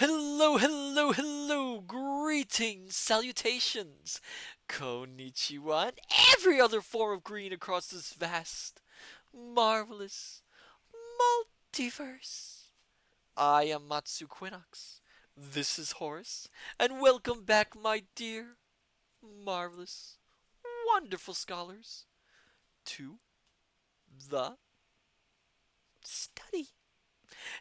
Hello, hello, hello! Greetings, salutations, konnichiwa, and every other form of green across this vast, marvelous multiverse. I am Matsu Quinox. This is Horace, and welcome back, my dear, marvelous, wonderful scholars, to the study.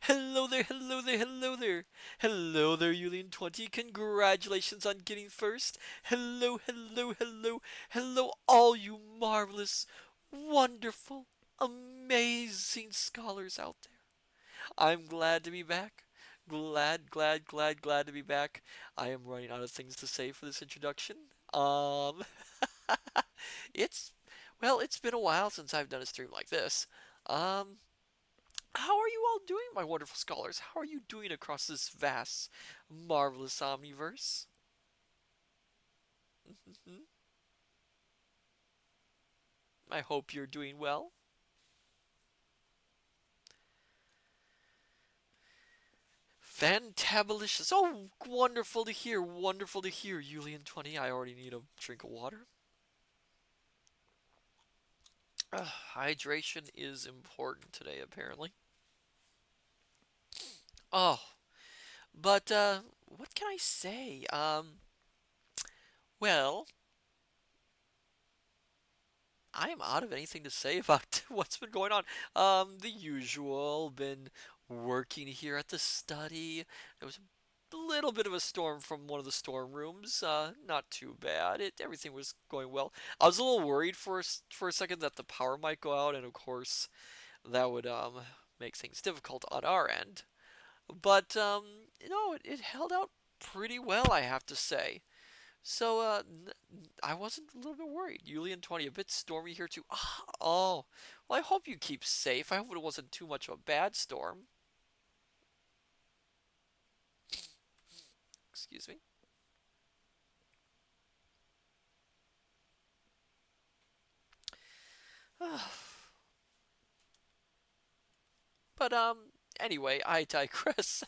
Hello there, hello there, hello there. Hello there, Julian20. Congratulations on getting first. Hello, hello, hello, hello, all you marvelous, wonderful, amazing scholars out there. I'm glad to be back. Glad to be back. I am running out of things to say for this introduction. Um, it's, it's been a while since I've done a stream like this. Um, how are you all doing, my wonderful scholars? How are you doing across this vast, marvelous omniverse? Mhm. I hope you're doing well. Fantabulous. Oh, wonderful to hear. Wonderful to hear, Julian20. I already need a drink of water. Hydration is important today, apparently. Oh, but what can I say? Well, I am out of anything to say about what's been going on. The usual. Been working here at the study. There was a little bit of a storm from one of the storm rooms. Not too bad. Everything was going well. I was a little worried for a second that the power might go out, and of course that would make things difficult on our end. But it held out pretty well, I have to say. So, I wasn't a little bit worried. Julian20, a bit stormy here too. Oh, well, I hope you keep safe. I hope it wasn't too much of a bad storm. Excuse me. But, anyway, I digress.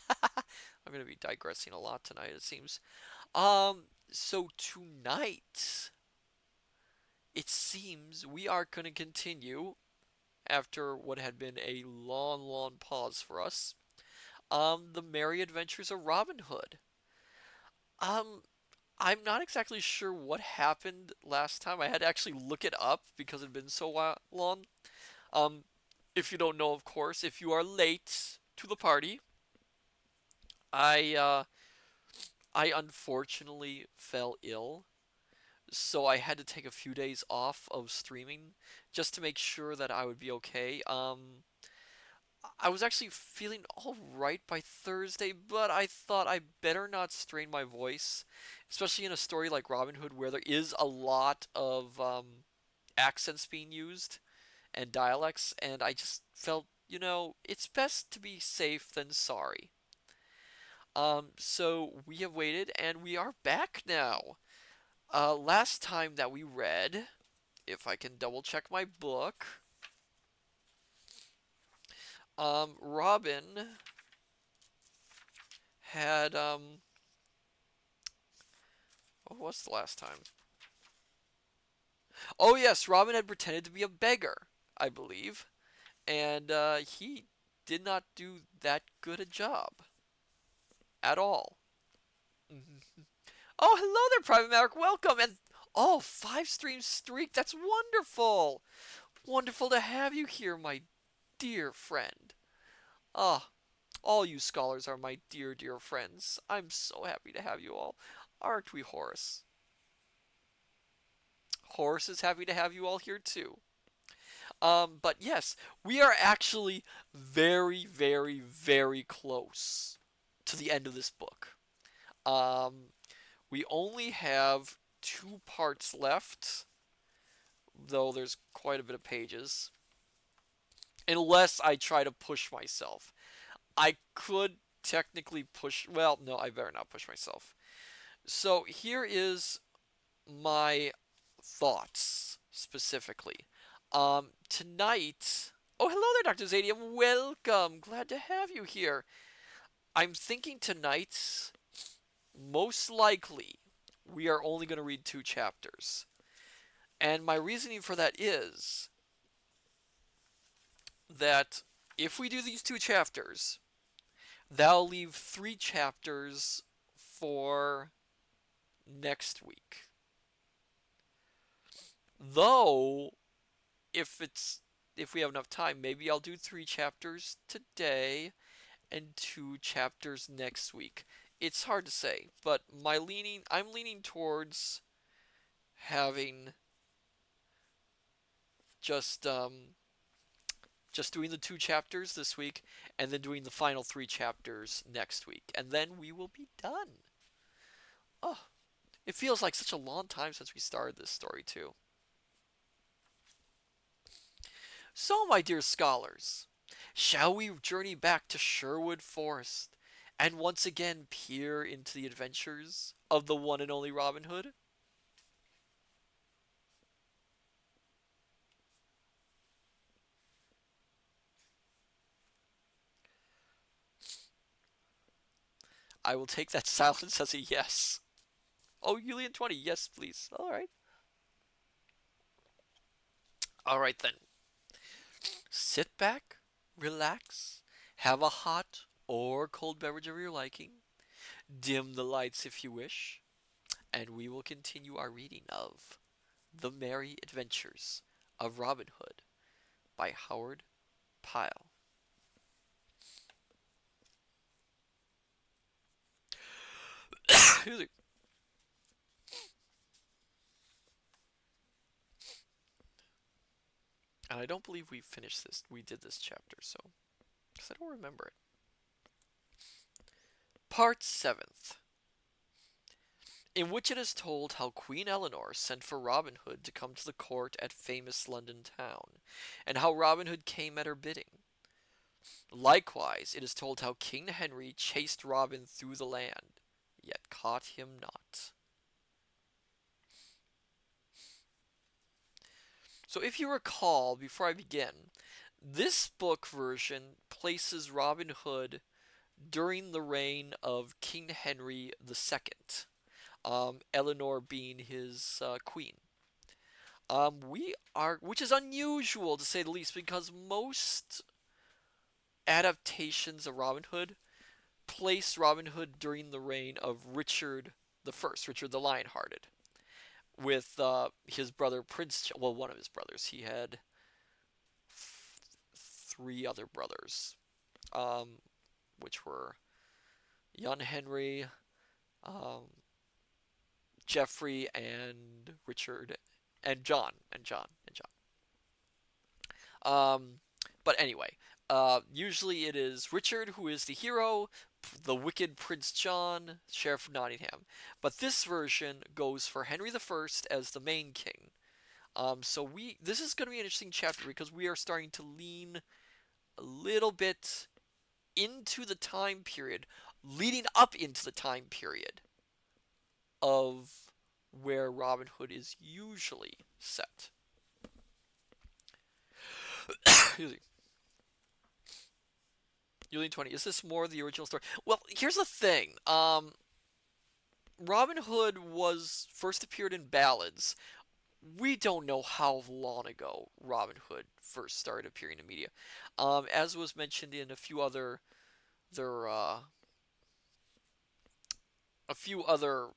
I'm gonna be digressing a lot tonight, it seems. So tonight, it seems we are gonna continue after what had been a long, long pause for us. The Merry Adventures of Robin Hood. Um, I'm not exactly sure what happened last time. I had to actually look it up because it had been so long. Um, if you don't know, of course, if you are late to the party, I uh, I unfortunately fell ill, so I had to take a few days off of streaming just to make sure that I would be okay. I was actually feeling all right by Thursday, but I thought I better not strain my voice, especially in a story like Robin Hood where there is a lot of accents being used and dialects, and I just felt, it's best to be safe than sorry. So we have waited, and we are back now. Last time that we read, if I can double check my book, Robin had what was the last time? Oh yes, Robin had pretended to be a beggar, I believe, and he did not do that good a job at all. Mhm. Oh, hello there, Private Maverick. Welcome, and oh, 5 stream streak. That's wonderful. Wonderful to have you here, my dear friend. Ah, all you scholars are my dear, dear friends. I'm so happy to have you all. Aren't we, Horace? Horace is happy to have you all here too. But yes, we are actually very, very, very close to the end of this book. Um, we only have 2 parts left, though there's quite a bit of pages. Unless I try to push myself. I could technically push. Well, no, I better not push myself. So here is my thoughts specifically. Tonight. Oh, hello there, Dr. Zadium. Welcome. Glad to have you here. I'm thinking tonight, most likely, we are only going to read two chapters. And my reasoning for that is that if we do these two chapters, that'll leave three chapters for next week. Though, if it's if we have enough time, maybe I'll do three chapters today and two chapters next week. It's hard to say, but I'm leaning towards having just just doing the two chapters this week and then doing the final three chapters next week, and then we will be done. Oh, it feels like such a long time since we started this story too. So, my dear scholars, shall we journey back to Sherwood Forest and once again peer into the adventures of the one and only Robin Hood? I will take that silence as a yes. Oh, Julian 20, yes, please. All right. All right then. Sit back, relax, have a hot or cold beverage of your liking, dim the lights if you wish, and we will continue our reading of The Merry Adventures of Robin Hood by Howard Pyle. and I don't believe we finished this. We did this chapter, so because I don't remember it. Part 7th, in which it is told how Queen Eleanor sent for Robin Hood to come to the court at famous London town, and how Robin Hood came at her bidding. Likewise, it is told how King Henry chased Robin through the land, yet caught him not. So, if you recall, before I begin, this book version places Robin Hood during the reign of King Henry II, Eleanor being his queen. Which is unusual to say the least, because most adaptations of Robin Hood place Robin Hood during the reign of Richard the First, Richard the Lionhearted, with his brother Prince. Well, one of his brothers. He had three other brothers, um, which were young Henry, um, Geoffrey, and Richard, and John. Um, but anyway, usually it is Richard who is the hero, the wicked Prince John, Sheriff of Nottingham. But this version goes for Henry the First as the main king. So this is going to be an interesting chapter because we are starting to lean a little bit into the time period, leading up into the time period of where Robin Hood is usually set. Yulian 20. Is this more the original story? Well, here's the thing. Robin Hood was first appeared in ballads. We don't know how long ago Robin Hood first started appearing in media. As was mentioned in there, a few other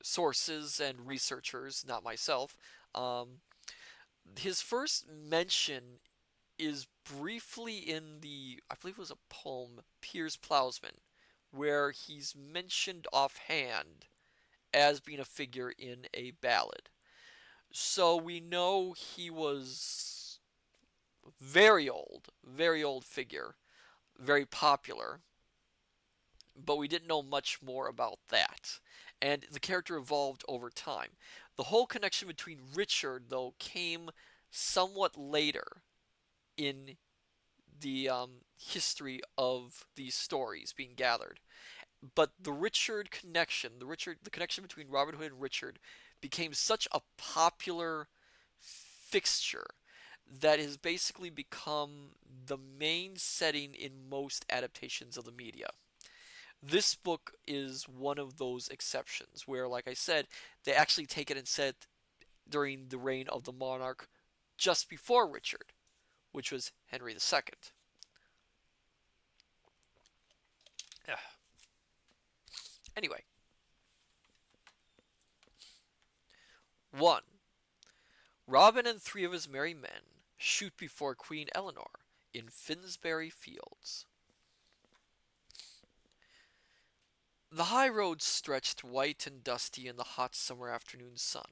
sources and researchers, not myself. Um, his first mention is briefly in I believe it was a poem, Piers Plowsman, where he's mentioned offhand as being a figure in a ballad. So we know he was very old figure, very popular, but we didn't know much more about that. And the character evolved over time. The whole connection between Richard, though, came somewhat later in the history of these stories being gathered. But the connection between Robin Hood and Richard, became such a popular fixture that has basically become the main setting in most adaptations of the media. This book is one of those exceptions where, like I said, they actually take it and set during the reign of the monarch just before Richard, which was Henry II. Anyway, 1. Robin and 3 of his merry men shoot before Queen Eleanor in Finsbury Fields. The high road stretched white and dusty in the hot summer afternoon sun,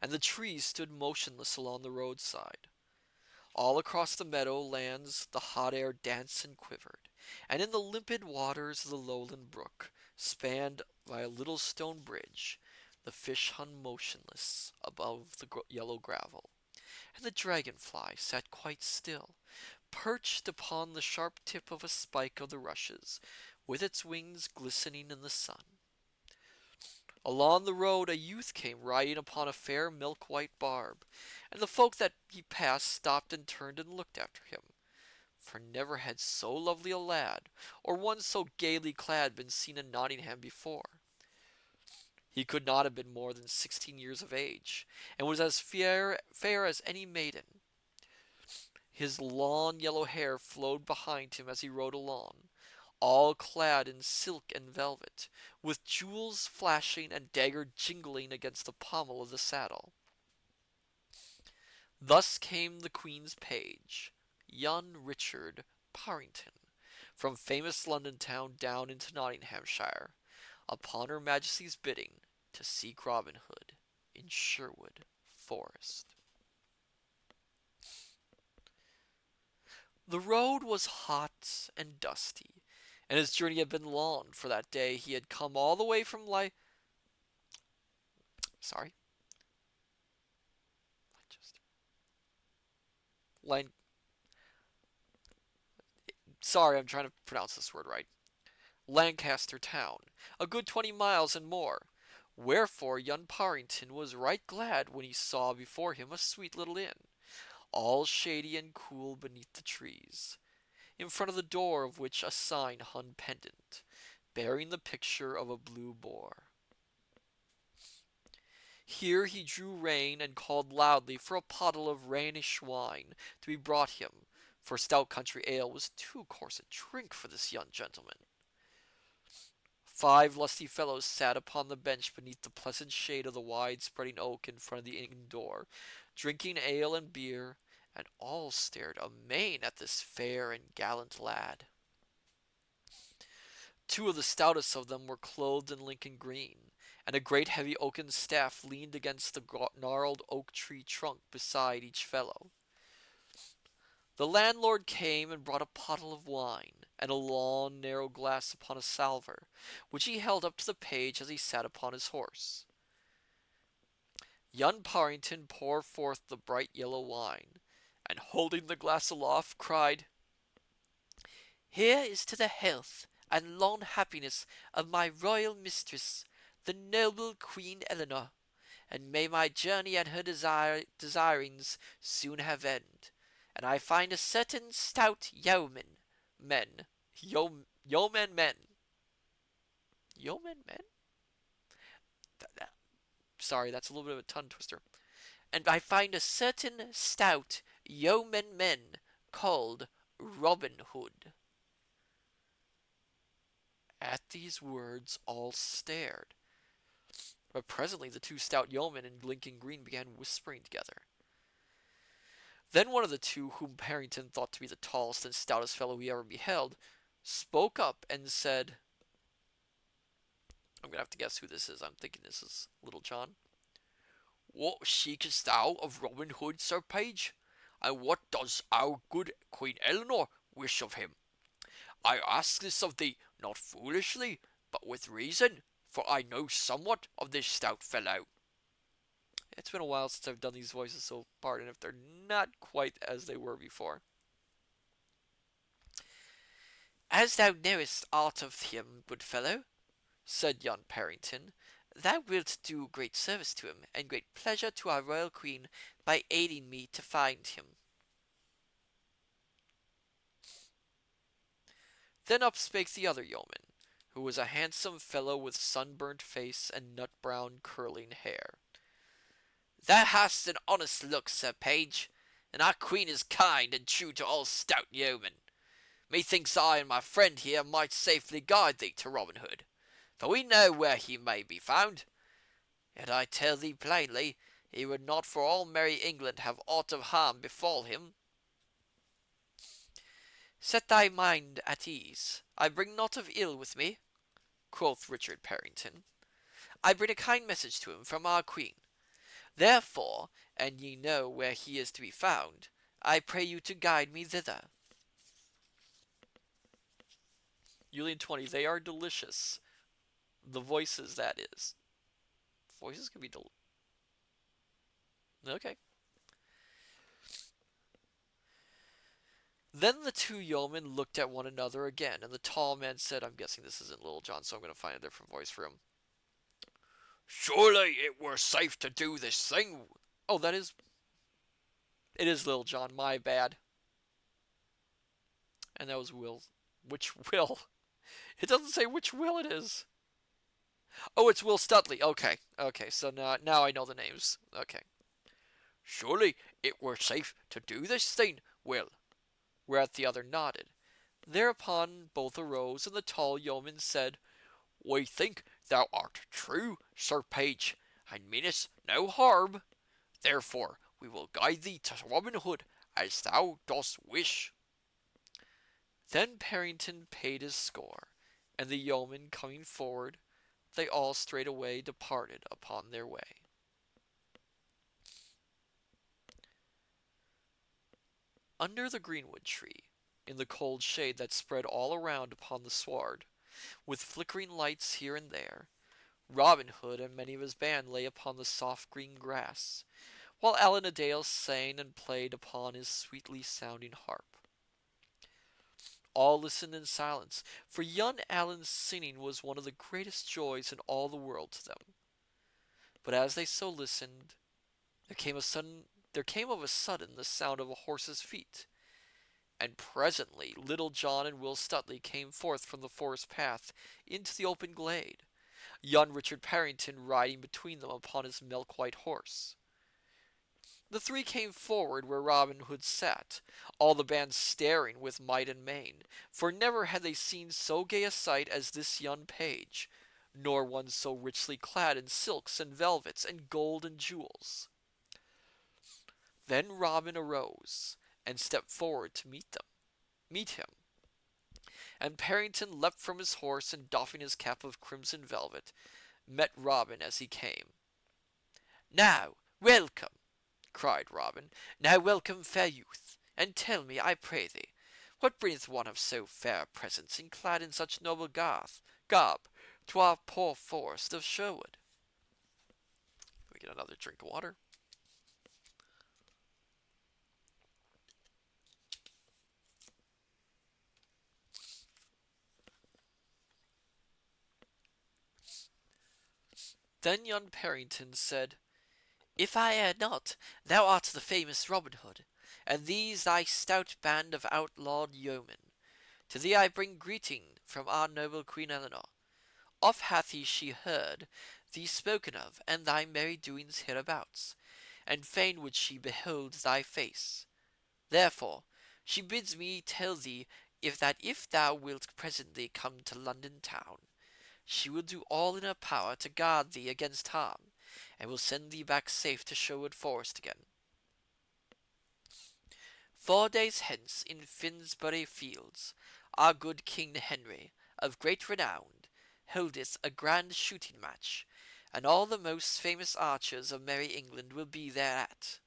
and the trees stood motionless along the roadside. All across the meadow lands the hot air danced and quivered, and in the limpid waters of the lowland brook, spanned by a little stone bridge, the fish hung motionless above the yellow gravel, and the dragonfly sat quite still, perched upon the sharp tip of a spike of the rushes, with its wings glistening in the sun. Along the road a youth came riding upon a fair milk-white barb, and the folk that he passed stopped and turned and looked after him, for never had so lovely a lad, or one so gaily clad, been seen in Nottingham before. He could not have been more than 16 years of age, and was as fair as any maiden. His long yellow hair flowed behind him as he rode along, all clad in silk and velvet, with jewels flashing and dagger jingling against the pommel of the saddle. Thus came the Queen's page, young Richard Parrington, from famous London town down into Nottinghamshire, upon her Majesty's bidding, to seek Robin Hood in Sherwood Forest. The road was hot and dusty, and his journey had been long, for that day he had come all the way from sorry, Leicester. Lan- sorry, I'm trying to pronounce this word right. Lancaster town, a good 20 miles and more. Wherefore young Parrington was right glad when he saw before him a sweet little inn, all shady and cool beneath the trees, in front of the door of which a sign hung pendant, bearing the picture of a blue boar. Here he drew rein and called loudly for a pottle of Rhenish wine to be brought him, for stout country ale was too coarse a drink for this young gentleman. 5 lusty fellows sat upon the bench beneath the pleasant shade of the wide-spreading oak in front of the inn door, drinking ale and beer, and all stared amain at this fair and gallant lad. 2 of the stoutest of them were clothed in Lincoln green, and a great heavy oaken staff leaned against the gnarled oak tree trunk beside each fellow. The landlord came and brought a pottle of wine, and a long narrow glass upon a salver, which he held up to the page as he sat upon his horse. Young Parrington poured forth the bright yellow wine, and holding the glass aloft, cried, "Here is to the health and long happiness of my royal mistress, the noble Queen Eleanor, and may my journey and her desirings soon have end, and I find a certain stout yeoman men. Yeoman men? Sorry, that's a little bit of a tongue twister. And I find a certain stout yeoman men called Robin Hood." At these words all stared, but presently the 2 stout yeomen in Lincoln green began whispering together. Then one of the 2, whom Parrington thought to be the tallest and stoutest fellow he ever beheld, spoke up and said, I'm going to have to guess who this is. I'm thinking this is Little John. "What seekest thou of Robin Hood, Sir Page? And what does our good Queen Eleanor wish of him? I ask this of thee, not foolishly, but with reason, for I know somewhat of this stout fellow." It's been a while since I've done these voices, so pardon if they're not quite as they were before. "As thou knowest aught of him, good fellow," said young Parrington, "thou wilt do great service to him, and great pleasure to our royal queen, by aiding me to find him." Then up spake the other yeoman, who was a handsome fellow with sunburnt face and nut-brown curling hair. "Thou hast an honest look, Sir Page, and our queen is kind and true to all stout yeomen. Methinks I and my friend here might safely guide thee to Robin Hood, for we know where he may be found. Yet I tell thee plainly, he would not for all merry England have aught of harm befall him. Set thy mind at ease. I bring naught of ill with me," quoth Richard Parrington. "I bring a kind message to him from our queen. Therefore, an ye know where he is to be found, I pray you to guide me thither." Julian 20, they are delicious. The voices, that is. Voices can be okay. Then the two yeomen looked at one another again, and the tall man said, I'm guessing this isn't Little John, so I'm going to find a different voice for him. "Surely it were safe to do this thing." Oh, it is Little John, my bad. And that was Will. Which Will? It doesn't say which Will it is. Oh, it's Will Studley. Okay, so now I know the names. Okay. "Surely it were safe to do this thing, Will." Whereat the other nodded. Thereupon both arose, and the tall yeoman said, "We think thou art true, Sir Page, and meanest no harm. Therefore we will guide thee to Robin Hood, as thou dost wish." Then Parrington paid his score, and the yeomen coming forward, they all straightway departed upon their way. Under the greenwood tree, in the cold shade that spread all around upon the sward, with flickering lights here and there, Robin Hood and many of his band lay upon the soft green grass, while Allan a Dale sang and played upon his sweetly sounding harp. All listened in silence, for young Allan's singing was one of the greatest joys in all the world to them. But as they so listened, there came of a sudden the sound of a horse's feet, and presently Little John and Will Stuteley came forth from the forest path into the open glade, young Richard Parrington riding between them upon his milk-white horse. The three came forward where Robin Hood sat, all the band staring with might and main, for never had they seen so gay a sight as this young page, nor one so richly clad in silks and velvets and gold and jewels. Then Robin arose and stepped forward to meet him, and Parrington leapt from his horse, and doffing his cap of crimson velvet, met Robin as he came. "Now, welcome!" cried Robin. "Now welcome, fair youth, and tell me, I pray thee, what bringeth one of so fair a presence, and clad in such noble garb, to our poor forest of Sherwood?" We get another drink of water. Then young Parrington said, "If I err not, thou art the famous Robin Hood, and these thy stout band of outlawed yeomen. To thee I bring greeting from our noble Queen Eleanor. Oft hath she heard thee spoken of, and thy merry doings hereabouts, and fain would she behold thy face. Therefore she bids me tell thee if thou wilt presently come to London town, she will do all in her power to guard thee against harm, and will send thee back safe to Sherwood Forest again. 4 days hence, in Finsbury Fields, our good King Henry, of great renown, holdeth a grand shooting match, and all the most famous archers of merry England will be thereat.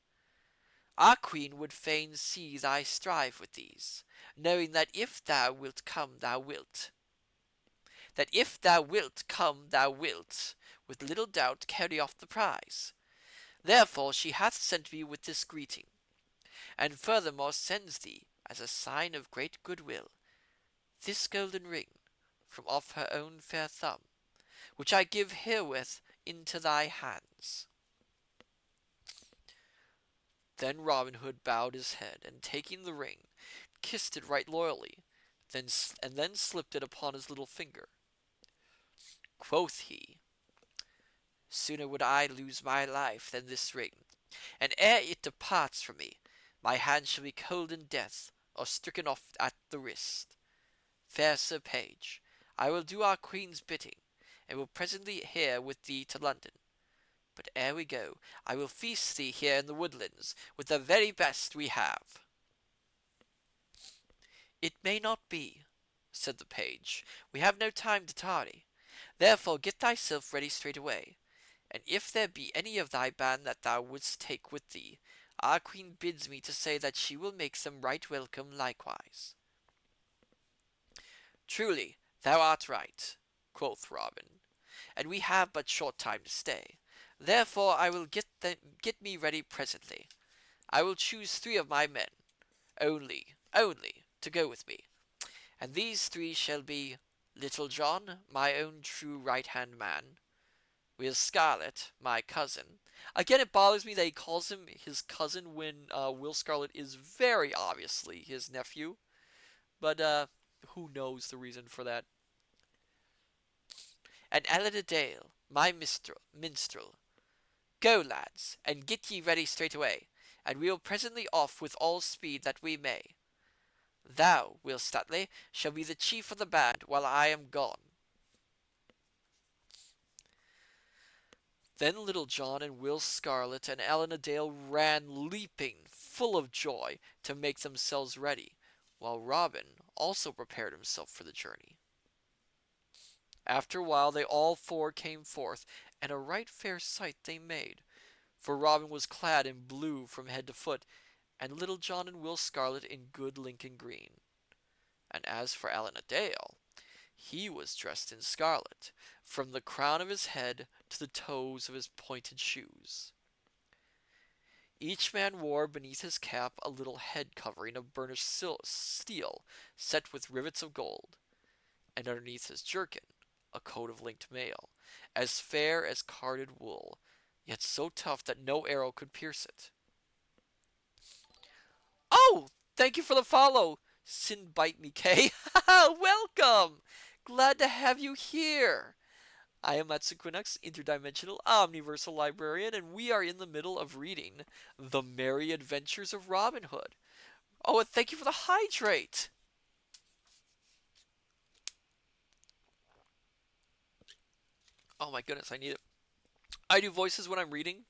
Our Queen would fain see thy strive with these, knowing that if thou wilt come thou wilt. That if thou wilt come thou wilt, with little doubt, carry off the prize. Therefore she hath sent me with this greeting, and furthermore sends thee, as a sign of great goodwill, this golden ring from off her own fair thumb, which I give herewith into thy hands." Then Robin Hood bowed his head, and taking the ring, kissed it right loyally, and then slipped it upon his little finger. Quoth he, Sooner would I lose my life than this ring, and ere it departs from me, my hand shall be cold in death, or stricken off at the wrist. Fair Sir Page, I will do our Queen's bidding, and will presently here with thee to London. But ere we go, I will feast thee here in the woodlands with the very best we have. It may not be, said the page. We have no time to tarry. Therefore get thyself ready straightway. And if there be any of thy band that thou wouldst take with thee, our queen bids me to say that she will make them right welcome likewise. Truly, thou art right, quoth Robin, and we have but short time to stay. Therefore I will get me ready presently. I will choose 3 of my men, only, to go with me, and these 3 shall be Little John, my own true right-hand man, Will Scarlet, my cousin. Again, it bothers me that he calls him his cousin when Will Scarlet is very obviously his nephew. But who knows the reason for that? And Elena Dale, my minstrel. Go, lads, and get ye ready straightway, and we will presently off with all speed that we may. Thou, Will Stuteley, shall be the chief of the band while I am gone. Then Little John and Will Scarlet and Elena Dale ran leaping, full of joy, to make themselves ready, while Robin also prepared himself for the journey. After a while they all 4 came forth, and a right fair sight they made, for Robin was clad in blue from head to foot, and Little John and Will Scarlet in good Lincoln green. And as for Elena Dale, he was dressed in scarlet, from the crown of his head to the toes of his pointed shoes. Each man wore beneath his cap a little head covering of burnished steel set with rivets of gold, and underneath his jerkin a coat of linked mail, as fair as carded wool, yet so tough that no arrow could pierce it. Oh, thank you for the follow, Sin Bite Me K. Welcome! Glad to have you here. I am Matsu, interdimensional omniversal librarian, and we are in the middle of reading The Merry Adventures of Robin Hood. Oh, and thank you for the hydrate. Oh my goodness, I need it. I do voices when I'm reading,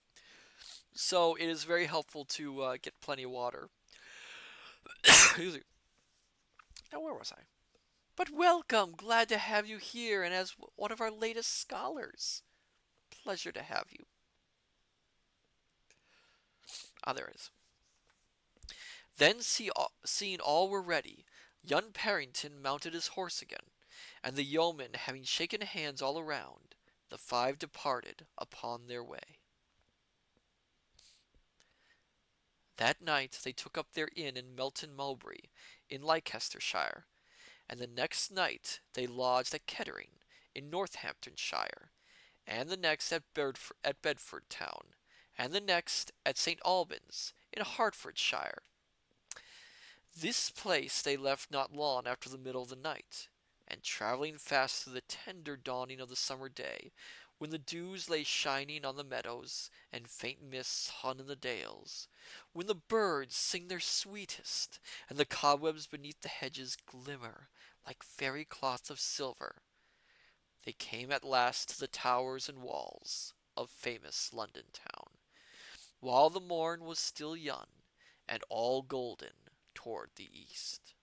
so it is very helpful to get plenty of water. Now, where was I? But welcome, glad to have you here, and as one of our latest scholars. Pleasure to have you. Ah, there it is. Then, seeing all were ready, young Parrington mounted his horse again, and the yeomen having shaken hands all around, the 5 departed upon their way. That night they took up their inn in Melton Mulberry, in Leicestershire, and the next night they lodged at Kettering, in Northamptonshire, and the next at Bedford town, and the next at St. Albans, in Hertfordshire. This place they left not long after the middle of the night, and travelling fast through the tender dawning of the summer day, when the dews lay shining on the meadows, and faint mists hung in the dales, when the birds sing their sweetest, and the cobwebs beneath the hedges glimmer like fairy cloth of silver, they came at last to the towers and walls of famous London town, while the morn was still young, and all golden toward the east.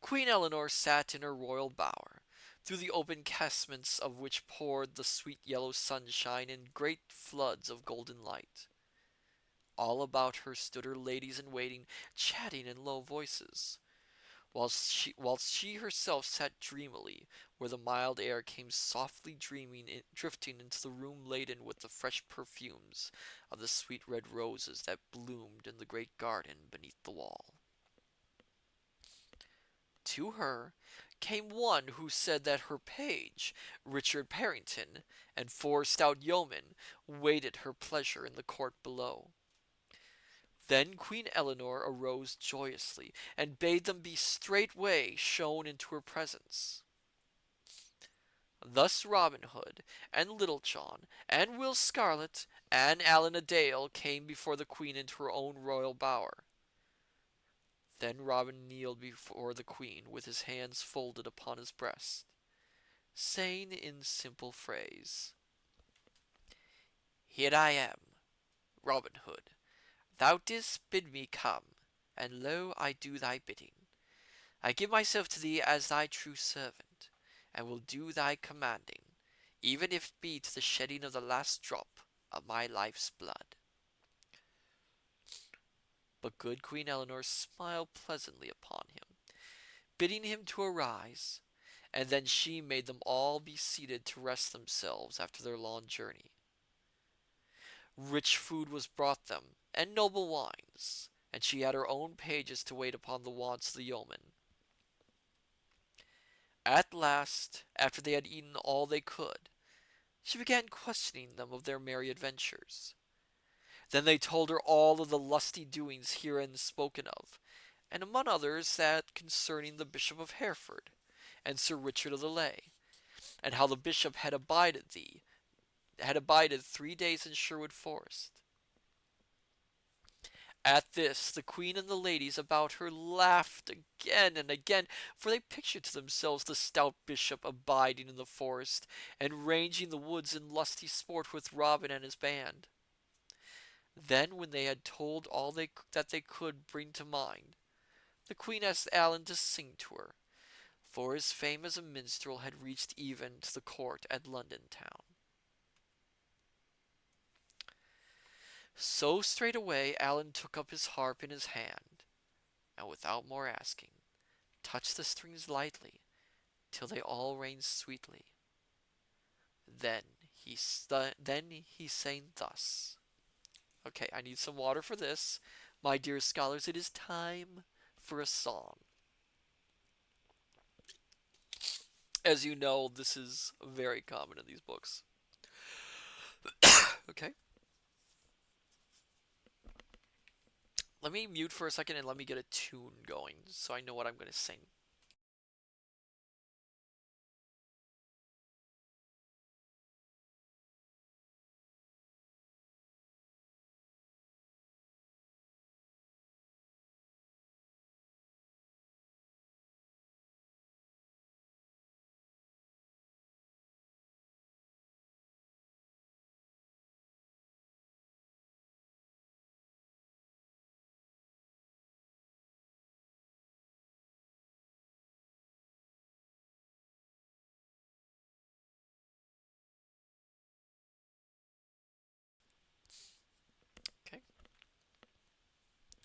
Queen Eleanor sat in her royal bower, through the open casements of which poured the sweet yellow sunshine in great floods of golden light. All about her stood her ladies in waiting, chatting in low voices, whilst she herself sat dreamily, where the mild air came softly drifting into the room laden with the fresh perfumes of the sweet red roses that bloomed in the great garden beneath the wall. To her came one who said that her page, Richard Parrington, and 4 stout yeomen waited her pleasure in the court below. Then Queen Eleanor arose joyously, and bade them be straightway shown into her presence. Thus Robin Hood, and Little John, and Will Scarlet, and Allan a Dale came before the Queen into her own royal bower. Then Robin kneeled before the Queen with his hands folded upon his breast, saying in simple phrase, Here I am, Robin Hood. Thou didst bid me come, and lo, I do thy bidding. I give myself to thee as thy true servant, and will do thy commanding, even if it be to the shedding of the last drop of my life's blood. But good Queen Eleanor smiled pleasantly upon him, bidding him to arise, and then she made them all be seated to rest themselves after their long journey. Rich food was brought them, and noble wines, and she had her own pages to wait upon the wants of the yeomen. At last, after they had eaten all they could, she began questioning them of their merry adventures. Then they told her all of the lusty doings herein spoken of, and among others that concerning the Bishop of Hereford, and Sir Richard of the Lea, and how the bishop had abided 3 days in Sherwood Forest. At this the queen and the ladies about her laughed again and again, for they pictured to themselves the stout bishop abiding in the forest, and ranging the woods in lusty sport with Robin and his band. Then, when they had told all that they could bring to mind, the queen asked Allan to sing to her, for his fame as a minstrel had reached even to the court at London town. So straightway Allan took up his harp in his hand, and without more asking, touched the strings lightly till they all rang sweetly. Then he sang thus. Okay, I need some water for this. My dear scholars, it is time for a song. As you know, this is very common in these books. Okay, let me mute for a second and let me get a tune going so I know what I'm going to sing.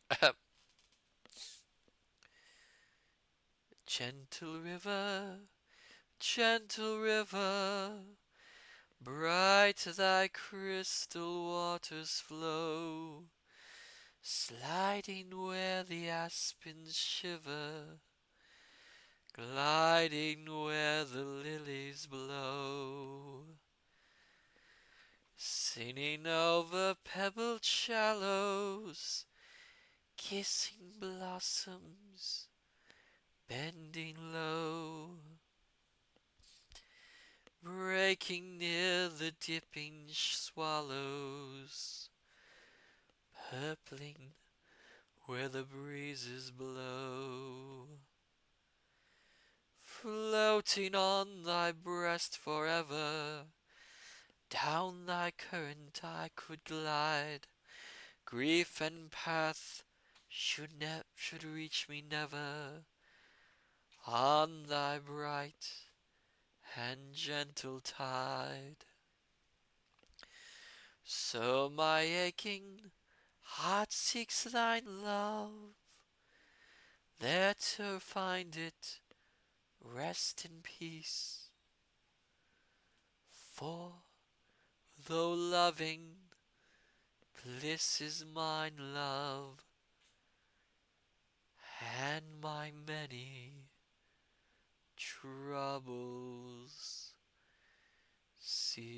Okay. Gentle river, bright thy crystal waters flow, sliding where the aspens shiver, gliding where the lilies blow, singing over pebbled shallows, kissing blossoms, bending low, breaking near the dipping swallows, purpling where the breezes blow, floating on thy breast forever. Down thy current I could glide, grief and path should reach me never. On thy bright and gentle tide. So my aching heart seeks thine love, there to find it rest in peace. For though loving bliss is mine love, and my many troubles cease.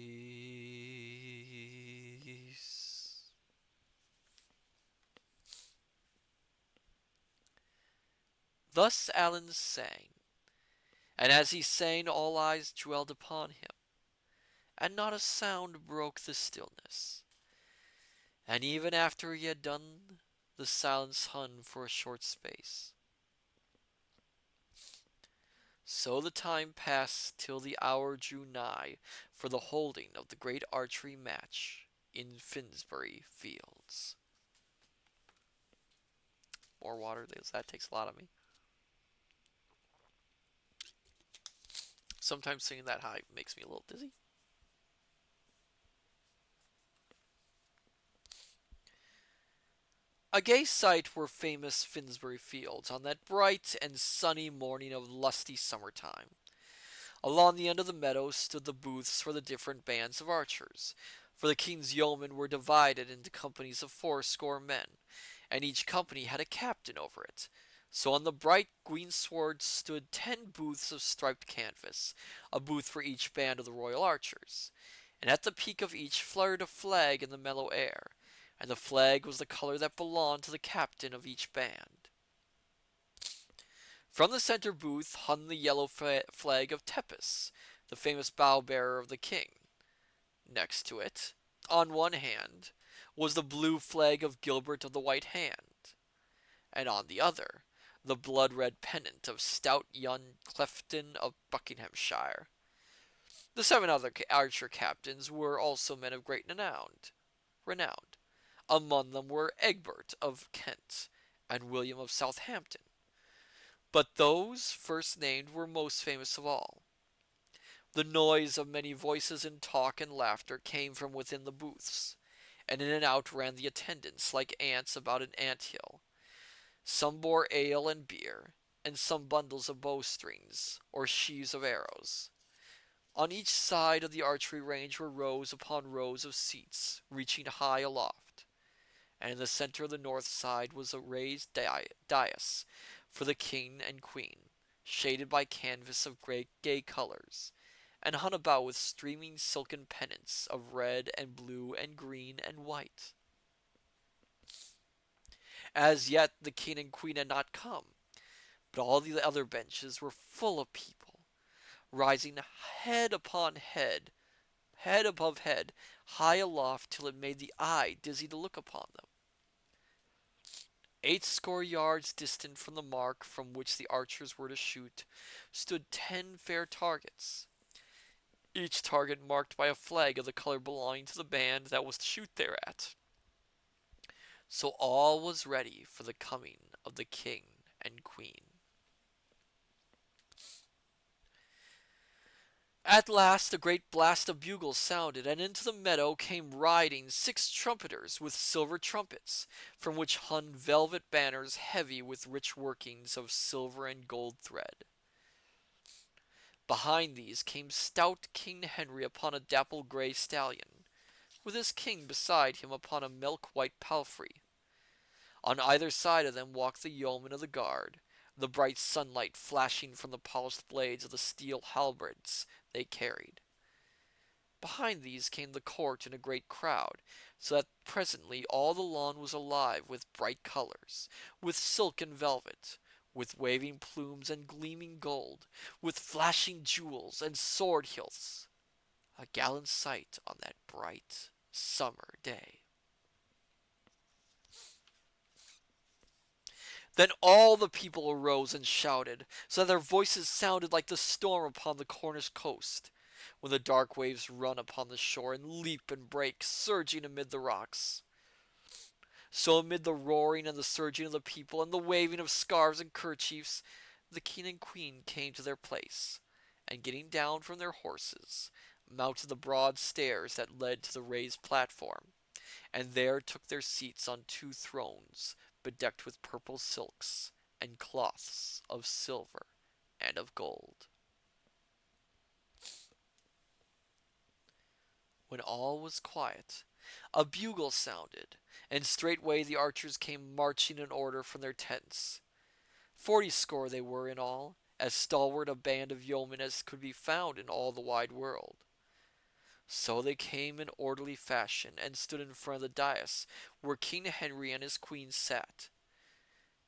Thus Allan sang, and as he sang all eyes dwelled upon him, and not a sound broke the stillness. And even after he had done, the silence hung for a short space. So the time passed till the hour drew nigh for the holding of the great archery match in Finsbury Fields. More water, that takes a lot of me. Sometimes singing that high makes me a little dizzy. A gay sight were famous Finsbury Fields on that bright and sunny morning of lusty summer time. Along the end of the meadow stood the booths for the different bands of archers, for the king's yeomen were divided into companies of fourscore men, and each company had a captain over it. So on the bright greensward stood 10 booths of striped canvas, a booth for each band of the royal archers, and at the peak of each fluttered a flag in the mellow air, and the flag was the color that belonged to the captain of each band. From the center booth hung the yellow flag of Tepus, the famous bow bearer of the king. Next to it, on one hand, was the blue flag of Gilbert of the White Hand, and on the other, the blood red pennant of stout young Clefton of Buckinghamshire. The 7 other archer captains were also men of great renown. Among them were Egbert of Kent and William of Southampton. But those first named were most famous of all. The noise of many voices and talk and laughter came from within the booths, and in and out ran the attendants like ants about an ant hill. Some bore ale and beer, and some bundles of bowstrings, or sheaves of arrows. On each side of the archery range were rows upon rows of seats, reaching high aloft, and in the center of the north side was a raised dais for the king and queen, shaded by canvas of gay colors, and hung about with streaming silken pennants of red and blue and green and white. As yet the king and queen had not come, but all the other benches were full of people, rising head upon head, head above head, high aloft till it made the eye dizzy to look upon them. 80 yards distant from the mark from which the archers were to shoot stood 10 fair targets, each target marked by a flag of the color belonging to the band that was to shoot thereat. So all was ready for the coming of the king and queen. At last a great blast of bugles sounded, and into the meadow came riding 6 trumpeters with silver trumpets, from which hung velvet banners heavy with rich workings of silver and gold thread. Behind these came stout King Henry upon a dapple grey stallion, with his king beside him upon a milk-white palfrey. On either side of them walked the yeomen of the guard, the bright sunlight flashing from the polished blades of the steel halberds they carried. Behind these came the court in a great crowd, so that presently all the lawn was alive with bright colors, with silk and velvet, with waving plumes and gleaming gold, with flashing jewels and sword hilts. A gallant sight on that bright summer day. Then all the people arose and shouted, so that their voices sounded like the storm upon the Cornish coast, when the dark waves run upon the shore and leap and break, surging amid the rocks. So amid the roaring and the surging of the people and the waving of scarves and kerchiefs, the king and queen came to their place, and getting down from their horses, mounted the broad stairs that led to the raised platform, and there took their seats on 2 thrones bedecked with purple silks and cloths of silver and of gold. When all was quiet, a bugle sounded, and straightway the archers came marching in order from their tents. 40 they were in all, as stalwart a band of yeomen as could be found in all the wide world. So they came in orderly fashion, and stood in front of the dais where King Henry and his queen sat.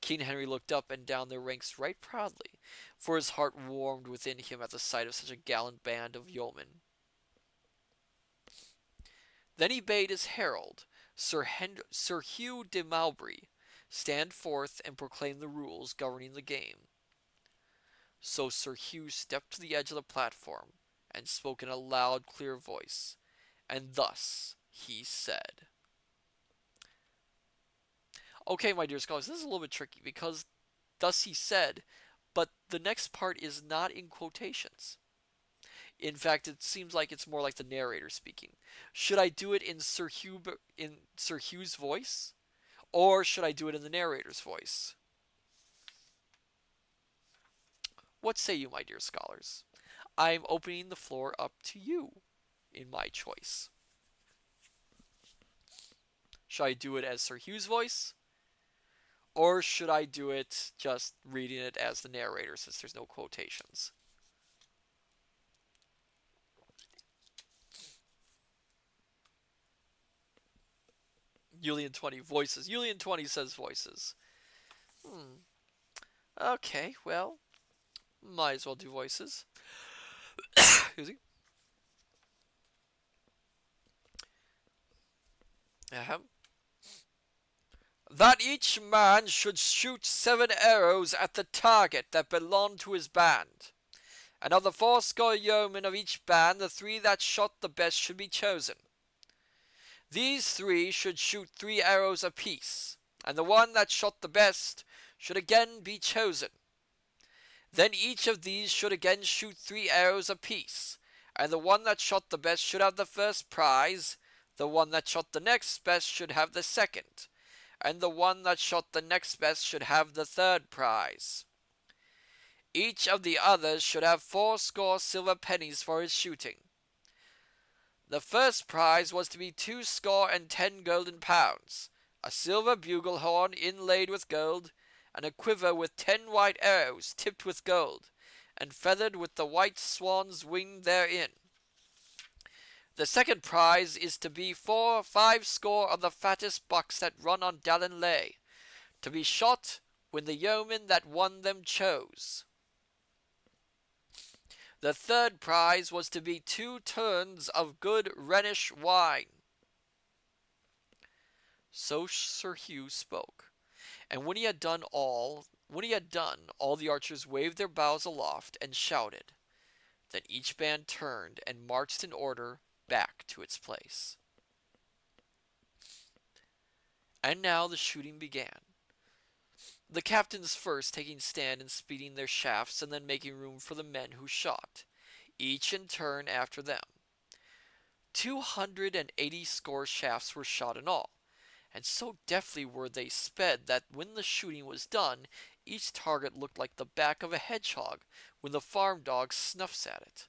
King Henry looked up and down their ranks right proudly, for his heart warmed within him at the sight of such a gallant band of yeomen. Then he bade his herald, Sir Hugh de Mowbray, stand forth and proclaim the rules governing the game. So Sir Hugh stepped to the edge of the platform and spoke in a loud, clear voice, and thus he said. Okay, my dear scholars, this is a little bit tricky because thus he said, but the next part is not in quotations. In fact, it seems like it's more like the narrator speaking. Should I do it in Sir Hugh's voice, or should I do it in the narrator's voice? What say you, my dear scholars? I'm opening the floor up to you in my choice. Should I do it as Sir Hugh's voice, or should I do it just reading it as the narrator since there's no quotations? Julian20 voices. Julian20 says voices. Okay, well, might as well do voices. Excuse me. Ahem. That each man should shoot 7 arrows at the target that belonged to his band. And of the 80 yeomen of each band, the 3 that shot the best should be chosen. These 3 should shoot 3 arrows apiece, and the one that shot the best should again be chosen. Then each of these should again shoot 3 arrows apiece, and the one that shot the best should have the first prize, the one that shot the next best should have the second, and the one that shot the next best should have the third prize. Each of the others should have 80 silver pennies for his shooting. The first prize was to be 20 golden pounds, a silver bugle horn inlaid with gold, and a quiver with 10 white arrows tipped with gold, and feathered with the white swan's wing therein. The second prize is to be 50 of the fattest bucks that run on Dallin Lay, to be shot when the yeoman that won them chose. The third prize was to be 2 tuns of good Rhenish wine. So Sir Hugh spoke, and when he had done, all the archers waved their bows aloft and shouted. Then each band turned and marched in order back to its place. And now the shooting began. The captains first taking stand and speeding their shafts, and then making room for the men who shot, each in turn after them. 280 shafts were shot in all, and so deftly were they sped that when the shooting was done, each target looked like the back of a hedgehog when the farm dog snuffs at it.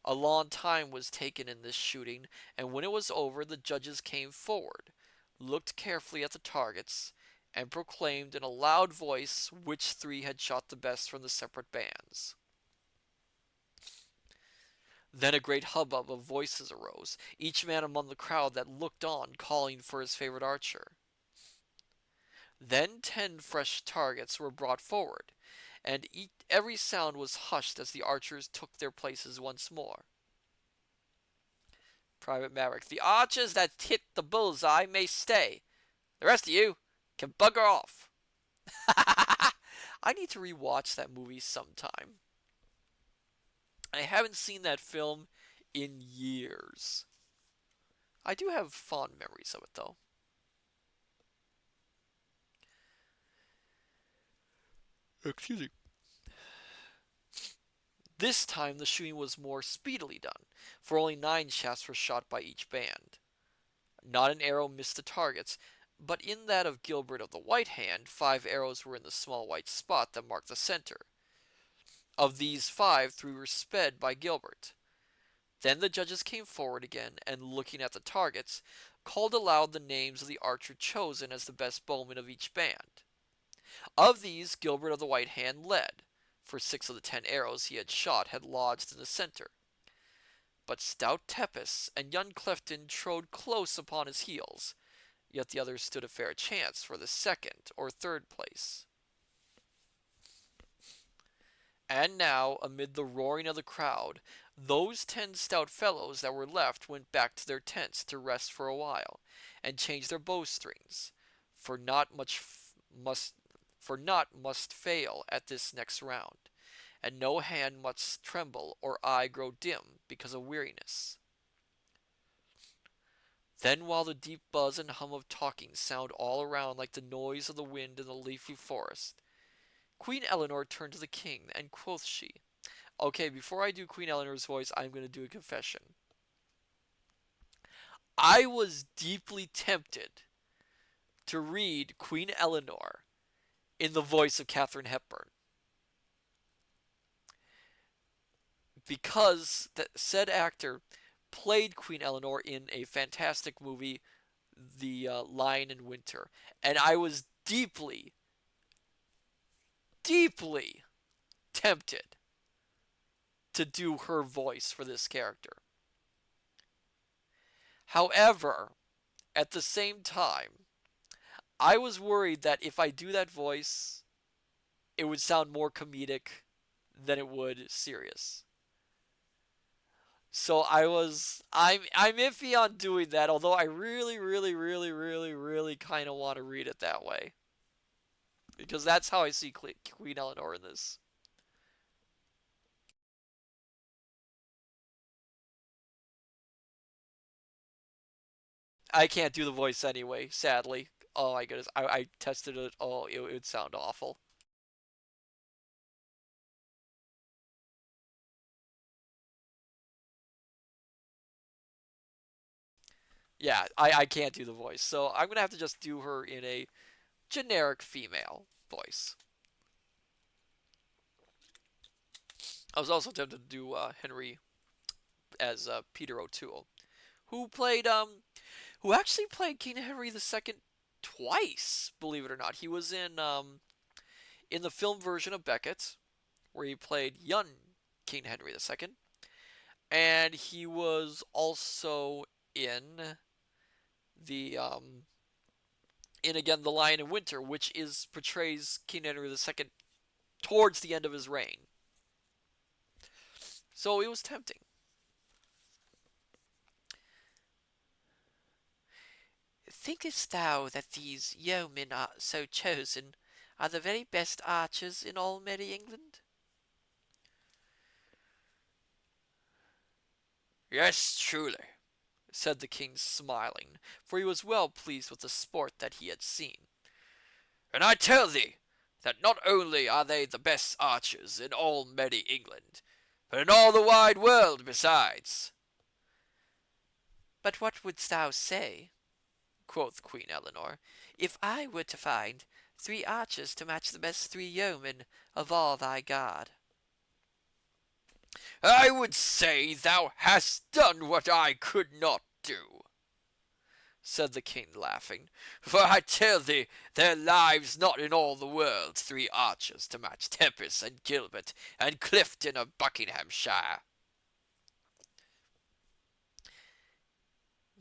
A long time was taken in this shooting, and when it was over, the judges came forward, looked carefully at the targets, and proclaimed in a loud voice which 3 had shot the best from the separate bands. Then a great hubbub of voices arose, each man among the crowd that looked on calling for his favorite archer. Then 10 fresh targets were brought forward, and every sound was hushed as the archers took their places once more. Private Merrick, the archers that hit the bullseye may stay. The rest of you can bugger off. I need to rewatch that movie sometime. I haven't seen that film in years. I do have fond memories of it, though. Excuse me. This time the shooting was more speedily done, for only 9 shafts were shot by each band. Not an arrow missed the targets, but in that of Gilbert of the White Hand, 5 arrows were in the small white spot that marked the center. Of these 5, 3 were sped by Gilbert. Then the judges came forward again, and looking at the targets, called aloud the names of the archer chosen as the best bowman of each band. Of these, Gilbert of the White Hand led, for 6 of the 10 arrows he had shot had lodged in the center. But stout Tepus and young Clifton trode close upon his heels. yet the others stood a fair chance for the second or third place. And now, amid the roaring of the crowd, those 10 stout fellows that were left went back to their tents to rest for a while, and change their bowstrings, for not much must for not must fail at this next round, and no hand must tremble or eye grow dim because of weariness. Then, while the deep buzz and hum of talking sound all around like the noise of the wind in the leafy forest, Queen Eleanor turned to the king, and quoth she, okay, before I do Queen Eleanor's voice, I'm going to do a confession. I was deeply tempted to read Queen Eleanor in the voice of Katharine Hepburn, because that said actor played Queen Eleanor in a fantastic movie, The Lion in Winter, and I was deeply, deeply tempted to do her voice for this character. However, at the same time, I was worried that if I do that voice, it would sound more comedic than it would serious. So I'm iffy on doing that, although I really, really, really, really, really kind of want to read it that way. Because that's how I see Queen Eleanor in this. I can't do the voice anyway, sadly. Oh my goodness, I tested it. Oh, it would sound awful. Yeah, I can't do the voice, so I'm gonna have to just do her in a generic female voice. I was also tempted to do Henry as Peter O'Toole, who played who actually played King Henry II twice. Believe it or not, he was in the film version of Beckett, where he played young King Henry II, and he was also in the in again The Lion in Winter, which is portrays King Henry II towards the end of his reign. So it was tempting. Thinkest thou that these yeomen are so chosen are the very best archers in all merry England? Yes, truly, said the king, smiling, for he was well pleased with the sport that he had seen. And I tell thee that not only are they the best archers in all merry England, but in all the wide world besides. But what wouldst thou say, quoth Queen Eleanor, if I were to find 3 archers to match the best 3 yeomen of all thy guard? I would say thou hast done what I could not do, said the king, laughing, for I tell thee there lives not in all the world 3 archers to match Tempest and Gilbert and Clifton of Buckinghamshire.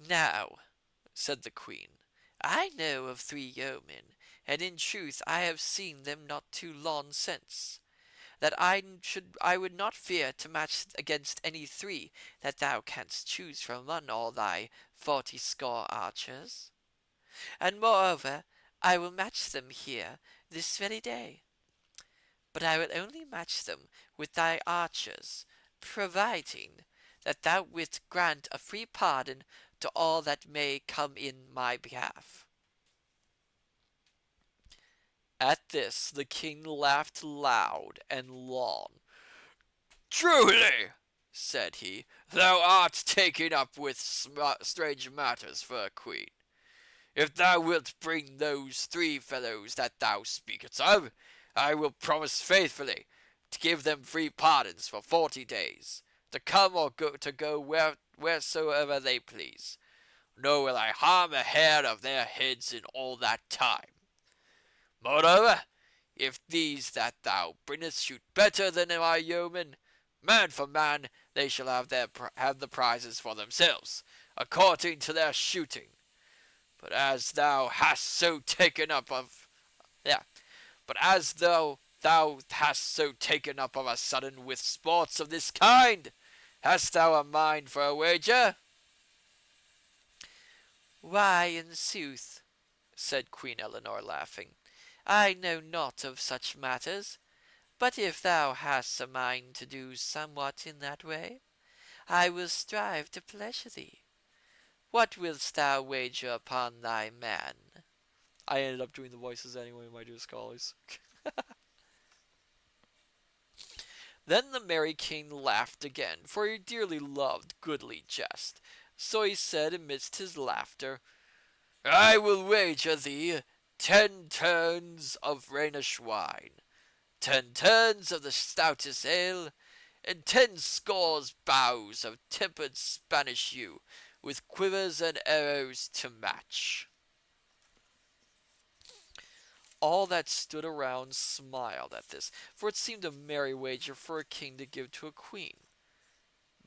Now, said the queen, I know of 3 yeomen, and in truth I have seen them not too long since, that I would not fear to match against any 3 that thou canst choose from among all thy 40 score archers. And moreover, I will match them here this very day. But I will only match them with thy archers, providing that thou wilt grant a free pardon to all that may come in my behalf. At this the king laughed loud and long. Truly, said he, thou art taken up with strange matters for a queen. If thou wilt bring those 3 fellows that thou speakest of, I will promise faithfully to give them free pardons for 40 days, to come or go wheresoever they please, nor will I harm a hair of their heads in all that time. Moreover, if these that thou bringest shoot better than my yeomen, man for man, they shall have the prizes for themselves, according to their shooting. But as thou hast so taken up of yeah, but as though thou hast so taken up of a sudden with sports of this kind, hast thou a mind for a wager? Why, in sooth, said Queen Eleanor, laughing, I know not of such matters, but if thou hast a mind to do somewhat in that way, I will strive to pleasure thee. What wilt thou wager upon thy man? I ended up doing the voices anyway, my dear scholars. Then the merry king laughed again, for he dearly loved goodly jest. So he said amidst his laughter, I will wager thee 10 turns of Rhenish wine, 10 turns of the stoutest ale, and 10 scores boughs of tempered Spanish yew, with quivers and arrows to match. All that stood around smiled at this, for it seemed a merry wager for a king to give to a queen.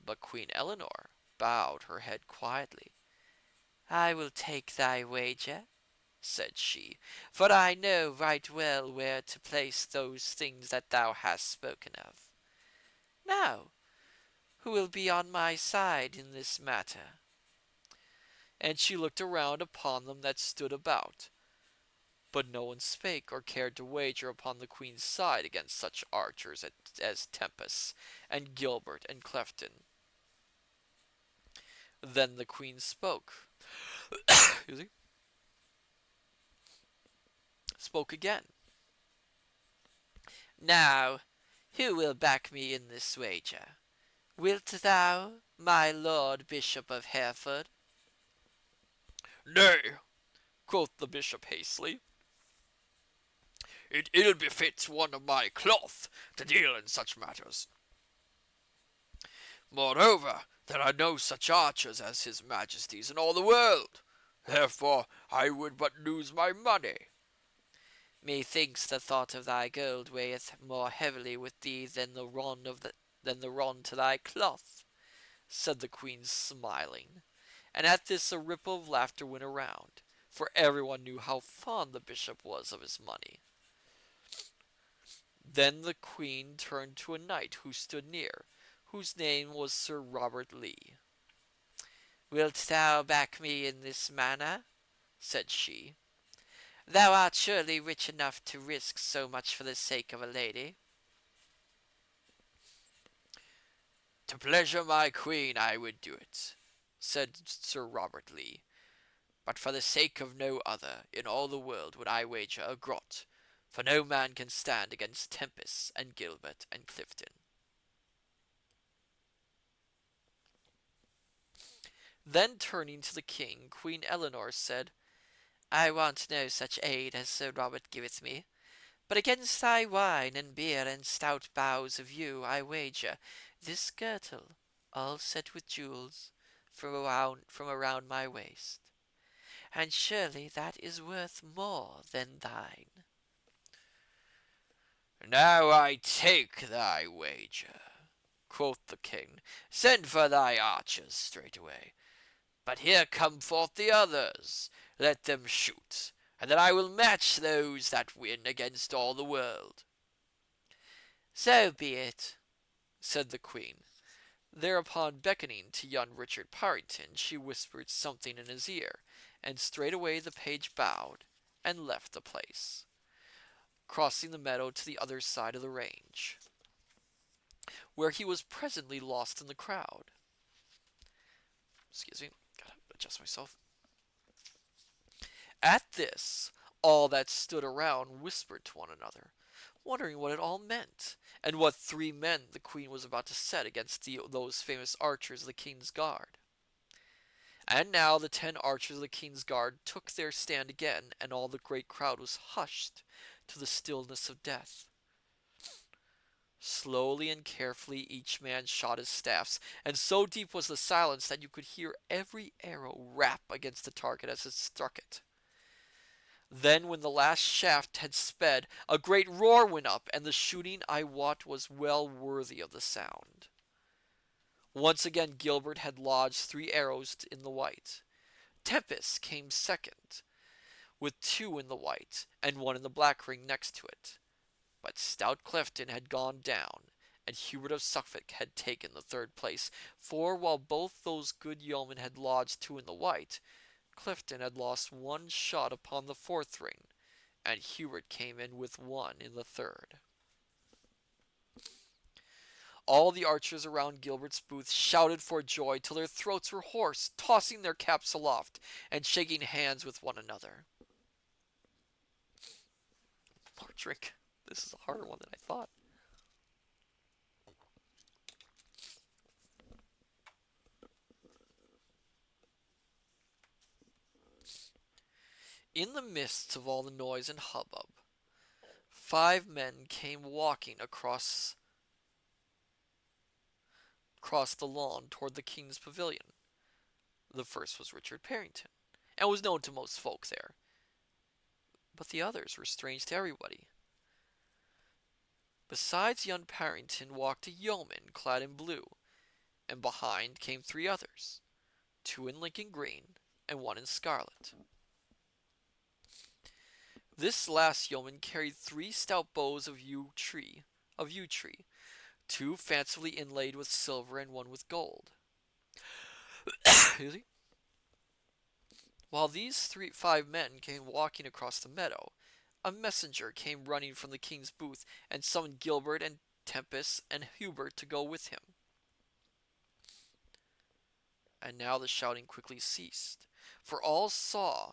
But Queen Eleanor bowed her head quietly. I will take thy wager, said she, for I know right well where to place those things that thou hast spoken of. Now, who will be on my side in this matter? And she looked around upon them that stood about. But no one spake or cared to wager upon the queen's side against such archers as Tempest and Gilbert and Clefton. Then the queen spoke. Excuse me. Spoke again. Now, who will back me in this wager? Wilt thou, my lord Bishop of Hereford? Nay, quoth the bishop hastily, it ill befits one of my cloth to deal in such matters. Moreover, there are no such archers as his majesty's in all the world. Therefore I would but lose my money. Methinks the thought of thy gold weigheth more heavily with thee than the rond to thy cloth, said the queen, smiling. And at this a ripple of laughter went around, for everyone knew how fond the bishop was of his money. Then the queen turned to a knight who stood near, whose name was Sir Robert Lee. Wilt thou back me in this manner? said she. Thou art surely rich enough to risk so much for the sake of a lady. To pleasure my queen I would do it, said Sir Robert Lee, but for the sake of no other in all the world would I wager a groat, for no man can stand against Tempest and Gilbert and Clifton. Then turning to the king, Queen Eleanor said, I want no such aid as Sir Robert giveth me, but against thy wine and beer and stout boughs of yew I wager this girdle, all set with jewels, from around my waist, and surely that is worth more than thine. Now I take thy wager, quoth the king. Send for thy archers straightway. But here come forth the others. Let them shoot, and then I will match those that win against all the world. So be it, said the queen. Thereupon beckoning to young Richard Parrington, she whispered something in his ear, and straightway the page bowed and left the place, crossing the meadow to the other side of the range, where he was presently lost in the crowd. Excuse me, gotta adjust myself. At this, all that stood around whispered to one another, wondering what it all meant, and what 3 men the queen was about to set against those famous archers of the king's guard. And now the 10 archers of the king's guard took their stand again, and all the great crowd was hushed to the stillness of death. Slowly and carefully each man shot his staffs, and so deep was the silence that you could hear every arrow rap against the target as it struck it. Then, when the last shaft had sped, a great roar went up, and the shooting, I wot, was well worthy of the sound. Once again Gilbert had lodged 3 arrows in the white. Tempest came second, with two in the white and one in the black ring next to it. But stout Clifton had gone down, and Hubert of Suffolk had taken the third place, for while both those good yeomen had lodged two in the white, Clifton had lost one shot upon the fourth ring, and Hubert came in with one in the third. All the archers around Gilbert's booth shouted for joy till their throats were hoarse, tossing their caps aloft and shaking hands with one another. More drink. This is a harder one than I thought. In the midst of all the noise and hubbub, 5 men came walking across the lawn toward the king's pavilion. The first was Richard Parrington, and was known to most folk there, but the others were strange to everybody. Besides young Parrington walked a yeoman clad in blue, and behind came 3 others, 2 in Lincoln green and 1 in scarlet. This last yeoman carried 3 stout bows of yew tree, 2 fancifully inlaid with silver and 1 with gold. While these 5 men came walking across the meadow, a messenger came running from the king's booth and summoned Gilbert and Tempest and Hubert to go with him. And now the shouting quickly ceased, for all saw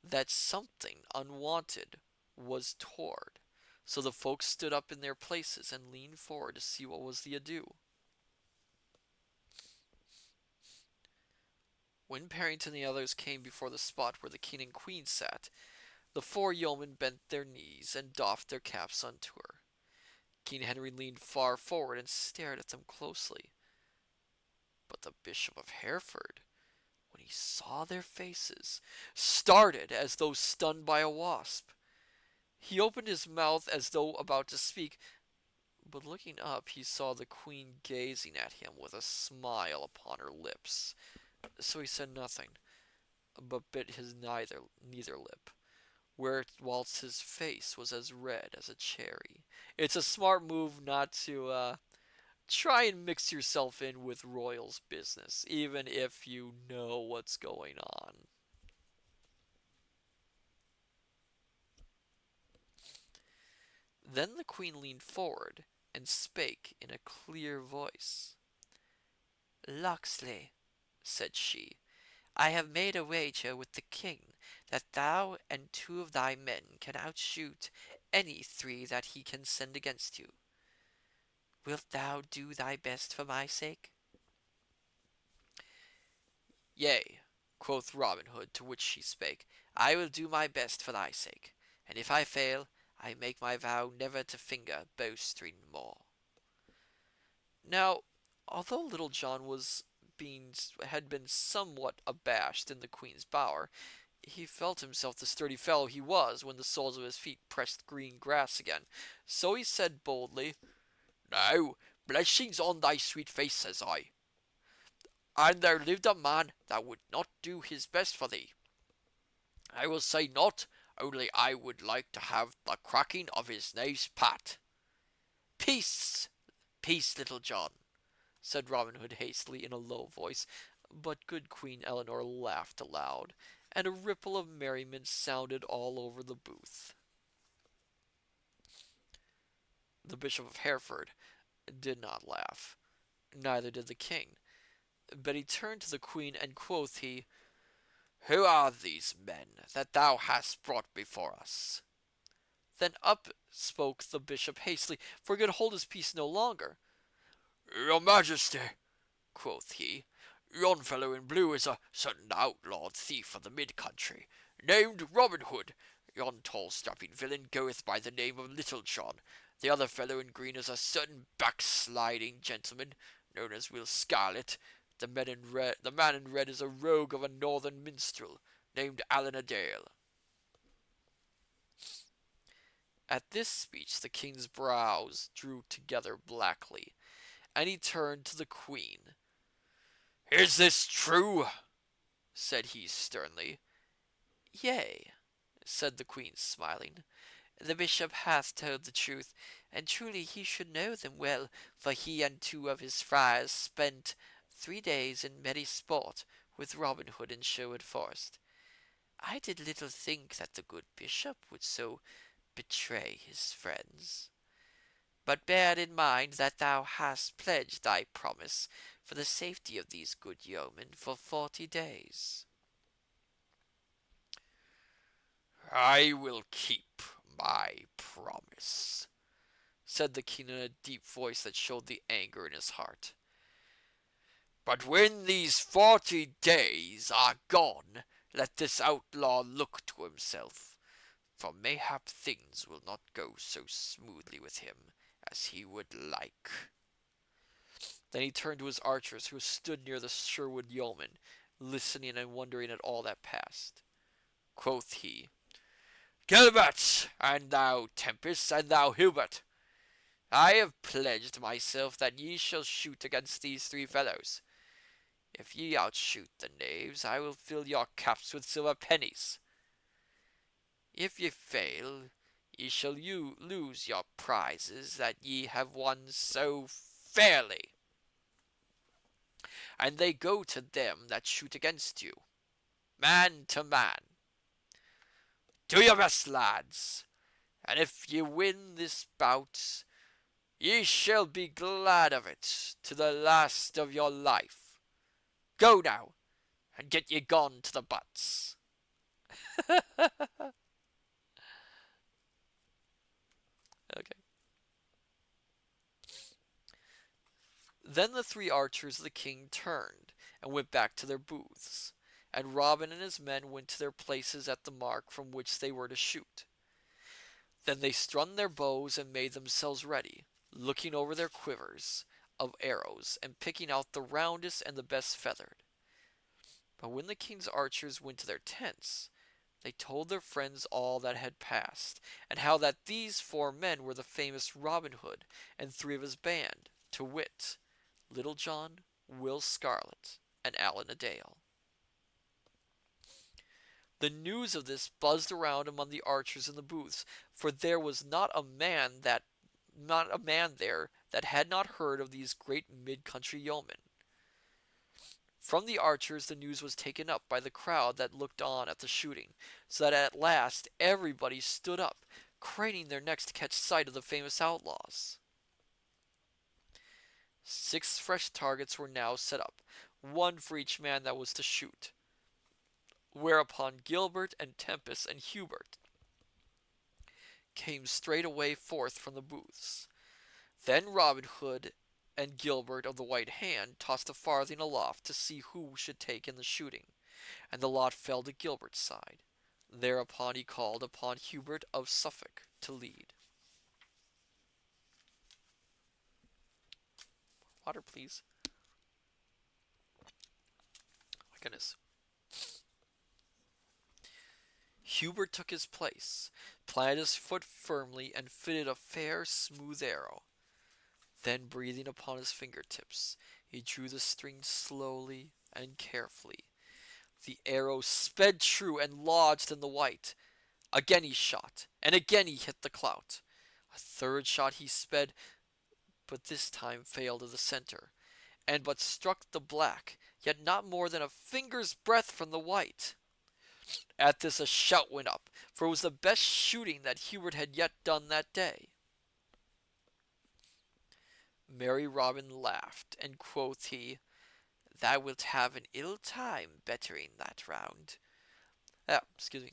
that something unwonted was toward. So the folks stood up in their places and leaned forward to see what was the ado. When Parrington and the others came before the spot where the king and queen sat, the 4 yeomen bent their knees and doffed their caps unto her. King Henry leaned far forward and stared at them closely. But the Bishop of Hereford, when he saw their faces, started as though stunned by a wasp. He opened his mouth as though about to speak, but looking up he saw the queen gazing at him with a smile upon her lips. So he said nothing, but bit his neither lip, whilst his face was as red as a cherry. It's a smart move not to try and mix yourself in with royals' business, even if you know what's going on. Then the queen leaned forward and spake in a clear voice. Locksley, said she, I have made a wager with the king that thou and 2 of thy men can outshoot any 3 that he can send against you. Wilt thou do thy best for my sake? Yea, quoth Robin Hood, to which she spake, I will do my best for thy sake, and if I fail, I make my vow never to finger bowstring more. Now, although Little John had been somewhat abashed in the Queen's bower, he felt himself the sturdy fellow he was when the soles of his feet pressed green grass again. So he said boldly, Now, blessings on thy sweet face, says I. And there lived a man that would not do his best for thee. I will say not, only I would like to have the cracking of his knave's pat. Peace, peace, Little John, said Robin Hood hastily in a low voice, but good Queen Eleanor laughed aloud, and a ripple of merriment sounded all over the booth. The Bishop of Hereford did not laugh, neither did the king, but he turned to the Queen, and quoth he, Who are these men that thou hast brought before us? Then up spoke the bishop hastily, for he could hold his peace no longer. Your Majesty, quoth he, yon fellow in blue is a certain outlawed thief of the mid-country, named Robin Hood. Yon tall strapping villain goeth by the name of Little John. The other fellow in green is a certain backsliding gentleman, known as Will Scarlet. The man in red is a rogue of a northern minstrel, named Allan a Dale. At this speech the king's brows drew together blackly, and he turned to the queen. Is this true? said he sternly. Yea, said the queen, smiling, the bishop hath told the truth, and truly he should know them well, for he and 2 of his friars spent 3 days in merry sport with Robin Hood in Sherwood Forest. I did little think that the good bishop would so betray his friends. But bear in mind that thou hast pledged thy promise for the safety of these good yeomen for 40 days. I will keep my promise, said the king in a deep voice that showed the anger in his heart. But when these 40 days are gone, let this outlaw look to himself, for mayhap things will not go so smoothly with him as he would like. Then he turned to his archers, who stood near the Sherwood yeomen, listening and wondering at all that passed. Quoth he, Gilbert, and thou Tempest, and thou Hubert, I have pledged myself that ye shall shoot against these 3 fellows. If ye outshoot the knaves, I will fill your caps with silver pennies. If ye fail, ye shall lose your prizes that ye have won so fairly, and they go to them that shoot against you, man to man. Do your best, lads, and if ye win this bout, ye shall be glad of it to the last of your life. Go now, and get ye gone to the butts. Okay. Then the 3 archers of the king turned and went back to their booths, and Robin and his men went to their places at the mark from which they were to shoot. Then they strung their bows and made themselves ready, looking over their quivers of arrows and picking out the roundest and the best feathered. But when the king's archers went to their tents, they told their friends all that had passed, and how that these 4 men were the famous Robin Hood and 3 of his band, to wit, Little John, Will Scarlet, and Allan a Dale. The news of this buzzed around among the archers in the booths, for there was not a man there that had not heard of these great mid-country yeomen. From the archers the news was taken up by the crowd that looked on at the shooting, so that at last everybody stood up, craning their necks to catch sight of the famous outlaws. 6 fresh targets were now set up, 1 for each man that was to shoot. Whereupon Gilbert and Tempest and Hubert came straightway forth from the booths. Then Robin Hood and Gilbert of the White Hand tossed a farthing aloft to see who should take in the shooting, and the lot fell to Gilbert's side. Thereupon he called upon Hubert of Suffolk to lead. Water, please. My goodness. Hubert took his place, planted his foot firmly, and fitted a fair, smooth arrow. Then, breathing upon his fingertips, he drew the string slowly and carefully. The arrow sped true and lodged in the white. Again he shot, and again he hit the clout. A 3rd shot he sped, but this time failed of the center, and but struck the black, yet not more than a finger's breadth from the white. At this a shout went up, for it was the best shooting that Hubert had yet done that day. Merry Robin laughed, and quoth he, Thou wilt have an ill time bettering that round. Excuse me.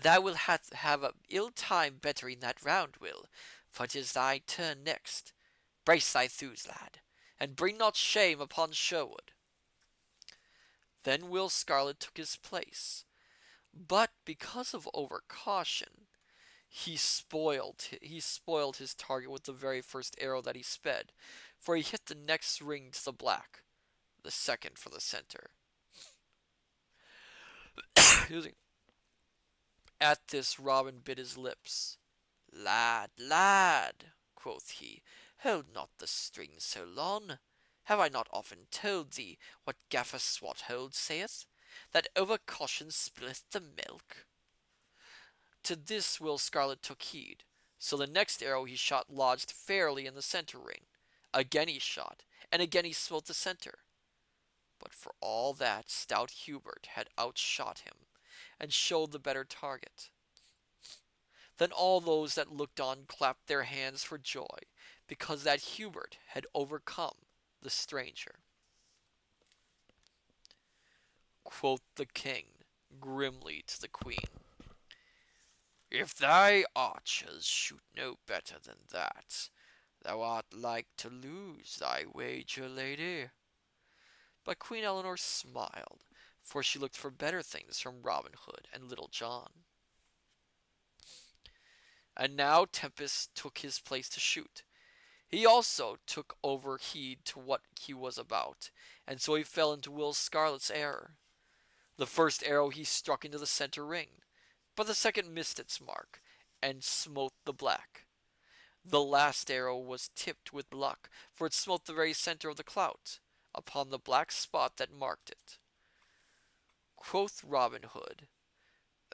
Thou wilt have an ill time bettering that round, Will, for 'tis thy turn next. Brace thy thews, lad, and bring not shame upon Sherwood. Then Will Scarlet took his place, but because of over caution, he spoiled his target with the very first arrow that he sped, for he hit the next ring to the black, the second for the center. At this Robin bit his lips. Lad, lad, quoth he, hold not the string so long. Have I not often told thee what Gaffer Swathold saith? That over caution spilleth the milk. To this Will Scarlet took heed. So the next arrow he shot lodged fairly in the center ring. Again he shot, and again he smote the center. But for all that stout Hubert had outshot him, and showed the better target. Then all those that looked on clapped their hands for joy, because that Hubert had overcome the stranger. Quoth the king grimly to the queen, "If thy archers shoot no better than that, thou art like to lose thy wager, lady." But Queen Eleanor smiled, for she looked for better things from Robin Hood and Little John. And now Tempest took his place to shoot. He also took over heed to what he was about, and so he fell into Will Scarlet's error. The first arrow he struck into the center ring, but the second missed its mark, and smote the black. The last arrow was tipped with luck, for it smote the very center of the clout, upon the black spot that marked it. Quoth Robin Hood,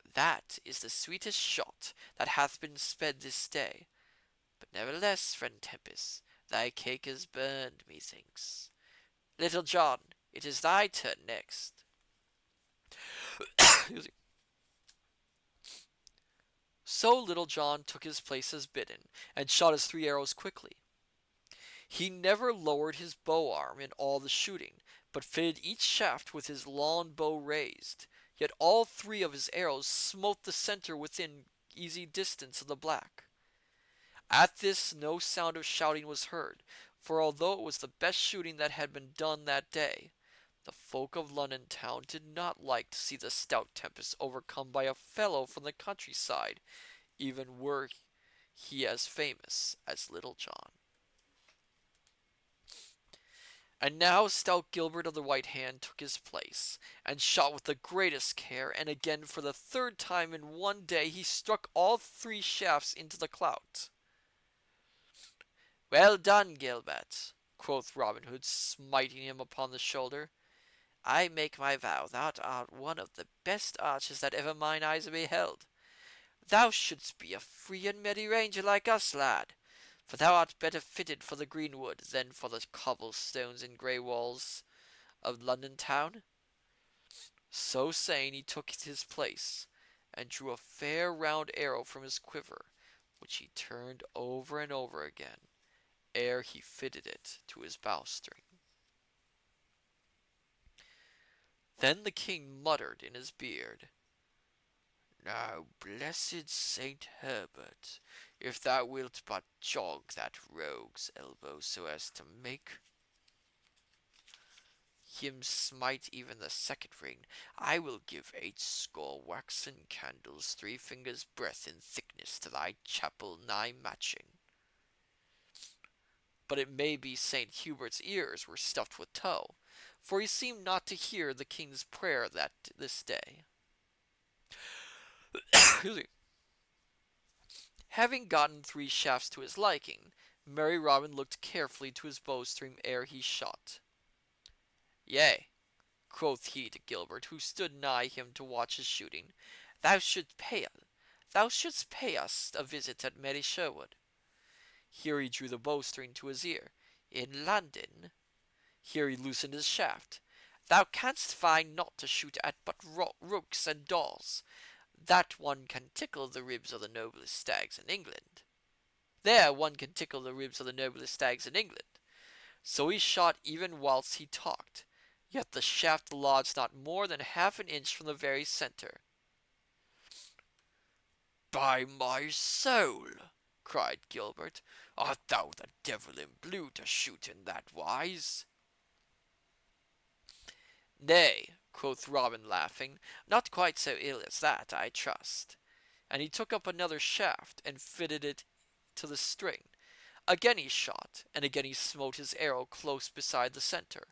"That is the sweetest shot that hath been sped this day. But nevertheless, friend Tempest, thy cake is burned, methinks. Little John, it is thy turn next." So Little John took his place as bidden, and shot his 3 arrows quickly. He never lowered his bow arm in all the shooting, but fitted each shaft with his long bow raised. Yet all 3 of his arrows smote the center within easy distance of the black. At this no sound of shouting was heard, for although it was the best shooting that had been done that day, the folk of London town did not like to see the stout Tempest overcome by a fellow from the countryside, even were he as famous as Little John. And now stout Gilbert of the White Hand took his place, and shot with the greatest care, and again for the 3rd time in one day he struck all 3 shafts into the clout. "Well done, Gilbert," quoth Robin Hood, smiting him upon the shoulder. "I make my vow thou art one of the best archers that ever mine eyes beheld. Thou shouldst be a free and merry ranger like us, lad, for thou art better fitted for the greenwood than for the cobblestones and grey walls of London town." So saying, he took his place, and drew a fair round arrow from his quiver, which he turned over and over again, ere he fitted it to his bowstring. Then the king muttered in his beard, "Now, blessed Saint Herbert, if thou wilt but jog that rogue's elbow so as to make him smite even the second ring, I will give 80 waxen candles 3 fingers' breadth in thickness to thy chapel nigh Matching." But it may be St. Hubert's ears were stuffed with tow, for he seemed not to hear the king's prayer this day. Having gotten 3 shafts to his liking, merry Robin looked carefully to his bowstring ere he shot. "Yea," quoth he to Gilbert, who stood nigh him to watch his shooting, thou shouldst pay us a visit at merry Sherwood." Here he drew the bowstring to his ear. "In London," here he loosened his shaft, "thou canst find naught to shoot at but rooks and daws, that one can tickle the ribs of the noblest stags in England. There one can tickle the ribs of the noblest stags in England." So he shot even whilst he talked, yet the shaft lodged not more than half an inch from the very centre. "By my soul," cried Gilbert, "art thou the devil in blue to shoot in that wise?" "Nay," quoth Robin, laughing, "not quite so ill as that, I trust." And he took up another shaft, and fitted it to the string. Again he shot, and again he smote his arrow close beside the centre.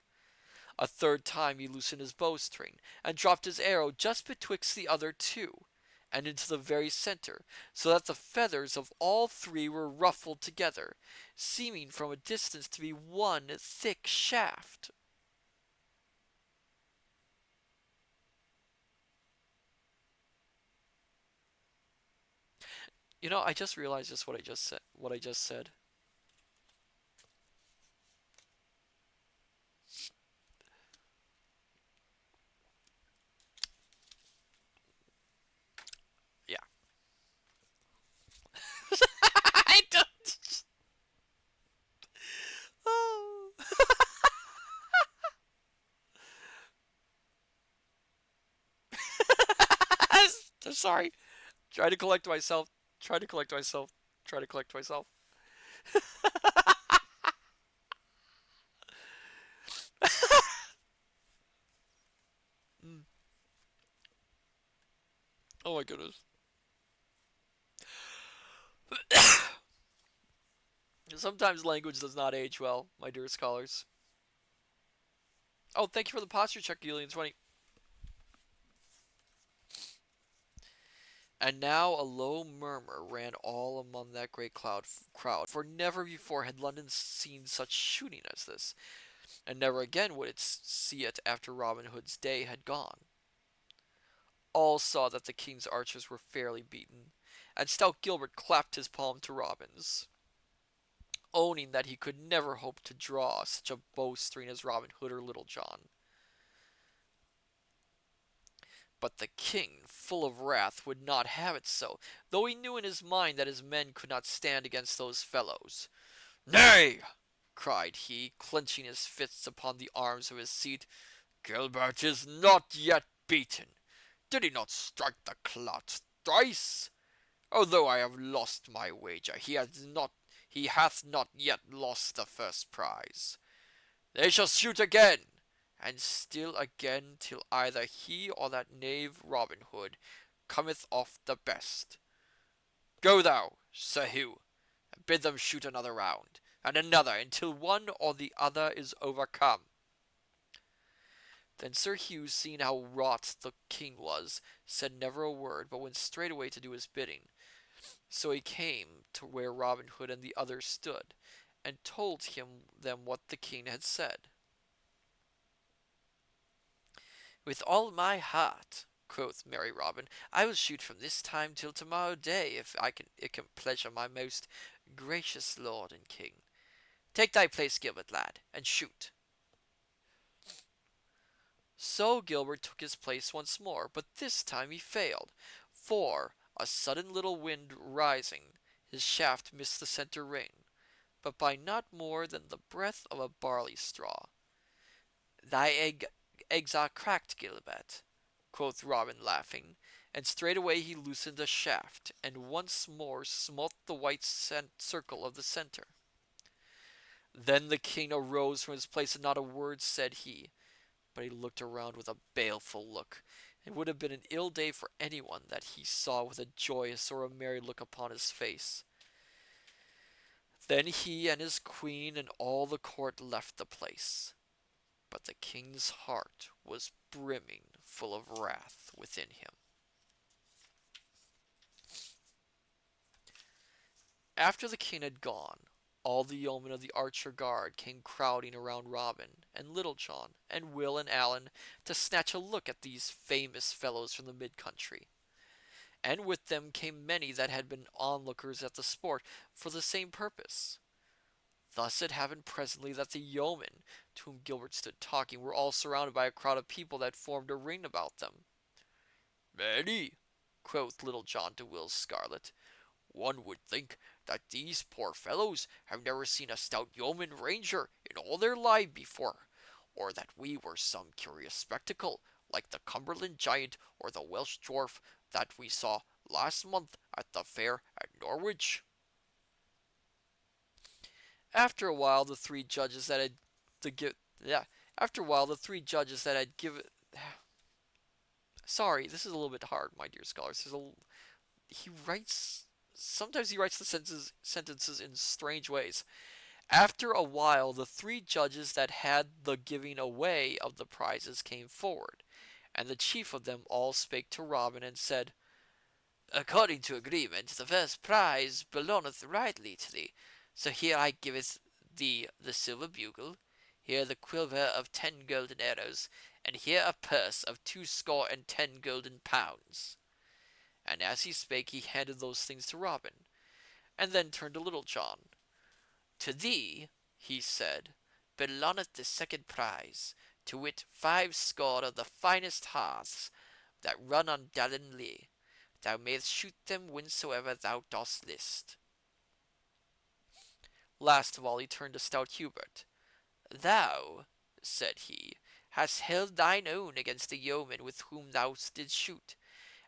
A 3rd time he loosened his bowstring, and dropped his arrow just betwixt the other 2, and into the very center, so that the feathers of all three were ruffled together, seeming from a distance to be one thick shaft. I just realized just what I just said. What I just said. Yeah. I don't. Oh. I'm sorry. Try to collect myself. Try to collect myself. Try to collect myself. Mm. Oh my goodness. Sometimes language does not age well, my dear scholars. Oh, thank you for the posture check, Julian20. And now a low murmur ran all among that great crowd, for never before had London seen such shooting as this, and never again would it see it after Robin Hood's day had gone. All saw that the king's archers were fairly beaten, and stout Gilbert clapped his palm to Robin's, owning that he could never hope to draw such a bowstring as Robin Hood or Little John. But the king, full of wrath, would not have it so, though he knew in his mind that his men could not stand against those fellows. "Nay!" cried he, clenching his fists upon the arms of his seat, "Gilbert is not yet beaten. Did he not strike the clout thrice? Although I have lost my wager, he hath not yet lost the first prize. They shall shoot again, and still again, till either he or that knave Robin Hood cometh off the best. Go thou, Sir Hugh, and bid them shoot another round, and another, until one or the other is overcome." Then Sir Hugh, seeing how wroth the king was, said never a word, but went straightway to do his bidding. So he came to where Robin Hood and the others stood, and told them what the king had said. "With all my heart," quoth merry Robin, "I will shoot from this time till tomorrow day, if it can pleasure my most gracious lord and king. Take thy place, Gilbert, lad, and shoot." So Gilbert took his place once more, but this time he failed, for, a sudden little wind rising, his shaft missed the center ring, but by not more than the breadth of a barley straw. "Thy eggs are cracked, Gilbert," quoth Robin, laughing, and straightway he loosened the shaft, and once more smote the white circle of the center. Then the king arose from his place, and not a word said he, but he looked around with a baleful look, and would have been an ill day for anyone that he saw with a joyous or a merry look upon his face. Then he and his queen and all the court left the place, but the king's heart was brimming full of wrath within him. After the king had gone, all the yeomen of the archer guard came crowding around Robin and Little John and Will and Allen to snatch a look at these famous fellows from the mid-country. And with them came many that had been onlookers at the sport for the same purpose. Thus it happened presently that the yeomen, to whom Gilbert stood talking, were all surrounded by a crowd of people that formed a ring about them. "Many," quoth Little John to Will's Scarlet. "One would think that these poor fellows have never seen a stout yeoman ranger in all their lives before, or that we were some curious spectacle, like the Cumberland giant or the Welsh dwarf that we saw last month at the fair at Norwich." After a while, the three judges that had the give yeah. After a while, the three judges that had given. Sorry, this is a little bit hard, my dear scholars. He writes. Sometimes he writes the sentences in strange ways. After a while, the three judges that had the giving away of the prizes came forward, and the chief of them all spake to Robin and said, According to agreement, the first prize belongeth rightly to thee. So here I giveth thee the silver bugle, here the quiver of 10 golden arrows, and here a purse of 210 golden pounds. And as he spake, he handed those things to Robin, and then turned to Little John. To thee, he said, belongeth the second prize, to wit 50 of the finest hearths that run on Dallin Lee. Thou mayst shoot them whensoever thou dost list. Last of all he turned to stout Hubert. Thou, said he, hast held thine own against the yeoman with whom thou didst shoot,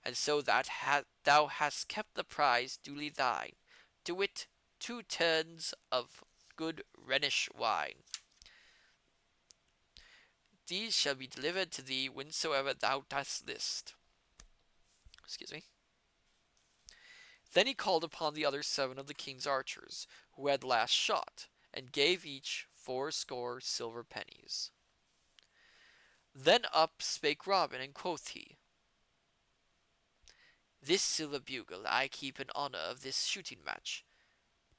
and so that thou hast kept the prize duly thine, to wit 2 tuns of good Rhenish wine. These shall be delivered to thee whensoever thou dost list. Excuse me. Then he called upon the other 7 of the king's archers, who had last shot, and gave each 80 silver pennies. Then up spake Robin, and quoth he, This silver bugle I keep in honour of this shooting match.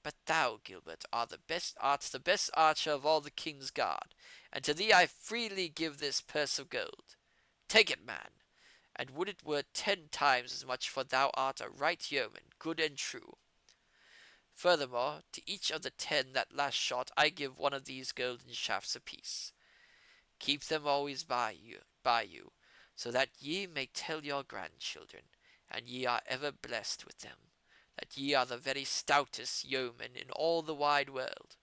But thou, Gilbert, art the best archer of all the king's guard, and to thee I freely give this purse of gold. Take it, man, and would it were 10 times as much, for thou art a right yeoman, good and true. Furthermore, to each of the 10 that last shot I give one of these golden shafts apiece. Keep them always by you, so that ye may tell your grandchildren, and ye are ever blessed with them, that ye are the very stoutest yeomen in all the wide world.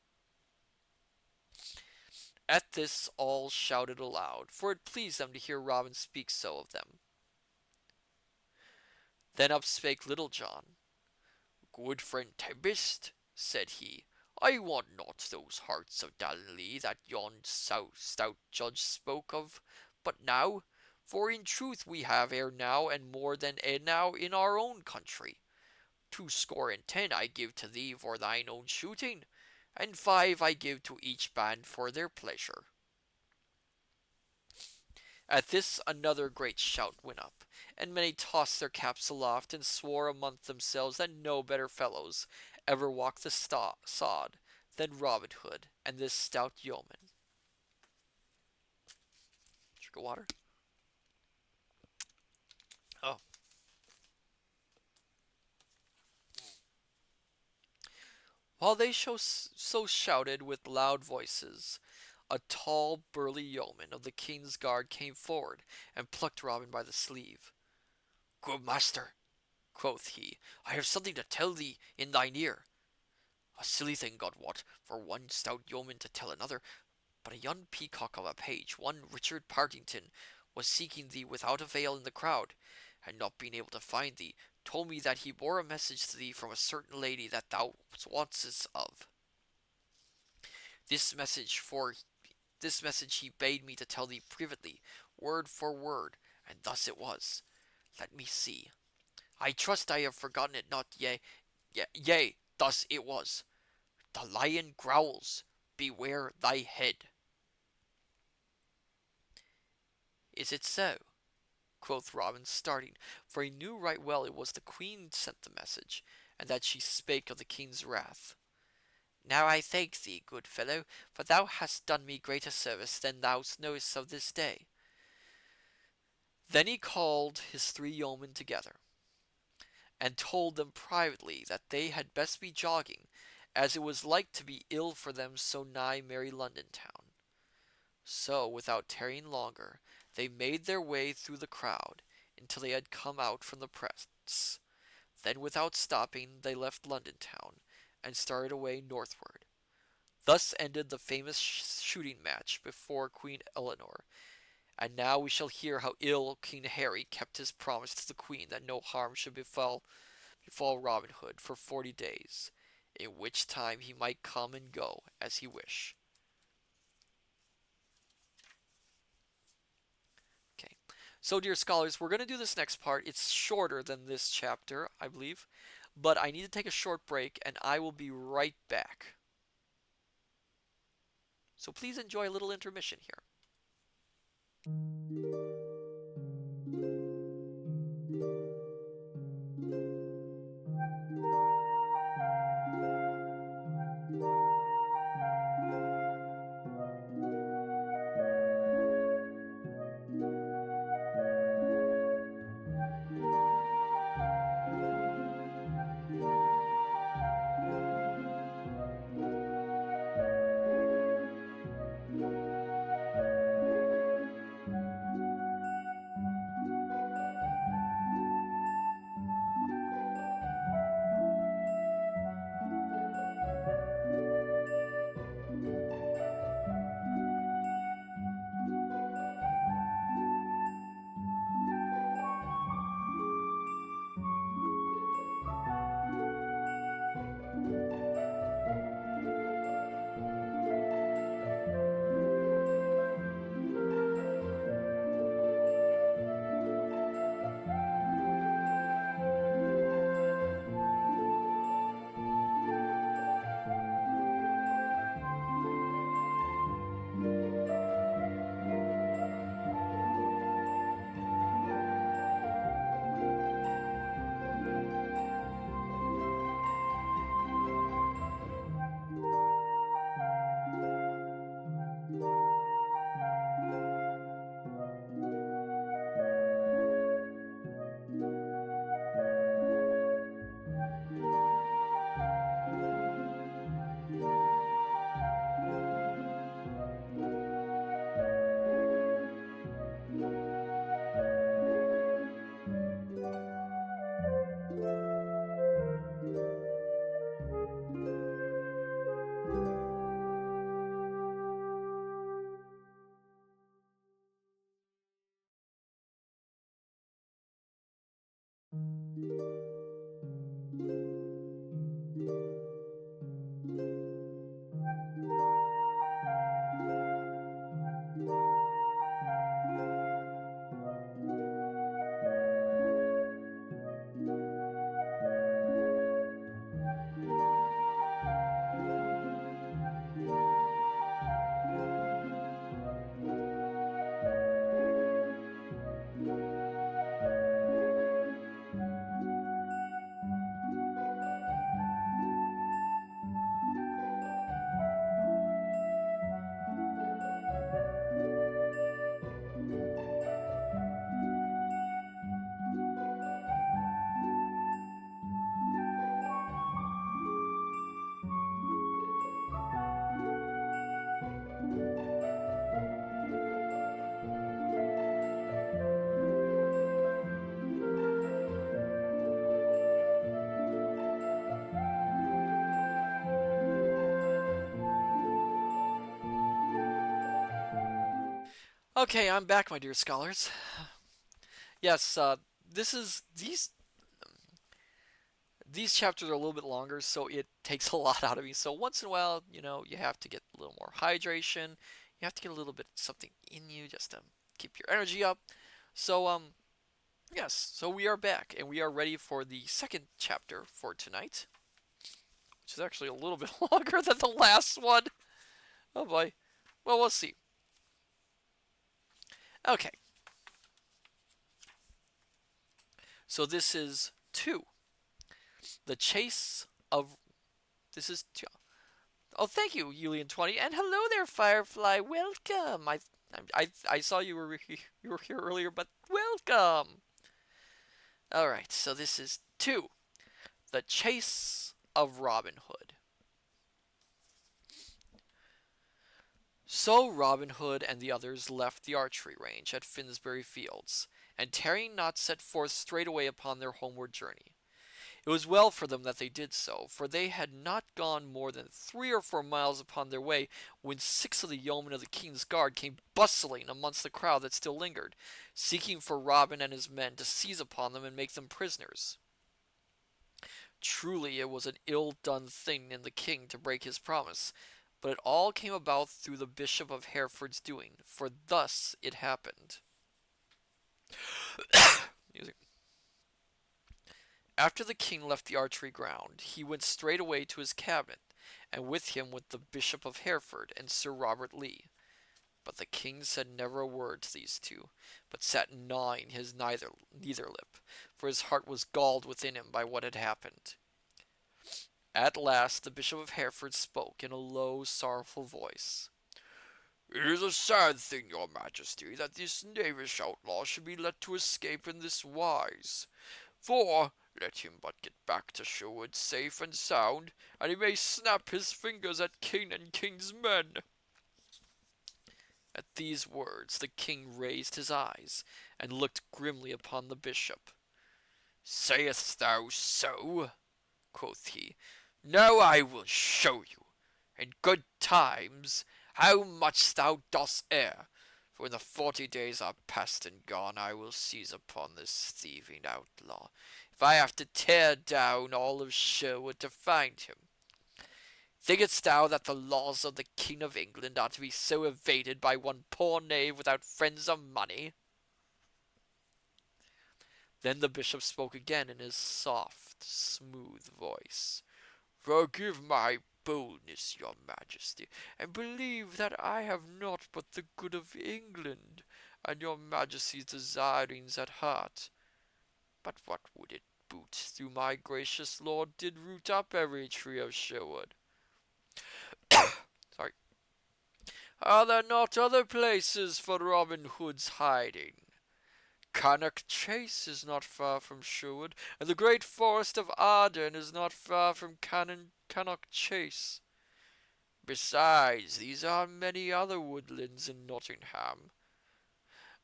At this all shouted aloud, for it pleased them to hear Robin speak so of them. Then up spake Little John. Good friend Tempest, said he, I want not those hearts of Dallin that yon stout judge spoke of but now, for in truth we have ere now and more than ere now in our own country. 210 I give to thee for thine own shooting, and 5 I give to each band for their pleasure. At this another great shout went up, and many tossed their caps aloft and swore among themselves that no better fellows ever walked the sod than Robin Hood and this stout yeoman. Drink of water. Oh. While they so shouted with loud voices, a tall, burly yeoman of the king's guard came forward and plucked Robin by the sleeve. Good master, quoth he, I have something to tell thee in thine ear. A silly thing, God wot, for one stout yeoman to tell another, but a young peacock of a page, one Richard Partington, was seeking thee without avail in the crowd, and not being able to find thee, told me that he bore a message to thee from a certain lady that thou wantest of. This message he bade me to tell thee privately, word for word, and thus it was. Let me see. I trust I have forgotten it not. Yea, thus it was. The lion growls. Beware thy head. Is it so? Quoth Robin, starting, for he knew right well it was the queen sent the message, and that she spake of the king's wrath. Now I thank thee, good fellow, for thou hast done me greater service than thou knowest of this day. Then he called his 3 yeomen together, and told them privately that they had best be jogging, as it was like to be ill for them so nigh merry London town. So, without tarrying longer, they made their way through the crowd until they had come out from the press. Then, without stopping, they left London town and started away northward. Thus ended the famous shooting match before Queen Eleanor. And now we shall hear how ill King Harry kept his promise to the Queen that no harm should befall Robin Hood for 40 days, in which time he might come and go as he wished. Okay, so dear scholars, we're going to do this next part. It's shorter than this chapter, I believe, but I need to take a short break, and I will be right back. So please enjoy a little intermission here. Okay, I'm back, my dear scholars. Yes, this is these chapters are a little bit longer, so it takes a lot out of me. So once in a while, you have to get a little more hydration. You have to get a little bit something in you just to keep your energy up. So yes, so we are back and we are ready for the second chapter for tonight, which is actually a little bit longer than the last one. Oh boy. Well, we'll see. Okay, so this is two. The chase of this is two. Oh, thank you, Julian20, and hello there, Firefly. Welcome. I saw you were here earlier, but welcome. All right, so this is two. The chase of Robin Hood. So Robin Hood and the others left the archery range at Finsbury Fields, and tarrying not set forth straightway upon their homeward journey. It was well for them that they did so, for they had not gone more than 3 or 4 miles upon their way when 6 of the yeomen of the King's Guard came bustling amongst the crowd that still lingered, seeking for Robin and his men to seize upon them and make them prisoners. Truly it was an ill done thing in the King to break his promise, but it all came about through the Bishop of Hereford's doing, for thus it happened. Music. After the king left the archery ground, he went straightway to his cabinet, and with him went the Bishop of Hereford and Sir Robert Lee. But the king said never a word to these two, but sat gnawing his neither lip, for his heart was galled within him by what had happened. At last the Bishop of Hereford spoke in a low, sorrowful voice. "It is a sad thing, your majesty, that this knavish outlaw should be let to escape in this wise. For let him but get back to Sherwood safe and sound, and he may snap his fingers at king and king's men." At these words the king raised his eyes, and looked grimly upon the bishop. "Sayest thou so?" quoth he. "Now I will show you, in good times, how much thou dost err. For when the 40 days are past and gone, I will seize upon this thieving outlaw, if I have to tear down all of Sherwood to find him. Thinkest thou that the laws of the King of England are to be so evaded by one poor knave without friends or money?" Then the bishop spoke again in his soft, smooth voice. "Forgive my boldness, your majesty, and believe that I have naught but the good of England and your majesty's desirings at heart. But what would it boot through my gracious lord did root up every tree of Sherwood? Sorry. Are there not other places for Robin Hood's hiding? Quinox Chase is not far from Sherwood, and the great forest of Arden is not far from Quinox Chase. Besides, these are many other woodlands in Nottingham,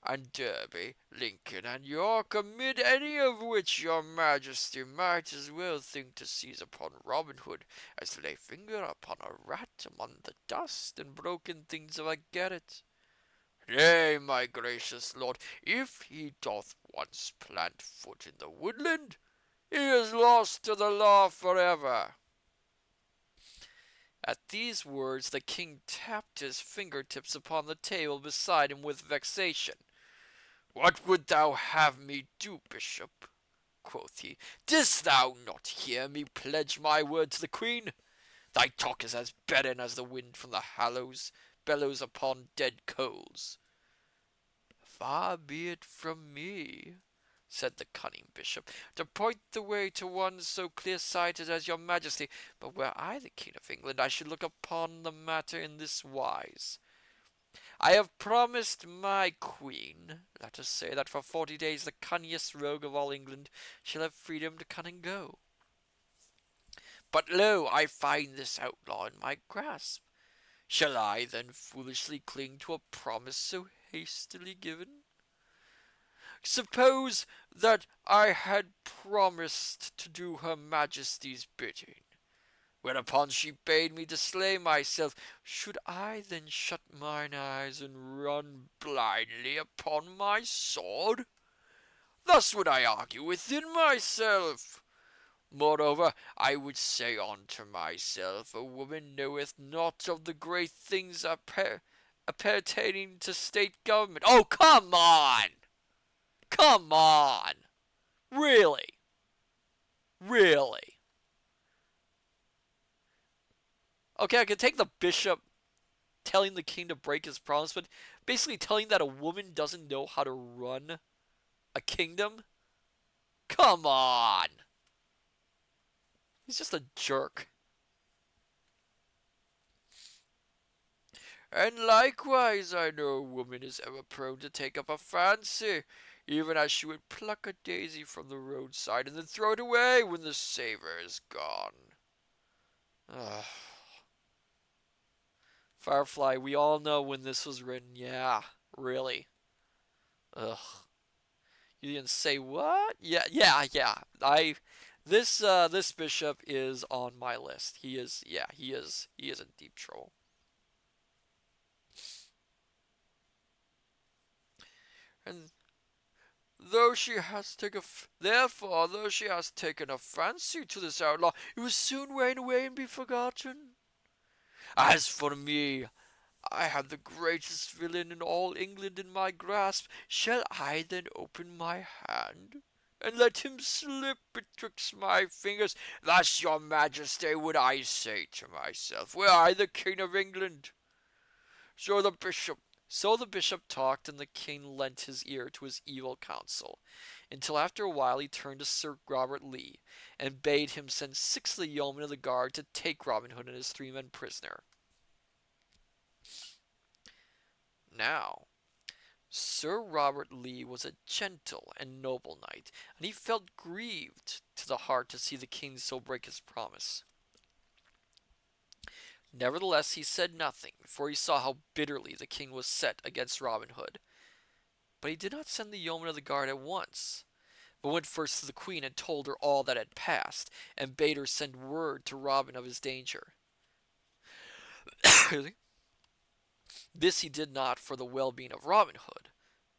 and Derby, Lincoln, and York, amid any of which your majesty might as well think to seize upon Robin Hood as lay finger upon a rat among the dust and broken things of a garret. Nay, my gracious lord, if he doth once plant foot in the woodland, he is lost to the law forever." At these words the king tapped his fingertips upon the table beside him with vexation. "What would thou have me do, bishop?" quoth he. "Didst thou not hear me pledge my word to the queen? Thy talk is as barren as the wind from the hollows bellows upon dead coals." "Far be it from me," said the cunning bishop, "to point the way to one so clear-sighted as your majesty, but were I the king of England, I should look upon the matter in this wise. I have promised my queen, let us say, that for 40 days the cunningest rogue of all England shall have freedom to come and go. But lo, I find this outlaw in my grasp. Shall I then foolishly cling to a promise so hastily given? Suppose that I had promised to do her majesty's bidding. Whereupon she bade me to slay myself. Should I then shut mine eyes and run blindly upon my sword? Thus would I argue within myself. Moreover, I would say unto myself, a woman knoweth not of the great things appertaining to state government. Oh, come on! Come on! Really? Really? Okay, I can take the bishop telling the king to break his promise, but basically telling that a woman doesn't know how to run a kingdom? Come on! He's just a jerk. And likewise, I know a woman is ever prone to take up a fancy, even as she would pluck a daisy from the roadside and then throw it away when the savor is gone. Ugh. Firefly, we all know when this was written. Yeah, really. Ugh. You didn't say what? Yeah, yeah, yeah. This bishop is on my list. He is, yeah, he is in deep trouble. And therefore, though she has taken a fancy to this outlaw, it will soon wane away and be forgotten. As for me, I have the greatest villain in all England in my grasp. Shall I then open my hand and let him slip betwixt my fingers? Thus, your majesty, would I say to myself, were I the king of England. So the bishop so the bishop talked, and the king lent his ear to his evil counsel, until after a while he turned to Sir Robert Lee, and bade him send 6 of the yeomen of the guard to take Robin Hood and his 3 men prisoner. Now, Sir Robert Lee was a gentle and noble knight, and he felt grieved to the heart to see the king so break his promise. Nevertheless, he said nothing, for he saw how bitterly the king was set against Robin Hood. But he did not send the yeoman of the guard at once, but went first to the queen and told her all that had passed, and bade her send word to Robin of his danger. This he did not for the well-being of Robin Hood,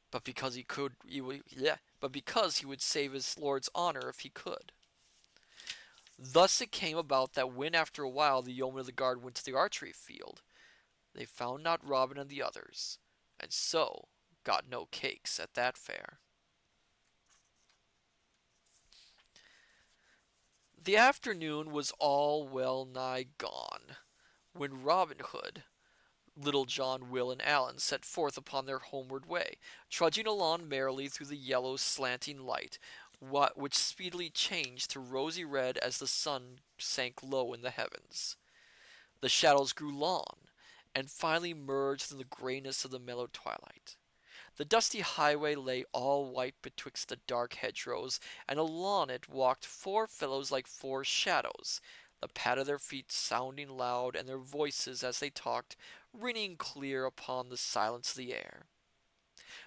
but because but because he would save his lord's honor if he could. Thus it came about that when after a while the yeomen of the guard went to the archery field, they found not Robin and the others, and so got no cakes at that fair. The afternoon was all well nigh gone, when Robin Hood, Little John, Will, and Allan set forth upon their homeward way, trudging along merrily through the yellow slanting light, which speedily changed to rosy red as the sun sank low in the heavens. The shadows grew long, and finally merged in the grayness of the mellow twilight. The dusty highway lay all white betwixt the dark hedgerows, and along it walked 4 fellows like 4 shadows, the pad of their feet sounding loud, and their voices as they talked ringing clear upon the silence of the air.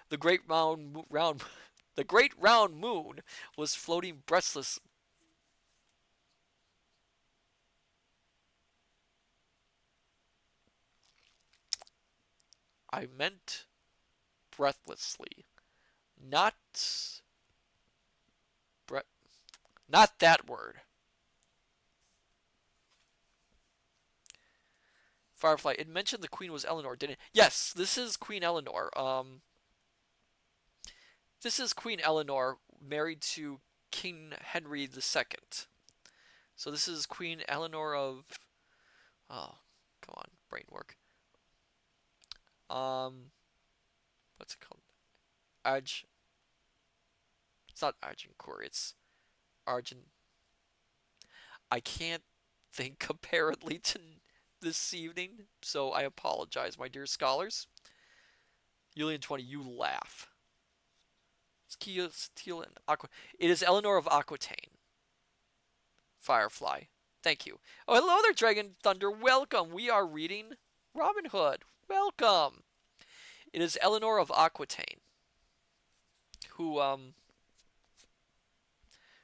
The great round the great round moon was floating breathless. I meant breathlessly, not bre- not that word. Firefly. It mentioned the queen was Eleanor, didn't it? Yes, this is Queen Eleanor. This is Queen Eleanor married to King Henry II. So this is Queen Eleanor of. Oh, come on, brain work. Um, what's it called? Arg. It's not Argincourt. It's Argent. I can't think apparently to this evening, so I apologize, my dear scholars. Julian 20, you laugh. Teal and Aqua. It is Eleanor of Aquitaine. Firefly. Thank you. Oh, hello there, Dragon Thunder. Welcome. We are reading Robin Hood. Welcome. It is Eleanor of Aquitaine who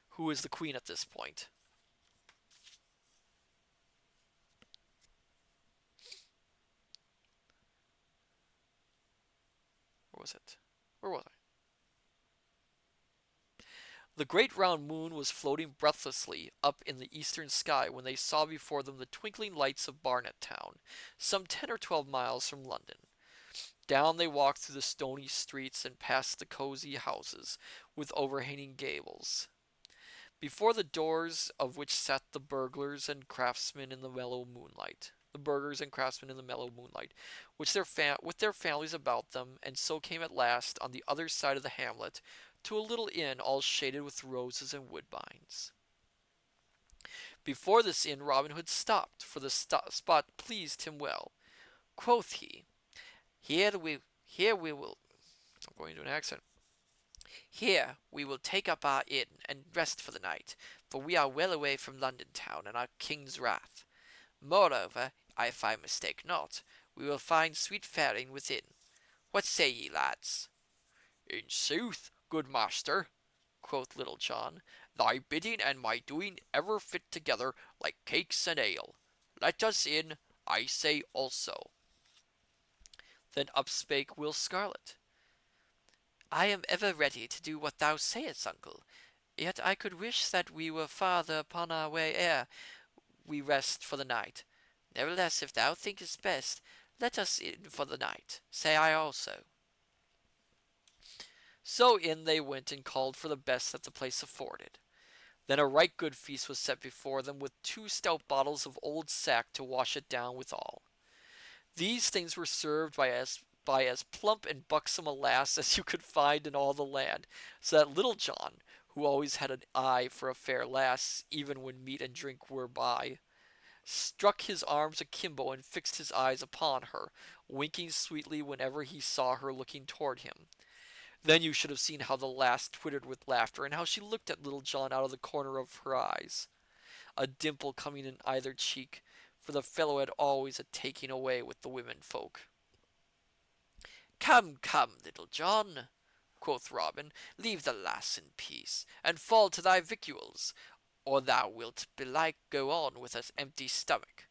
who is the queen at this point. was it? Where was I? The great round moon was floating breathlessly up in the eastern sky when they saw before them the twinkling lights of Barnet Town, some 10 or 12 miles from London. Down they walked through the stony streets and past the cozy houses with overhanging gables, before the doors of which sat the burglars and craftsmen in the mellow moonlight. The burghers and craftsmen in the mellow moonlight, with their families about them, and so came at last, on the other side of the hamlet, to a little inn all shaded with roses and woodbines. Before this inn Robin Hood stopped, for the spot pleased him well. Quoth he, here we will. I'm going into an accent. Here we will take up our inn and rest for the night, for we are well away from London town and our king's wrath. Moreover, if I mistake not, we will find sweet faring within. What say ye, lads? In sooth, good master, quoth Little John, thy bidding and my doing ever fit together like cakes and ale. Let us in, I say also. Then up spake Will Scarlet. I am ever ready to do what thou sayest, uncle. Yet I could wish that we were farther upon our way ere we rest for the night. Nevertheless, if thou thinkest best, let us in for the night, say I also. So in they went and called for the best that the place afforded. Then a right good feast was set before them, with 2 stout bottles of old sack to wash it down withal. These things were served by as plump and buxom a lass as you could find in all the land, so that Little John, who always had an eye for a fair lass, even when meat and drink were by, struck his arms akimbo and fixed his eyes upon her, winking sweetly whenever he saw her looking toward him. Then you should have seen how the lass twittered with laughter, and how she looked at Little John out of the corner of her eyes, a dimple coming in either cheek, for the fellow had always a taking away with the women folk. Come, come, Little John, quoth Robin, leave the lass in peace, and fall to thy victuals, or thou wilt belike go on with an empty stomach.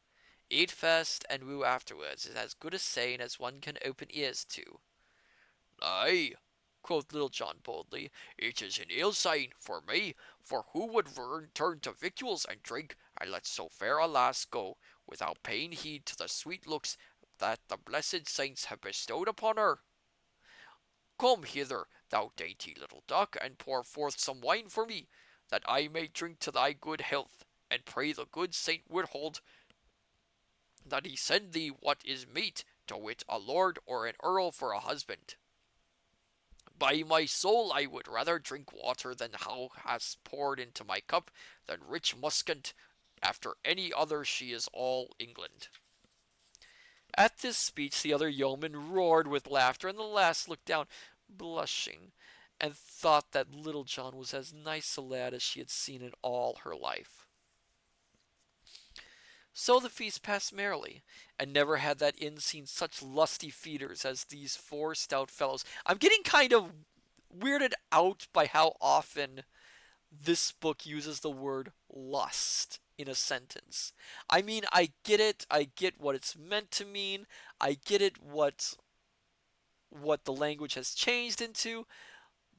Eat first, and woo afterwards, is as good a saying as one can open ears to. Nay, quoth Little John boldly, it is an ill saying for me, for who would turn to victuals and drink, and let so fair a lass go, without paying heed to the sweet looks that the blessed saints have bestowed upon her? Come hither, thou dainty little duck, and pour forth some wine for me, that I may drink to thy good health, and pray the good Saint Withold that he send thee what is meet, to wit, a lord or an earl for a husband. By my soul, I would rather drink water than thou hast poured into my cup, than rich muscat after any other she is all England. At this speech the other yeomen roared with laughter, and the lass looked down, blushing, and thought that Little John was as nice a lad as she had seen in all her life. So the feast passed merrily, and never had that inn seen such lusty feeders as these 4 stout fellows. I'm getting kind of weirded out by how often this book uses the word lust in a sentence. I mean, I get it. I get what it's meant to mean. I get it what the language has changed into,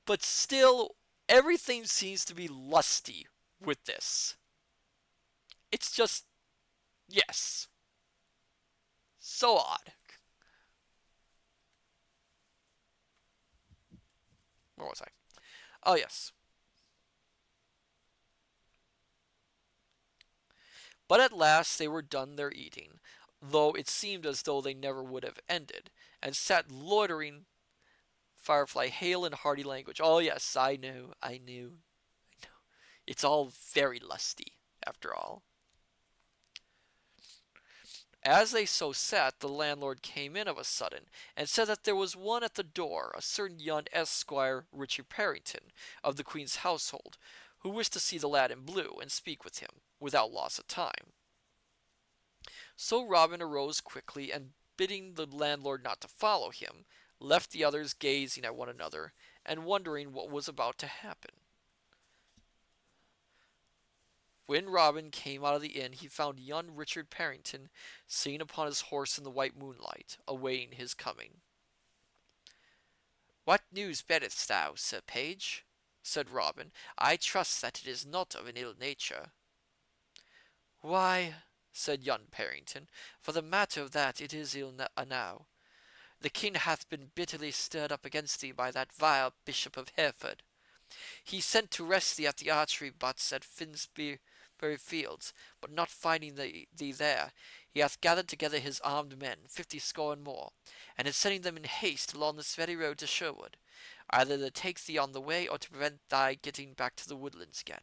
but still everything seems to be lusty with this. It's just yes. So odd. Where was I? Oh yes. But at last they were done their eating, though it seemed as though they never would have ended, and sat loitering. Firefly hail in hearty language. Oh yes, I knew, I knew, I know. It's all very lusty, after all. As they so sat, the landlord came in of a sudden, and said that there was one at the door, a certain young Esquire Richard Parrington, of the Queen's household, who wished to see the lad in blue, and speak with him, without loss of time. So Robin arose quickly, and bidding the landlord not to follow him, left the others gazing at one another, and wondering what was about to happen. When Robin came out of the inn, he found young Richard Parrington sitting upon his horse in the white moonlight, awaiting his coming. What news bearest thou, Sir Page? said Robin. I trust that it is not of an ill nature. Why, said young Parrington, for the matter of that, it is ill now. The king hath been bitterly stirred up against thee by that vile Bishop of Hereford. He sent to rest thee at the archery butts at Finsbury Fields, but not finding thee there, he hath gathered together his armed men, 50 score and more, and is sending them in haste along this very road to Sherwood, either to take thee on the way, or to prevent thy getting back to the woodlands again.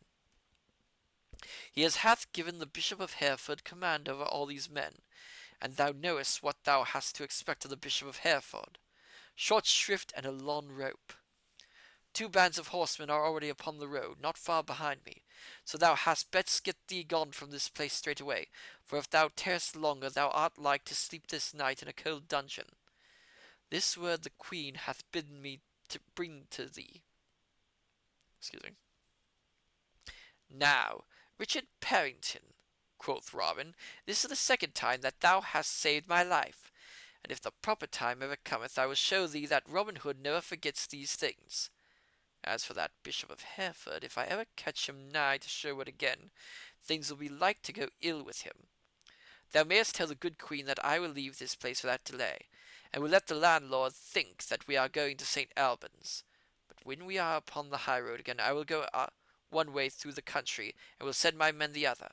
He hath given the Bishop of Hereford command over all these men, and thou knowest what thou hast to expect of the Bishop of Hereford. Short shrift and a long rope. 2 bands of horsemen are already upon the road, not far behind me, so thou hadst best get thee gone from this place straightway, for if thou tarriest longer thou art like to sleep this night in a cold dungeon. This word the Queen hath bidden me to bring to thee. Excuse me. Now, Richard Parrington, quoth Robin, this is the second time that thou hast saved my life, and if the proper time ever cometh I will show thee that Robin Hood never forgets these things. As for that Bishop of Hereford, if I ever catch him nigh to Sherwood again, things will be like to go ill with him. Thou mayest tell the good Queen that I will leave this place without delay, and will let the landlord think that we are going to St. Albans. But when we are upon the high road again, I will go one way through the country, and will send my men the other,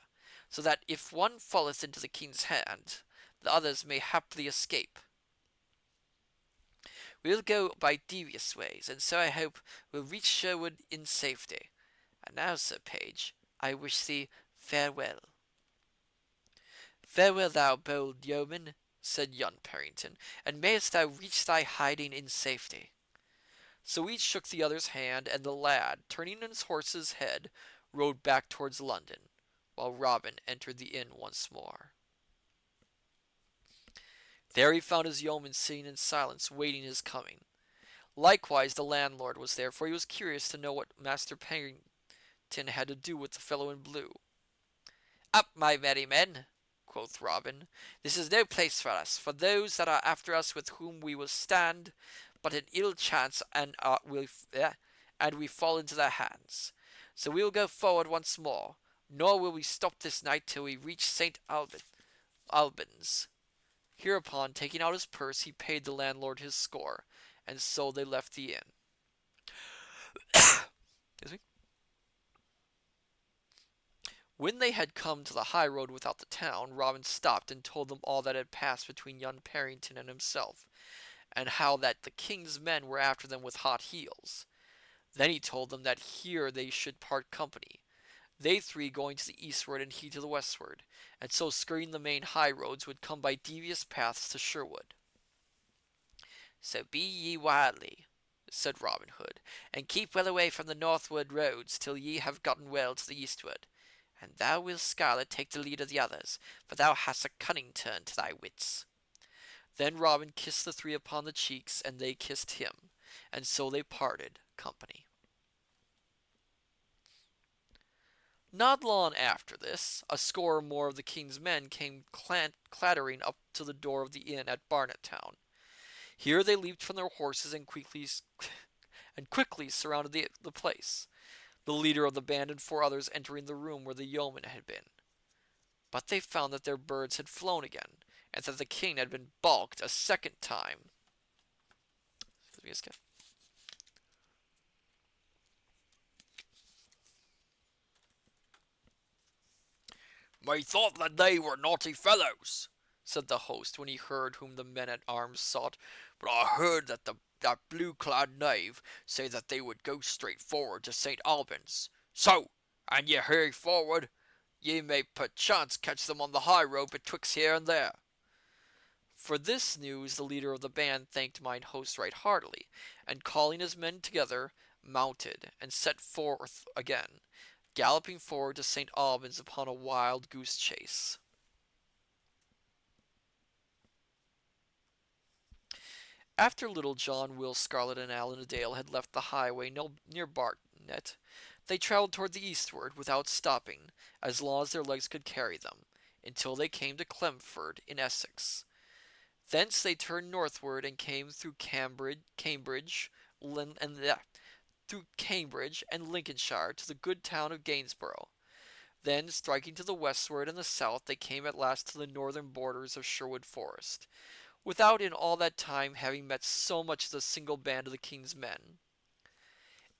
so that if one falleth into the King's hand, the others may haply escape. We'll go by devious ways, and so I hope we'll reach Sherwood in safety. And now, Sir Page, I wish thee farewell. Farewell thou, bold yeoman, said young Parrington, and mayest thou reach thy hiding in safety. So each shook the other's hand, and the lad, turning his horse's head, rode back towards London, while Robin entered the inn once more. There he found his yeoman sitting in silence, waiting his coming. Likewise the landlord was there, for he was curious to know what Master Parrington had to do with the fellow in blue. Up, my merry men, quoth Robin. This is no place for us, for those that are after us with whom we will stand but an ill chance, and we fall into their hands. So we will go forward once more, nor will we stop this night till we reach St. Albans. Hereupon, taking out his purse, he paid the landlord his score, and so they left the inn. Excuse me. When they had come to the high road without the town, Robin stopped and told them all that had passed between young Parrington and himself, and how that the king's men were after them with hot heels. Then he told them that here they should part company, they three going to the eastward and he to the westward, and so skirting the main high roads would come by devious paths to Sherwood. So be ye wily, said Robin Hood, and keep well away from the northward roads till ye have gotten well to the eastward. And thou, Will Scarlet, take the lead of the others, for thou hast a cunning turn to thy wits. Then Robin kissed the three upon the cheeks, and they kissed him, and so they parted company. Not long after this, a score or more of the king's men came clattering up to the door of the inn at Barnet Town. Here they leaped from their horses and quickly surrounded the place, the leader of the band and 4 others entering the room where the yeoman had been. But they found that their birds had flown again, and that the king had been balked a second time. Methought that they were naughty fellows, said the host when he heard whom the men-at-arms sought, but I heard that blue-clad knave say that they would go straight forward to St. Albans. So, an ye hurry forward, ye may perchance catch them on the high road betwixt here and there. For this news the leader of the band thanked mine host right heartily, and calling his men together, mounted, and set forth again, galloping forward to St. Albans upon a wild goose chase. After Little John, Will Scarlet, and Allan a Dale had left the highway near Barnet, they travelled toward the eastward without stopping, as long as their legs could carry them, until they came to Chelmsford in Essex. Thence they turned northward and came through Cambridge, through Cambridge and Lincolnshire to the good town of Gainsborough. Then, striking to the westward and the south, they came at last to the northern borders of Sherwood Forest, without in all that time having met so much as a single band of the king's men.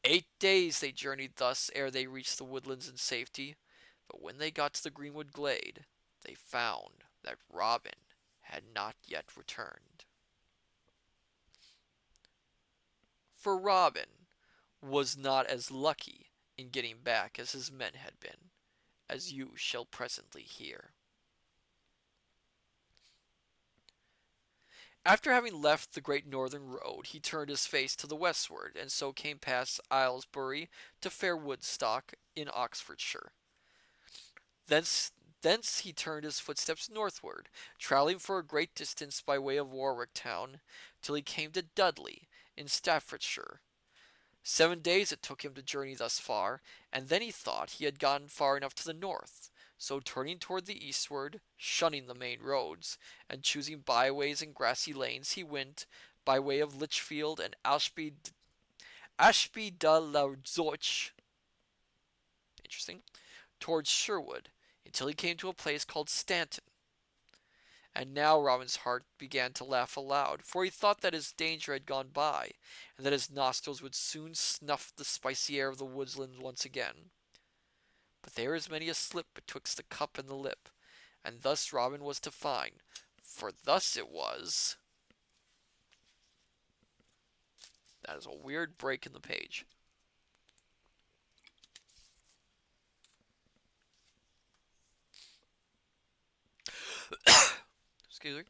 8 days they journeyed thus ere they reached the woodlands in safety, but when they got to the greenwood glade, they found that Robin had not yet returned. For Robin was not as lucky in getting back as his men had been, as you shall presently hear. After having left the great northern road, he turned his face to the westward, and so came past Aylesbury to fair Woodstock in Oxfordshire. Thence, thence he turned his footsteps northward, travelling for a great distance by way of Warwick town, till he came to Dudley in Staffordshire. 7 days it took him to journey thus far, and then he thought he had gone far enough to the north. So turning toward the eastward, shunning the main roads, and choosing byways and grassy lanes, he went, by way of Lichfield and Ashby de la Zouch, interesting, towards Sherwood, until he came to a place called Stanton. And now Robin's heart began to laugh aloud, for he thought that his danger had gone by, and that his nostrils would soon snuff the spicy air of the woodlands once again. But there is many a slip betwixt the cup and the lip, and thus Robin was to find, for thus it was. That is a weird break in the page. Excuse me.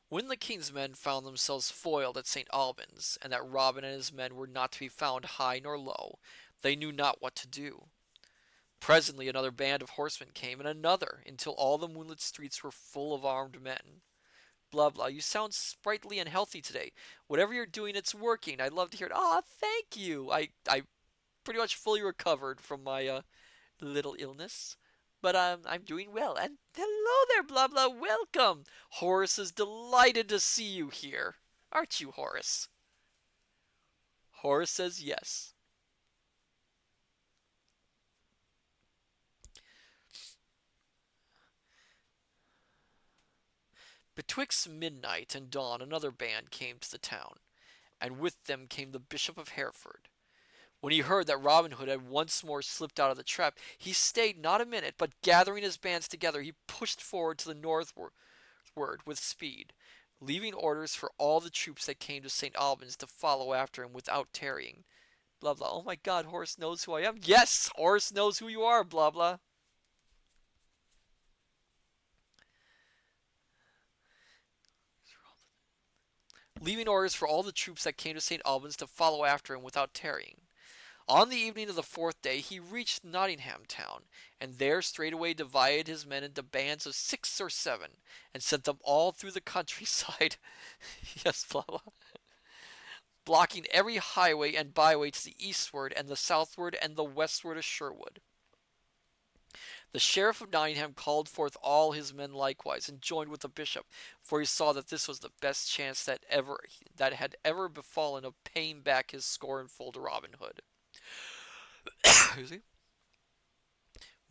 When the king's men found themselves foiled at St. Albans, and that Robin and his men were not to be found high nor low, they knew not what to do. Presently another band of horsemen came, and another, until all the moonlit streets were full of armed men. Blah blah. You sound sprightly and healthy today. Whatever you're doing, it's working. I'd love to hear it. Ah, thank you. I pretty much fully recovered from my little illness. But I'm doing well. And hello there, blah blah. Welcome. Horace is delighted to see you here. Aren't you, Horace? Horace says yes. Betwixt midnight and dawn another band came to the town, and with them came the Bishop of Hereford. When he heard that Robin Hood had once more slipped out of the trap, he stayed not a minute, but gathering his bands together, he pushed forward to the northward with speed, leaving orders for all the troops that came to St. Albans to follow after him without tarrying. Blah blah. Oh my God, Horace knows who I am. Yes, Horace knows who you are. Blah blah. Leaving orders for all the troops that came to St. Albans to follow after him without tarrying. On the evening of the fourth day he reached Nottingham town, and there straightway divided his men into bands of 6 or 7, and sent them all through the countryside. Yes, blah blah. Blocking every highway and byway to the eastward and the southward and the westward of Sherwood. The sheriff of Nottingham called forth all his men likewise, and joined with the bishop, for he saw that this was the best chance that had ever befallen of paying back his score in full to Robin Hood.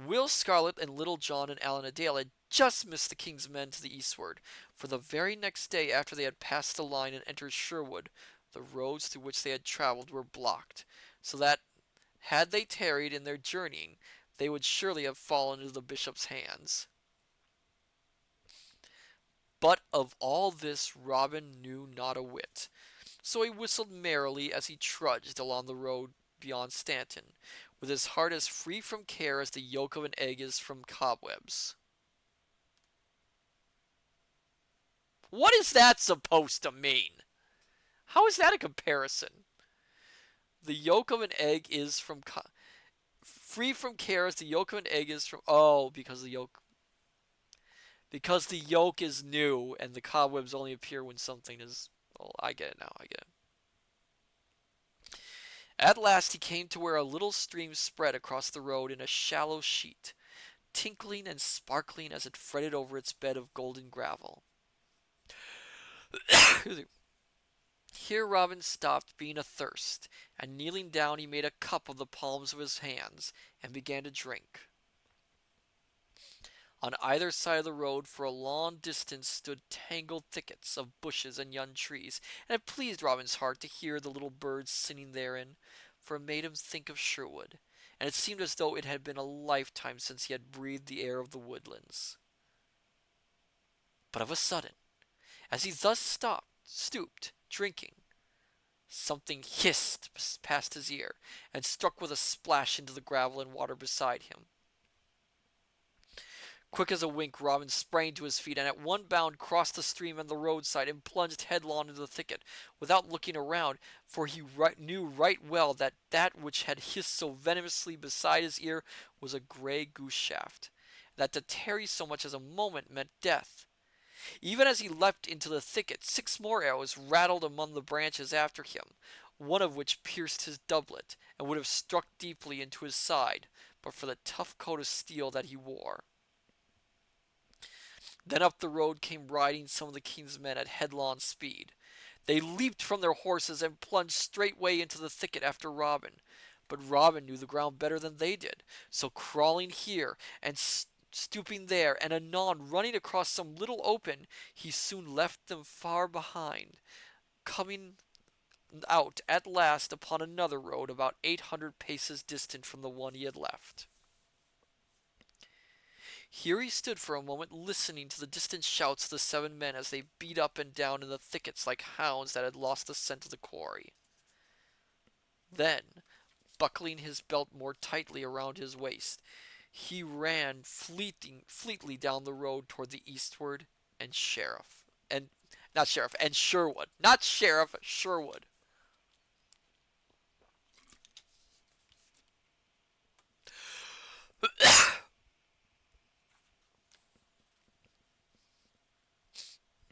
Will Scarlet and Little John and Allan a Dale had just missed the king's men to the eastward, for the very next day after they had passed the line and entered Sherwood, the roads through which they had travelled were blocked, so that had they tarried in their journeying, they would surely have fallen into the bishop's hands. But of all this Robin knew not a whit, so he whistled merrily as he trudged along the road beyond Stanton, with his heart as free from care as the yolk of an egg is from cobwebs. What is that supposed to mean? How is that a comparison? The yolk of an egg is from free from care as the yolk of an egg is from because the yolk is new and the cobwebs only appear when something is. Oh, I get it now. I get it. At last he came to where a little stream spread across the road in a shallow sheet, tinkling and sparkling as it fretted over its bed of golden gravel. Here Robin stopped being athirst, and kneeling down he made a cup of the palms of his hands and began to drink. On either side of the road for a long distance stood tangled thickets of bushes and young trees, and it pleased Robin's heart to hear the little birds singing therein, for it made him think of Sherwood, and it seemed as though it had been a lifetime since he had breathed the air of the woodlands. But of a sudden, as he thus stooped, drinking, something hissed past his ear and struck with a splash into the gravel and water beside him. Quick as a wink, Robin sprang to his feet and at one bound crossed the stream and the roadside and plunged headlong into the thicket without looking around, for he knew right well that that which had hissed so venomously beside his ear was a gray goose shaft, and that to tarry so much as a moment meant death. Even as he leapt into the thicket, 6 more arrows rattled among the branches after him, one of which pierced his doublet and would have struck deeply into his side, but for the tough coat of steel that he wore. Then up the road came riding some of the king's men at headlong speed. They leaped from their horses and plunged straightway into the thicket after Robin. But Robin knew the ground better than they did, so crawling here and stooping there, and anon running across some little open, he soon left them far behind, coming out at last upon another road about 800 paces distant from the one he had left. Here he stood for a moment listening to the distant shouts of the 7 men as they beat up and down in the thickets like hounds that had lost the scent of the quarry. Then, buckling his belt more tightly around his waist, he ran fleetly down the road toward the eastward and Sheriff. And not Sheriff, and Sherwood. Not Sheriff, Sherwood.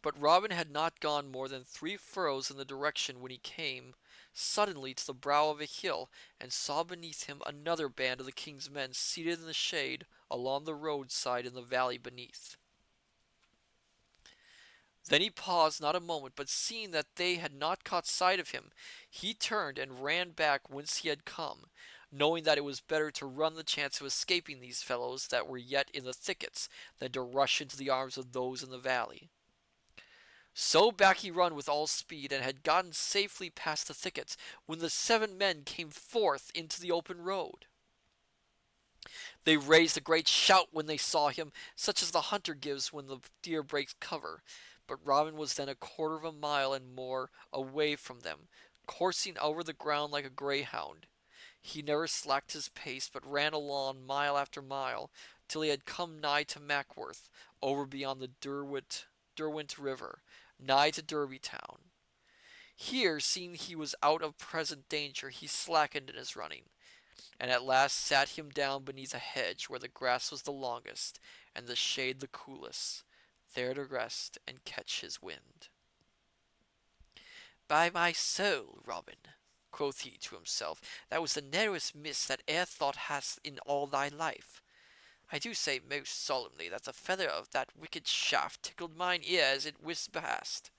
But Robin had not gone more than 3 furrows in the direction when he came suddenly to the brow of a hill and saw beneath him another band of the king's men seated in the shade along the roadside in the valley beneath. Then he paused not a moment, but seeing that they had not caught sight of him, he turned and ran back whence he had come, knowing that it was better to run the chance of escaping these fellows that were yet in the thickets than to rush into the arms of those in the valley. So back he run with all speed, and had gotten safely past the thickets, when the 7 men came forth into the open road. They raised a great shout when they saw him, such as the hunter gives when the deer breaks cover. But Robin was then a quarter of a mile and more away from them, coursing over the ground like a greyhound. He never slacked his pace, but ran along mile after mile, till he had come nigh to Mackworth, over beyond the Derwent River, nigh to Derby town. Here, seeing he was out of present danger, he slackened in his running, and at last sat him down beneath a hedge where the grass was the longest and the shade the coolest, there to rest and catch his wind. By my soul, Robin, quoth he to himself, that was the narrowest miss that e'er thou hast in all thy life. I do say most solemnly that the feather of that wicked shaft tickled mine ear as it whizzed past.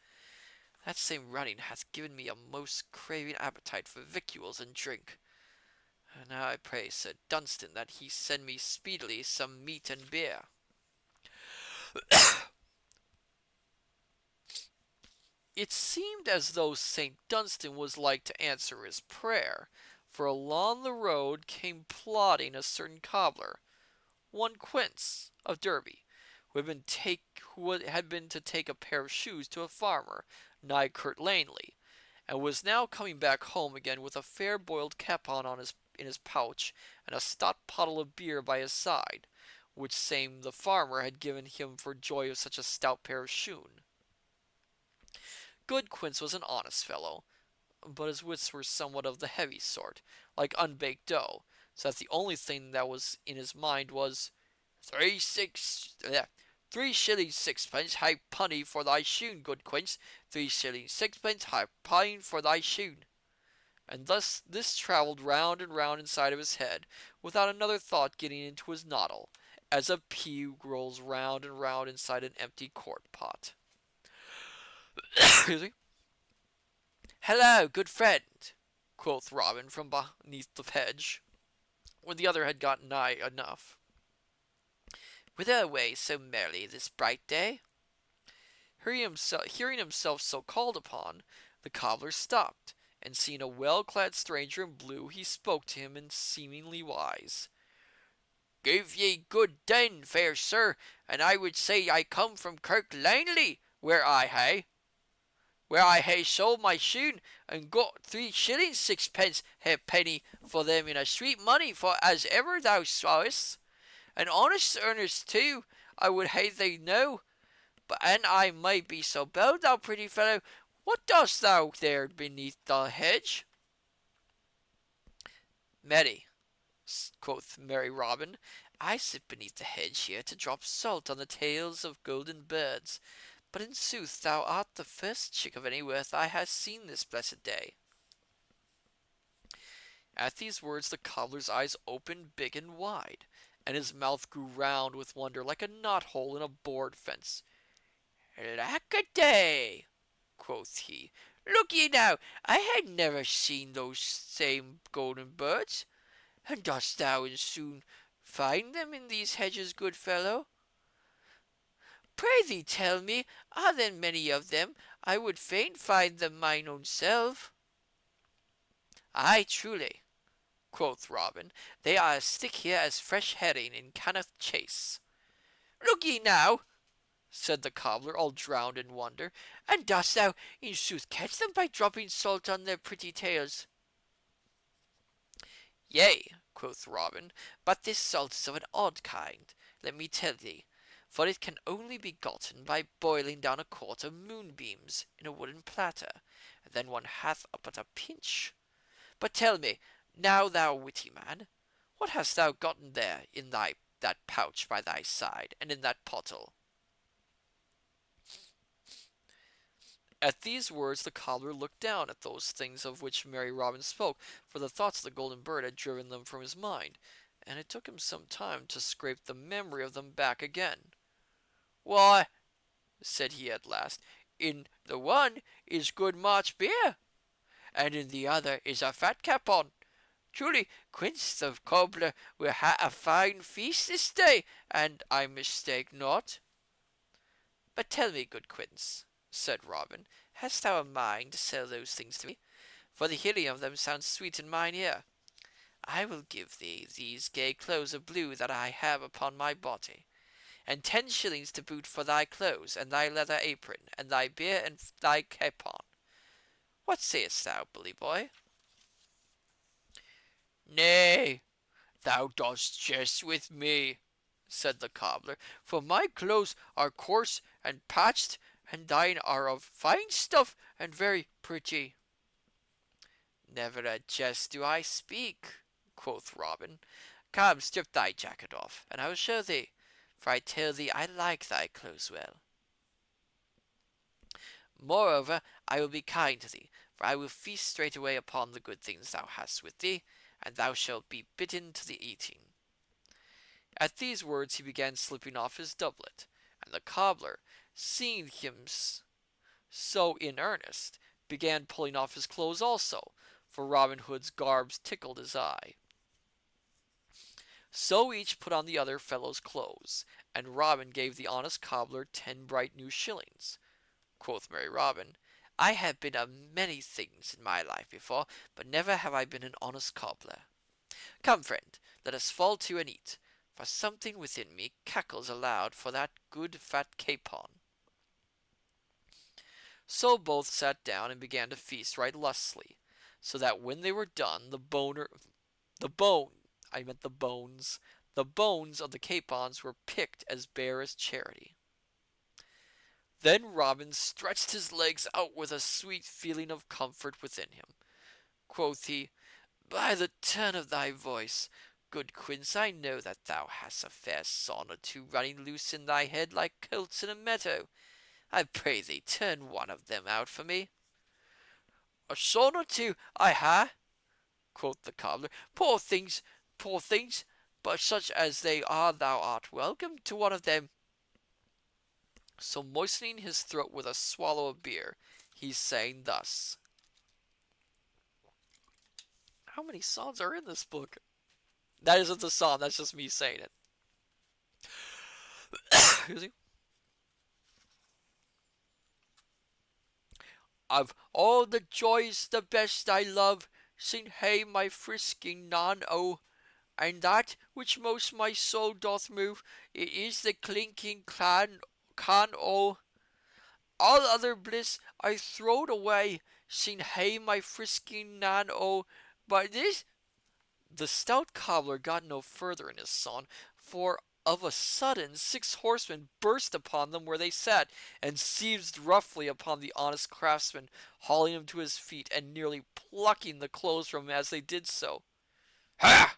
That same running hath given me a most craving appetite for victuals and drink. Now I pray Sir Dunstan that he send me speedily some meat and beer. It seemed as though St. Dunstan was like to answer his prayer, for along the road came plodding a certain cobbler, one Quince of Derby, who had been to take a pair of shoes to a farmer nigh Kirklaney, and was now coming back home again with a fair boiled capon in his pouch and a stout pottle of beer by his side, which same the farmer had given him for joy of such a stout pair of shoon. Good Quince was an honest fellow, but his wits were somewhat of the heavy sort, like unbaked dough, so that the only thing that was in his mind was 3 shillings 6 pence halfpenny for thy shoon, good Quince, 3 shillings 6 pence halfpenny for thy shoon. And thus this travelled round and round inside of his head, without another thought getting into his noddle, as a pea rolls round and round inside an empty quart pot. Excuse me. Hello, good friend, quoth Robin from beneath the hedge, when the other had got nigh enough. Whither away so merrily this bright day? Hearing himself so called upon, the cobbler stopped, and seeing a well-clad stranger in blue, he spoke to him in seemingly wise. Give ye good den, fair sir, and I would say I come from Kirk Langley, where I hae sold my shoon and got 3 shillings 6 pence halfpenny for them in a sweet money for as ever thou sawest, and honest earnest too, I would hae thee know. But an I might be so bold, thou pretty fellow, what dost thou there beneath the hedge? Merry, quoth merry Robin, I sit beneath the hedge here to drop salt on the tails of golden birds, but in sooth thou art the first chick of any worth I have seen this blessed day. At these words the cobbler's eyes opened big and wide, and his mouth grew round with wonder like a knot-hole in a board fence. Lack-a-day, quoth he, look ye now, I had never seen those same golden birds. And dost thou soon find them in these hedges, good fellow? Pray thee tell me, are there many of them? I would fain find them mine own self. Ay, truly, quoth Robin, they are as thick here as fresh herring in Cannock Chase. Look ye now, said the cobbler, all drowned in wonder, and dost thou in sooth catch them by dropping salt on their pretty tails? Yea, quoth Robin, but this salt is of an odd kind, let me tell thee, for it can only be gotten by boiling down a quart of moonbeams in a wooden platter, and then one hath but a pinch. But tell me, now thou witty man, what hast thou gotten there in that pouch by thy side, and in that pottle? At these words the cobbler looked down at those things of which merry Robin spoke, for the thoughts of the golden bird had driven them from his mind, and it took him some time to scrape the memory of them back again. Why, said he at last, in the one is good March beer, and in the other is a fat capon. Truly, Quince the cobbler will ha a fine feast this day, and I mistake not. But tell me, good Quince, said Robin, hast thou a mind to sell those things to me? For the hearing of them sounds sweet in mine ear. I will give thee these gay clothes of blue that I have upon my body, and 10 shillings to boot for thy clothes, and thy leather apron, and thy beer, and thy capon. What sayest thou, bully boy? Nay, thou dost jest with me, said the cobbler, for my clothes are coarse and patched, and thine are of fine stuff and very pretty. Never a jest do I speak, quoth Robin. Come, strip thy jacket off, and I will show thee, for I tell thee I like thy clothes well. Moreover, I will be kind to thee, for I will feast straightway upon the good things thou hast with thee, and thou shalt be bidden to the eating. At these words he began slipping off his doublet, and the cobbler, seeing him so in earnest, began pulling off his clothes also, for Robin Hood's garbs tickled his eye. So each put on the other fellow's clothes, and Robin gave the honest cobbler 10 bright new shillings. Quoth merry Robin, I have been a many things in my life before, but never have I been an honest cobbler. Come, friend, let us fall to and eat, for something within me cackles aloud for that good fat capon. So both sat down and began to feast right lustily, so that when they were done, the bones of the capons were picked as bare as charity. Then Robin stretched his legs out with a sweet feeling of comfort within him. Quoth he, By the turn of thy voice, good Quince, I know that thou hast a fair son or two running loose in thy head like colts in a meadow. I pray thee turn one of them out for me. A son or two I ha, quoth the cobbler. Poor things, but such as they are thou art welcome to one of them. So moistening his throat with a swallow of beer, he sang thus. How many songs are in this book? That isn't the song. That's just me saying it. Excuse me. Of all the joys, the best I love, sing hey, my frisking non-o, and that which most my soul doth move, it is the clinking can o. All other bliss I throwed away, sing hey, my frisking nan-o, but this. The stout cobbler got no further in his song, for of a sudden 6 horsemen burst upon them where they sat, and seized roughly upon the honest craftsman, hauling him to his feet, and nearly plucking the clothes from him as they did so. "Ha!"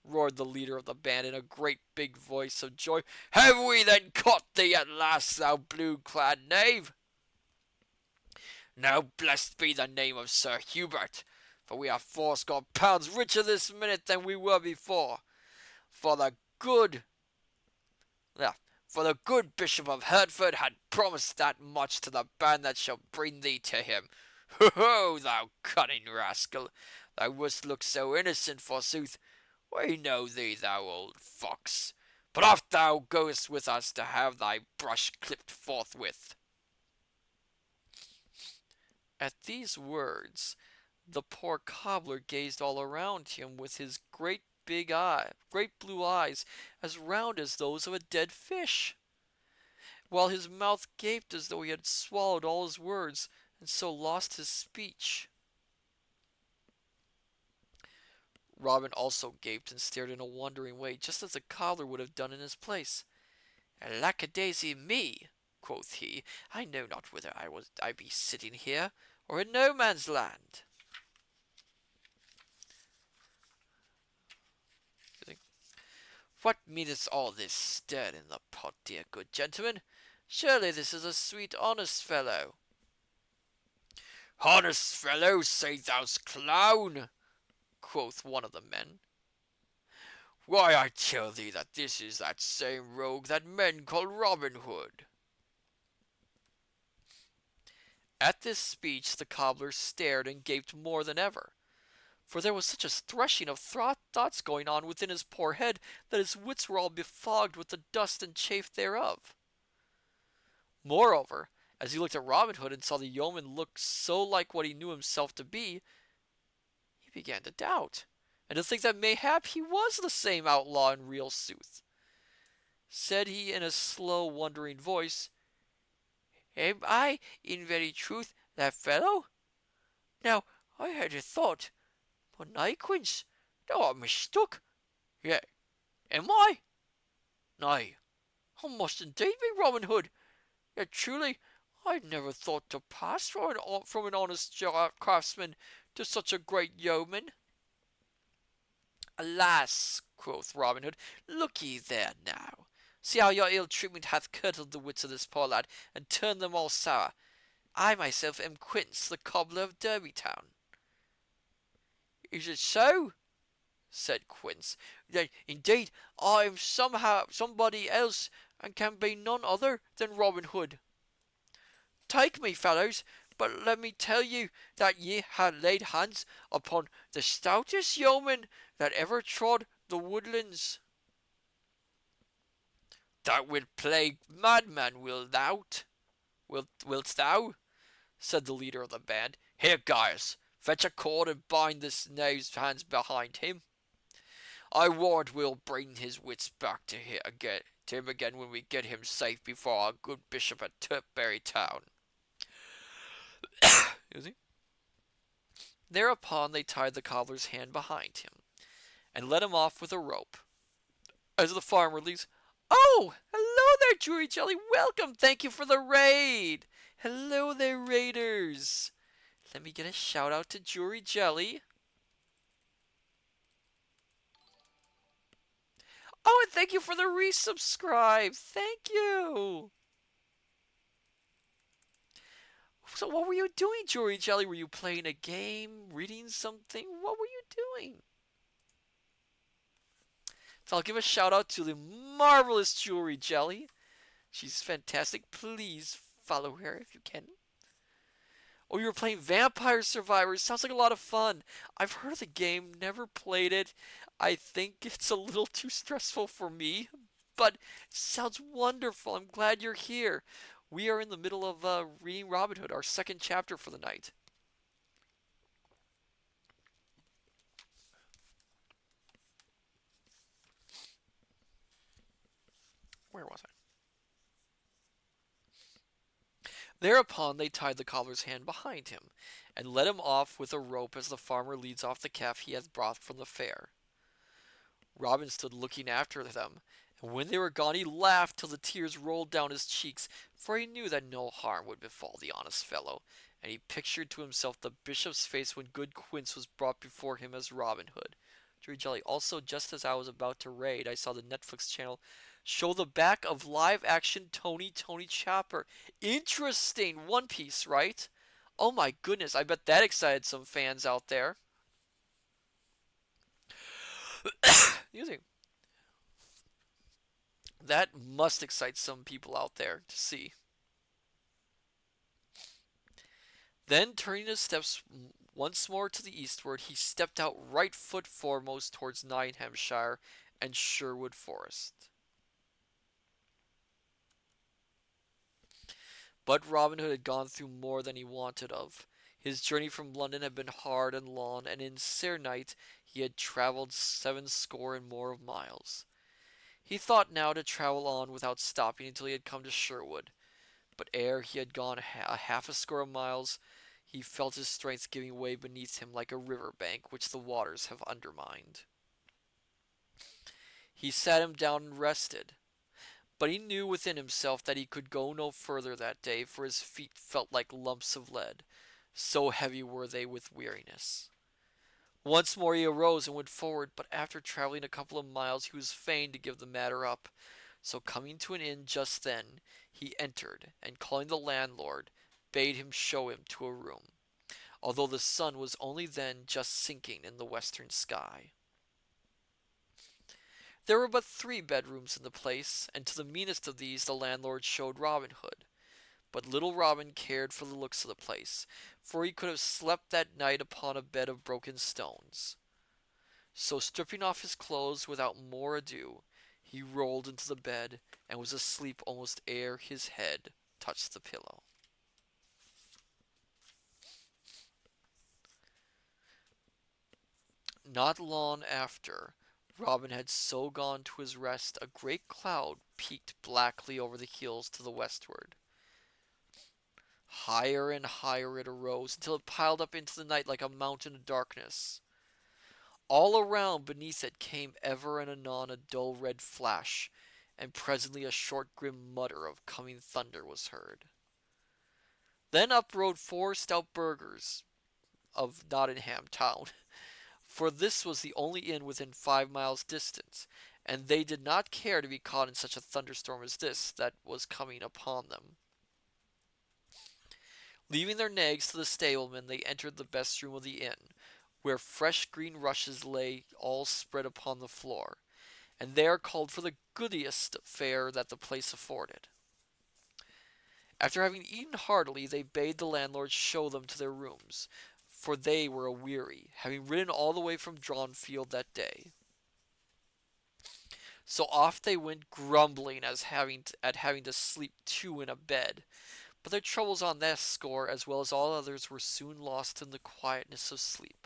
roared the leader of the band in a great big voice of joy. "Have we then caught thee at last, thou blue-clad knave? Now blessed be the name of Sir Hubert, for we are fourscore pounds richer this minute than we were before. For the good, yeah, for the good Bishop of Hertford had promised that much to the band that shall bring thee to him. Ho, ho, thou cunning rascal! Thou wouldst look so innocent, forsooth. We know thee, thou old fox. But off thou goest with us to have thy brush clipped forthwith." At these words, the poor cobbler gazed all around him with his great blue eyes, as round as those of a dead fish, while his mouth gaped as though he had swallowed all his words, and so lost his speech. Robin also gaped and stared in a wondering way, just as the cobbler would have done in his place. "Lackadaisy me!" quoth he, "I know not whether I be sitting here, or in no man's land." "What meaneth all this stir in the pot, dear good gentleman? Surely this is a sweet honest fellow." "Honest fellow, say thou'st clown," quoth one of the men. "Why, I tell thee that this is that same rogue that men call Robin Hood." At this speech the cobbler stared and gaped more than ever, for there was such a threshing of thoughts going on within his poor head that his wits were all befogged with the dust and chaff thereof. Moreover, as he looked at Robin Hood and saw the yeoman look so like what he knew himself to be, he began to doubt, and to think that mayhap he was the same outlaw in real sooth. Said he in a slow, wondering voice, "Am I in very truth that fellow? Now I had a thought, but nay, Quince, thou art mistook. Yet, am I? Nay, I must indeed be Robin Hood. Yet truly I never thought to pass from an honest craftsman to such a great yeoman." "Alas," quoth Robin Hood, "look ye there now. See how your ill treatment hath curdled the wits of this poor lad, and turned them all sour. I myself am Quince, the cobbler of Derby Town." "Is it so?" said Quince. "Then indeed I am somehow somebody else, and can be none other than Robin Hood. Take me, fellows, but let me tell you that ye have laid hands upon the stoutest yeoman that ever trod the woodlands." "Thou wilt play madman, wilt thou?" said the leader of the band. "Here, Gaius, fetch a cord and bind this knave's hands behind him. I warrant we'll bring his wits back to him again when we get him safe before our good bishop at Turpberry Town." Thereupon they tied the cobbler's hand behind him, and led him off with a rope. As the farmer leaves, "Oh, hello there, Drury Jelly. Welcome. Thank you for the raid. Hello there, raiders." Let me get a shout out to Drury Jelly. Oh, and thank you for the resubscribe. Thank you. So what were you doing, Drury Jelly? Were you playing a game, reading something? What were you doing? So I'll give a shout out to the marvelous Jewelry Jelly. She's fantastic. Please follow her if you can. Oh, you were playing Vampire Survivors. Sounds like a lot of fun. I've heard of the game, never played it. I think it's a little too stressful for me, but it sounds wonderful. I'm glad you're here. We are in the middle of reading Robin Hood, our second chapter for the night. Where was I? Thereupon they tied the cobbler's hand behind him, and led him off with a rope as the farmer leads off the calf he hath brought from the fair. Robin stood looking after them, and when they were gone he laughed till the tears rolled down his cheeks, for he knew that no harm would befall the honest fellow, and he pictured to himself the bishop's face when good Quince was brought before him as Robin Hood. Jerry Jelly. Also, just as I was about to raid, I saw the Netflix channel show the back of live action Tony Chopper. Interesting. One Piece, right? Oh my goodness, I bet that excited some fans out there. Using that must excite some people out there to see. Then, turning his steps once more to the eastward, he stepped out right foot foremost towards Nottinghamshire and Sherwood Forest. But Robin Hood had gone through more than he wanted of. His journey from London had been hard and long, and in sair night he had travelled 70 and more of miles. He thought now to travel on without stopping until he had come to Sherwood. But ere he had gone half a score of miles, he felt his strength giving way beneath him like a river bank which the waters have undermined. He sat him down and rested, but he knew within himself that he could go no further that day, for his feet felt like lumps of lead, so heavy were they with weariness. Once more he arose and went forward, but after travelling a couple of miles he was fain to give the matter up. So coming to an inn just then, he entered, and calling the landlord, bade him show him to a room, although the sun was only then just sinking in the western sky. There were but 3 bedrooms in the place, and to the meanest of these the landlord showed Robin Hood. But little Robin cared for the looks of the place, for he could have slept that night upon a bed of broken stones. So stripping off his clothes without more ado, he rolled into the bed and was asleep almost ere his head touched the pillow. Not long after Robin had so gone to his rest, a great cloud peaked blackly over the hills to the westward. Higher and higher it arose until it piled up into the night like a mountain of darkness. All around beneath it came ever and anon a dull red flash, and presently a short grim mutter of coming thunder was heard. Then up rode 4 stout burghers of Nottingham town, for this was the only inn within 5 miles distance, and they did not care to be caught in such a thunderstorm as this that was coming upon them. Leaving their nags to the stablemen, they entered the best room of the inn, where fresh green rushes lay all spread upon the floor, and there called for the goodiest fare that the place afforded. After having eaten heartily, they bade the landlord show them to their rooms, for they were aweary, having ridden all the way from Dronfield that day. So off they went grumbling at having to sleep 2 in a bed, but their troubles on that score, as well as all others, were soon lost in the quietness of sleep.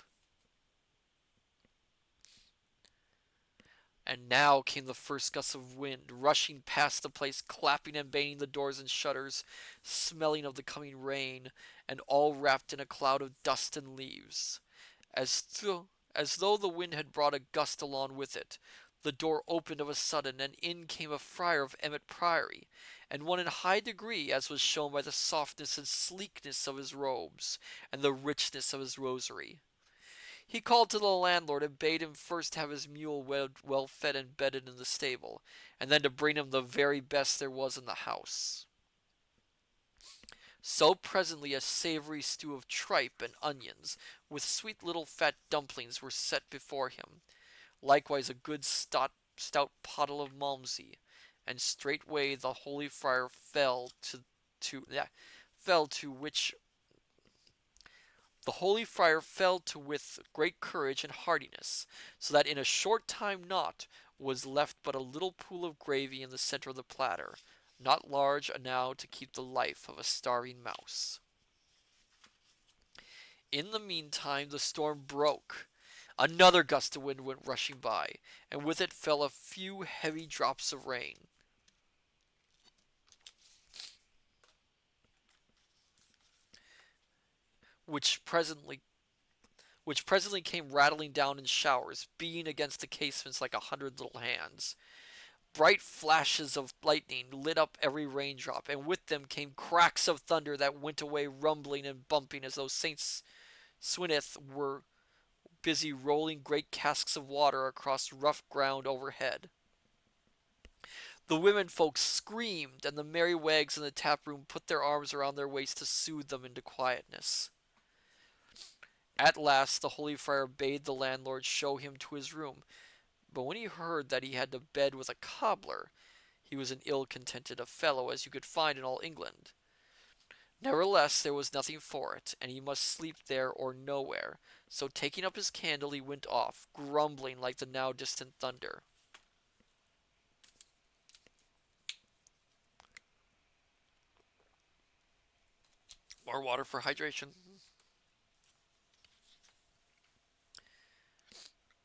And now came the first gusts of wind, rushing past the place, clapping and banging the doors and shutters, smelling of the coming rain, and all wrapped in a cloud of dust and leaves. As though the wind had brought a gust along with it, the door opened of a sudden, and in came a friar of Emmet Priory, and one in high degree, as was shown by the softness and sleekness of his robes, and the richness of his rosary. He called to the landlord and bade him first have his mule well fed and bedded in the stable, and then to bring him the very best there was in the house. So presently a savory stew of tripe and onions, with sweet little fat dumplings, were set before him, likewise a good stout pottle of malmsey, and straightway the holy friar fell to which The holy friar fell to with great courage and heartiness, so that in a short time naught was left but a little pool of gravy in the center of the platter, not large enow to keep the life of a starving mouse. In the meantime the storm broke. Another gust of wind went rushing by, and with it fell a few heavy drops of rain, which presently came rattling down in showers, beating against the casements like 100 little hands. Bright flashes of lightning lit up every raindrop, and with them came cracks of thunder that went away rumbling and bumping as though St. Swyneth were busy rolling great casks of water across rough ground overhead. The women folks screamed, and the merry wags in the tap room put their arms around their waists to soothe them into quietness. At last the holy friar bade the landlord show him to his room, but when he heard that he had to bed with a cobbler, he was an ill-contented a fellow as you could find in all England. Nevertheless, there was nothing for it, and he must sleep there or nowhere. So taking up his candle, he went off, grumbling like the now distant thunder. More water for hydration.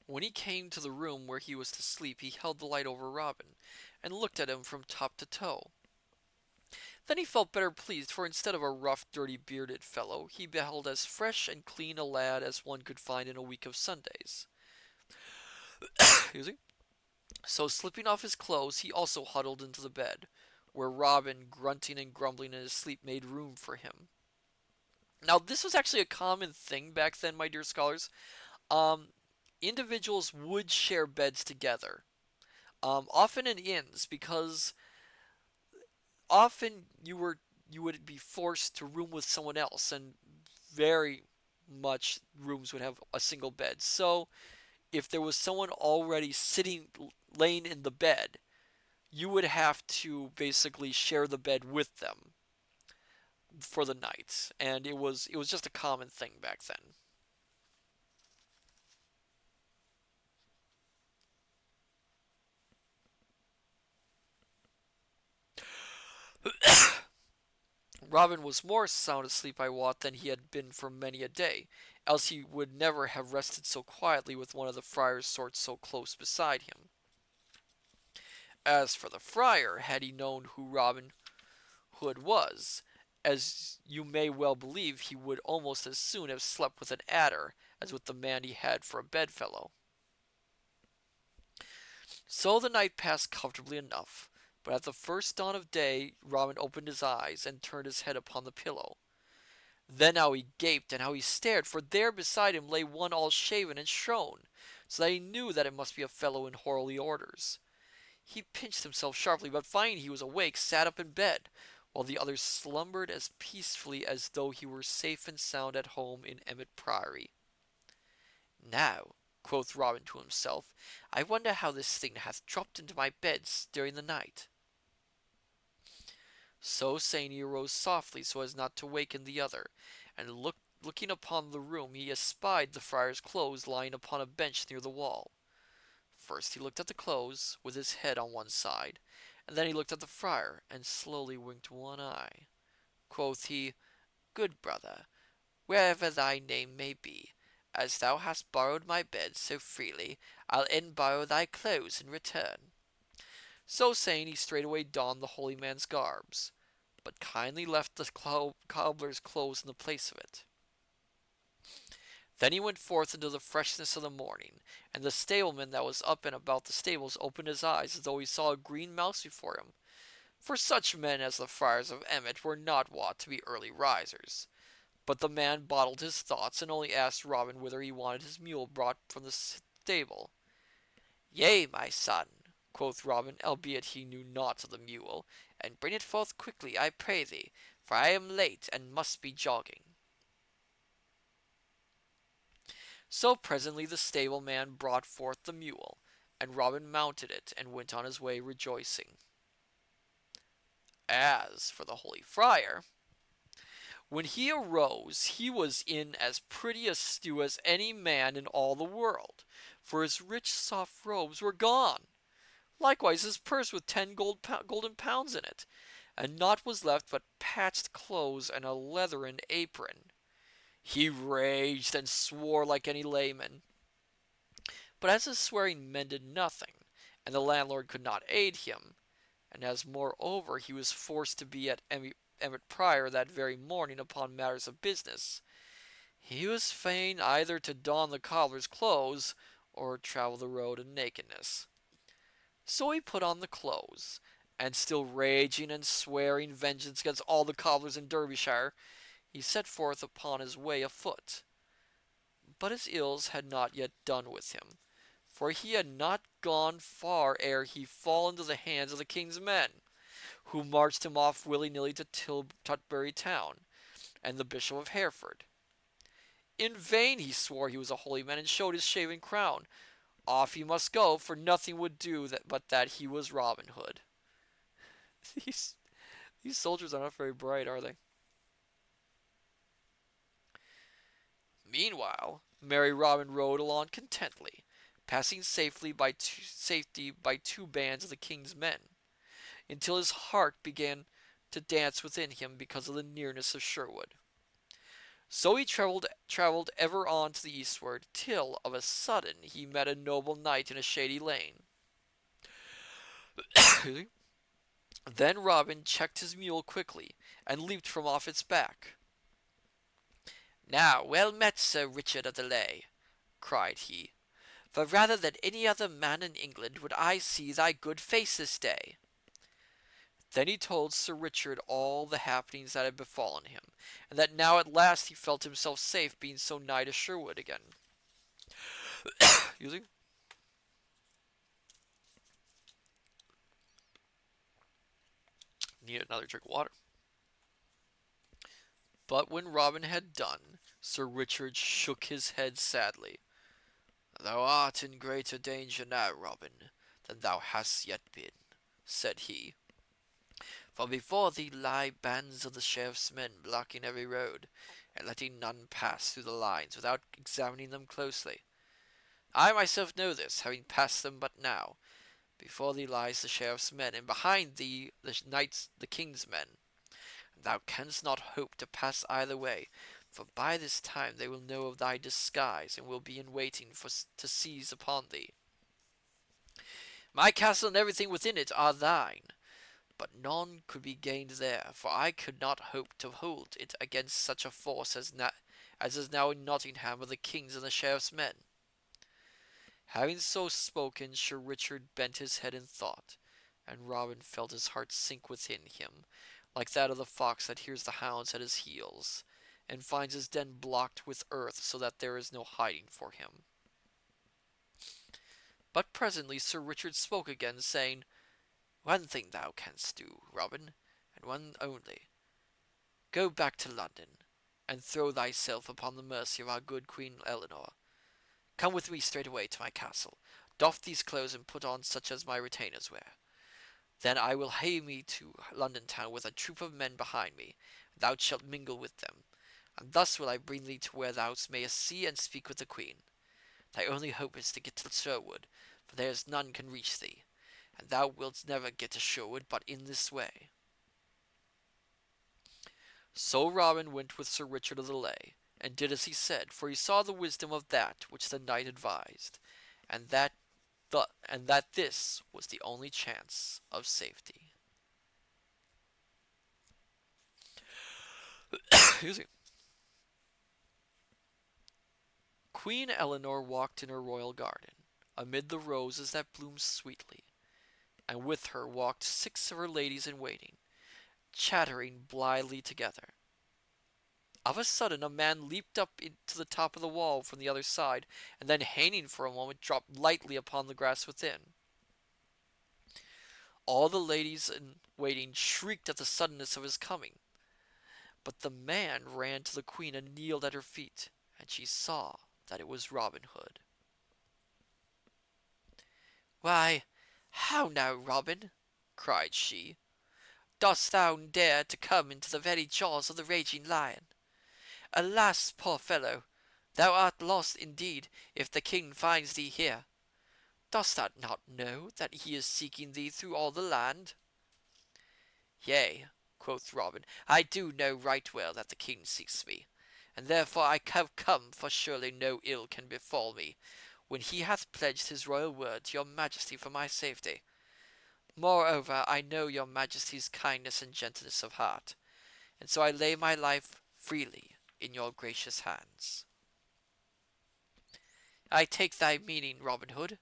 When he came to the room where he was to sleep, he held the light over Robin, and looked at him from top to toe. Then he felt better pleased, for instead of a rough, dirty, bearded fellow, he beheld as fresh and clean a lad as one could find in a week of Sundays. Excuse me. So slipping off his clothes, he also huddled into the bed, where Robin, grunting and grumbling in his sleep, made room for him. Now, this was actually a common thing back then, my dear scholars. Um, Individuals would share beds together, often in inns, because often you would be forced to room with someone else, and very much rooms would have a single bed. So if there was someone already sitting laying in the bed, you would have to basically share the bed with them for the night, and it was just a common thing back then. Robin was more sound asleep, I wot, than he had been for many a day, else he would never have rested so quietly with one of the friar's sort so close beside him. As for the friar, had he known who Robin Hood was, as you may well believe, he would almost as soon have slept with an adder as with the man he had for a bedfellow. So the night passed comfortably enough, but at the first dawn of day Robin opened his eyes and turned his head upon the pillow. Then how he gaped and how he stared, for there beside him lay one all shaven and shorn, so that he knew that it must be a fellow in holy orders. He pinched himself sharply, but finding he was awake, sat up in bed, while the others slumbered as peacefully as though he were safe and sound at home in Emmet Priory. Now, quoth Robin to himself, I wonder how this thing hath dropped into my bed during the night. So saying, he arose softly so as not to waken the other, and looking upon the room, he espied the friar's clothes lying upon a bench near the wall. First he looked at the clothes, with his head on one side, and then he looked at the friar, and slowly winked one eye. Quoth he, Good brother, wherever thy name may be, as thou hast borrowed my bed so freely, I'll e'en borrow thy clothes in return. So saying, he straightway donned the holy man's garbs, but kindly left the cobbler's clothes in the place of it. Then he went forth into the freshness of the morning, and the stableman that was up and about the stables opened his eyes as though he saw a green mouse before him. For such men as the friars of Emmet were not wont to be early risers. But the man bottled his thoughts, and only asked Robin whither he wanted his mule brought from the stable. Yea, my son, quoth Robin, albeit he knew naught of the mule, and bring it forth quickly, I pray thee, for I am late and must be jogging. So presently the stableman brought forth the mule, and Robin mounted it and went on his way rejoicing. As for the holy friar, When he arose, he was in as pretty a stew as any man in all the world, for his rich soft robes were gone, likewise his purse with golden pounds in it, and naught was left but patched clothes and a leathern apron. He raged and swore like any layman, but as his swearing mended nothing, and the landlord could not aid him, and as moreover he was forced to be at Emmett Prior that very morning upon matters of business, he was fain either to don the cobbler's clothes or travel the road in nakedness. So he put on the clothes, and still raging and swearing vengeance against all the cobblers in Derbyshire, he set forth upon his way afoot. But his ills had not yet done with him, for he had not gone far ere he fall into the hands of the king's men, who marched him off willy-nilly to Tutbury Town and the Bishop of Hereford. In vain he swore he was a holy man and showed his shaven crown. Off he must go, for nothing would do but that he was Robin Hood. these these soldiers are not very bright, are they? Meanwhile, merry Robin rode along contently, passing safety by two bands of the king's men, until his heart began to dance within him because of the nearness of Sherwood. So he travelled ever on to the eastward, till of a sudden he met a noble knight in a shady lane. Then Robin checked his mule quickly, and leaped from off its back. "Now, well met, Sir Richard of the Lea," cried he, "for rather than any other man in England would I see thy good face this day." Then he told Sir Richard all the happenings that had befallen him, and that now at last he felt himself safe, being so nigh to Sherwood again. Excuse Need another drink of water. But when Robin had done, Sir Richard shook his head sadly. "Thou art in greater danger now, Robin, than thou hast yet been," said he. "For before thee lie bands of the sheriff's men blocking every road, and letting none pass through the lines without examining them closely. I myself know this, having passed them but now. Before thee lies the sheriff's men, and behind thee the king's men. And thou canst not hope to pass either way, for by this time they will know of thy disguise, and will be in waiting to seize upon thee. My castle and everything within it are thine, but none could be gained there, for I could not hope to hold it against such a force as is now in Nottingham of the king's and the sheriff's men." Having so spoken, Sir Richard bent his head in thought, and Robin felt his heart sink within him, like that of the fox that hears the hounds at his heels, and finds his den blocked with earth so that there is no hiding for him. But presently Sir Richard spoke again, saying, "One thing thou canst do, Robin, and one only. Go back to London, and throw thyself upon the mercy of our good Queen Eleanor. Come with me straightway to my castle. Doff these clothes and put on such as my retainers wear. Then I will hie me to London town with a troop of men behind me, and thou shalt mingle with them. And thus will I bring thee to where thou mayest see and speak with the Queen. Thy only hope is to get to Sherwood, for there is none can reach thee, and thou wilt never get to Sherwood but in this way." So Robin went with Sir Richard of the Lea, and did as he said, for he saw the wisdom of that which the knight advised, and that this was the only chance of safety. Queen Eleanor walked in her royal garden, amid the roses that bloomed sweetly, and with her walked 6 of her ladies in waiting, chattering blithely together. Of a sudden a man leaped up to the top of the wall from the other side, and then hanging for a moment dropped lightly upon the grass within. All the ladies in waiting shrieked at the suddenness of his coming, but the man ran to the Queen and kneeled at her feet, and she saw that it was Robin Hood. "Why, how now, Robin?" cried she. dost thou dare to come into the very jaws of the raging lion? Alas, poor fellow, thou art lost indeed if the king finds thee here. Dost thou not know that he is seeking thee through all the land? Yea, quoth Robin, I do know right well that the king seeks me, and therefore I have come, for surely no ill can befall me, when he hath pledged his royal word to your majesty for my safety. Moreover, I know your majesty's kindness and gentleness of heart, and so I lay my life freely in your gracious hands. I take thy meaning, Robin Hood,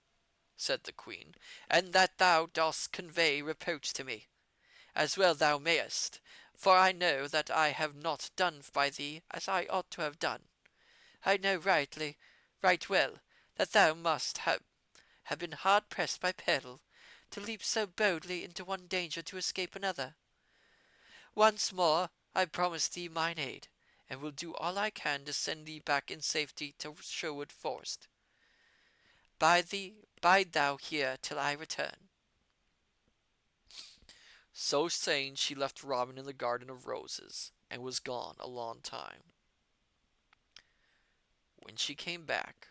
said the queen, and that thou dost convey reproach to me. As well thou mayest, for I know that I have not done by thee as I ought to have done. I know right well, that thou must have been hard pressed by peril to leap so boldly into one danger to escape another. Once more I promise thee mine aid, and will do all I can to send thee back in safety to Sherwood Forest. Bide thou here till I return. So saying, she left Robin in the garden of roses, and was gone a long time. When she came back,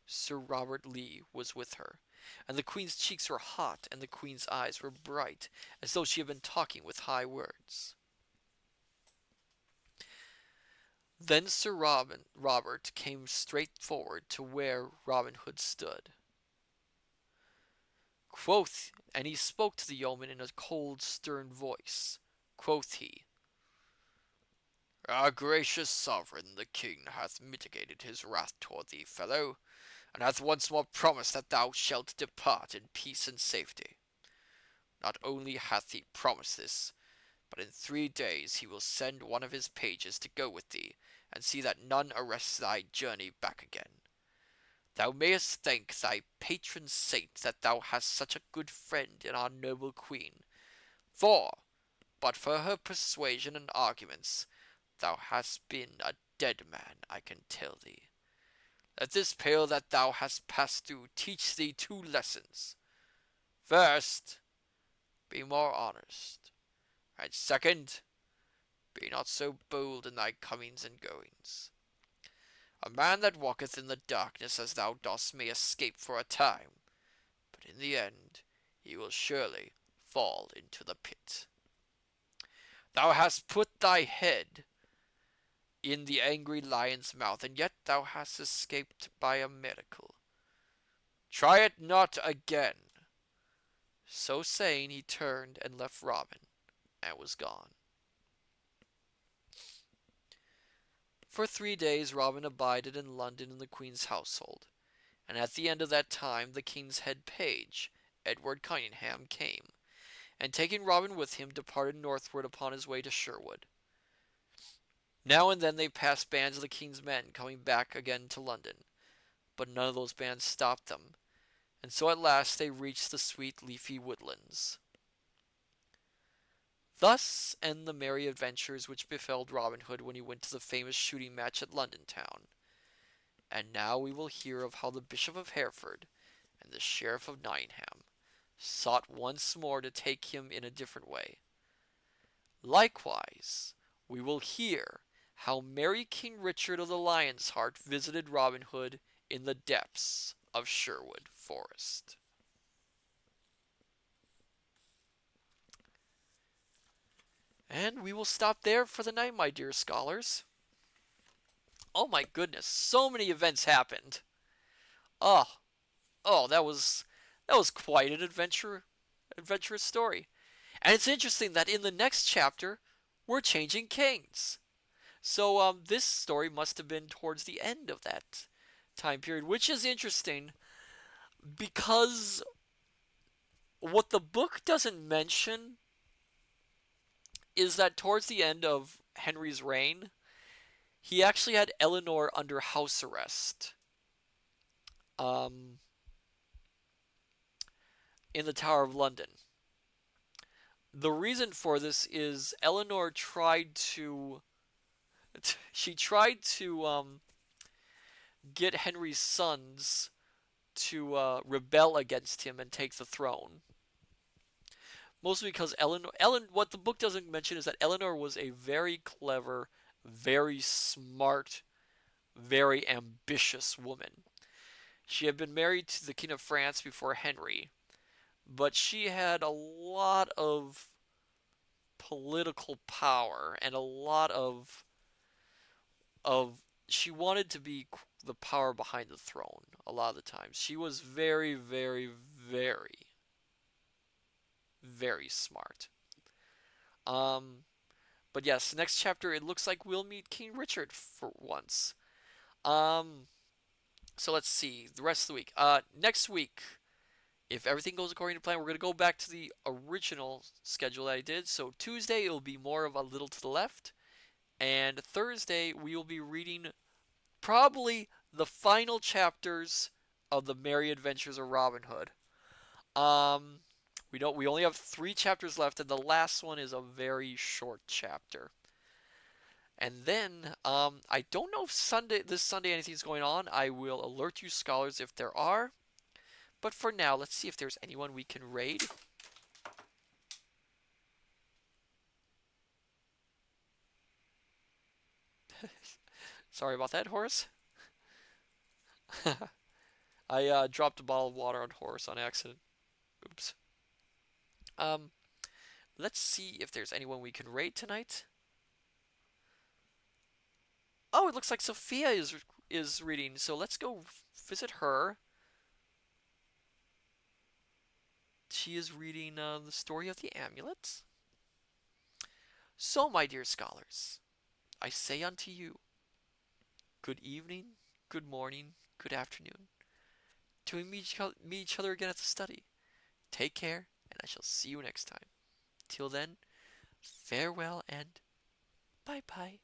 Sir Robert Lee was with her, and the queen's cheeks were hot, and the queen's eyes were bright, as though she had been talking with high words. Then Robert came straight forward to where Robin Hood stood. And he spoke to the yeoman in a cold, stern voice. Quoth he, Our gracious sovereign, the king, hath mitigated his wrath toward thee, fellow, and hath once more promised that thou shalt depart in peace and safety. Not only hath he promised this, but in 3 days he will send one of his pages to go with thee, and see that none arrests thy journey back again. Thou mayest thank thy patron saint that thou hast such a good friend in our noble queen, for, but for her persuasion and arguments, thou hast been a dead man, I can tell thee. Let this peril that thou hast passed through teach thee 2 lessons. First, be more honest, and second, be not so bold in thy comings and goings. A man that walketh in the darkness as thou dost may escape for a time, but in the end he will surely fall into the pit. Thou hast put thy head in the angry lion's mouth, and yet thou hast escaped by a miracle. Try it not again. So saying, he turned and left Robin, and was gone. For 3 days Robin abided in London in the queen's household, and at the end of that time the king's head page, Edward Cunningham, came, and taking Robin with him, departed northward upon his way to Sherwood. Now and then they passed bands of the king's men coming back again to London, but none of those bands stopped them, and so at last they reached the sweet leafy woodlands. Thus end the merry adventures which befell Robin Hood when he went to the famous shooting match at London town. And now we will hear of how the Bishop of Hereford and the Sheriff of Nottingham sought once more to take him in a different way. Likewise, we will hear how merry King Richard of the Lion's Heart visited Robin Hood in the depths of Sherwood Forest. And we will stop there for the night, my dear scholars. Oh my goodness, so many events happened. Oh, that was quite an adventurous story. And it's interesting that in the next chapter, we're changing kings. So this story must have been towards the end of that time period, which is interesting because what the book doesn't mention is that towards the end of Henry's reign, he actually had Eleanor under house arrest um, in the Tower of London. The reason for this is Eleanor tried to she tried to get Henry's sons to rebel against him and take the throne. Mostly because Ellen, what the book doesn't mention is that Eleanor was a very clever, very smart, very ambitious woman. She had been married to the King of France before Henry, but she had a lot of political power and a lot of she wanted to be the power behind the throne a lot of the times. She was very, very, very, very smart. Um, but yes, next chapter it looks like we'll meet King Richard for once. Um, so let's see the rest of the week. Next week, if everything goes according to plan, we're gonna go back to the original schedule that I did. So Tuesday it'll be more of a little to the left, and Thursday we will be reading probably the final chapters of the Merry Adventures of Robin Hood. Um, we only have 3 chapters left, and the last one is a very short chapter. And then I don't know if this Sunday anything's going on. I will alert you scholars if there are. But for now, let's see if there's anyone we can raid. Sorry about that, Horace. I dropped a bottle of water on Horace on accident. Oops. Um, let's see if there's anyone we can raid tonight. Oh, it looks like Sophia is reading, so let's go visit her. She is reading the story of the amulet. So, my dear scholars, I say unto you, good evening, good morning, good afternoon. Till we meet each other again at the study. Take care, and I shall see you next time. Till then, farewell and bye bye.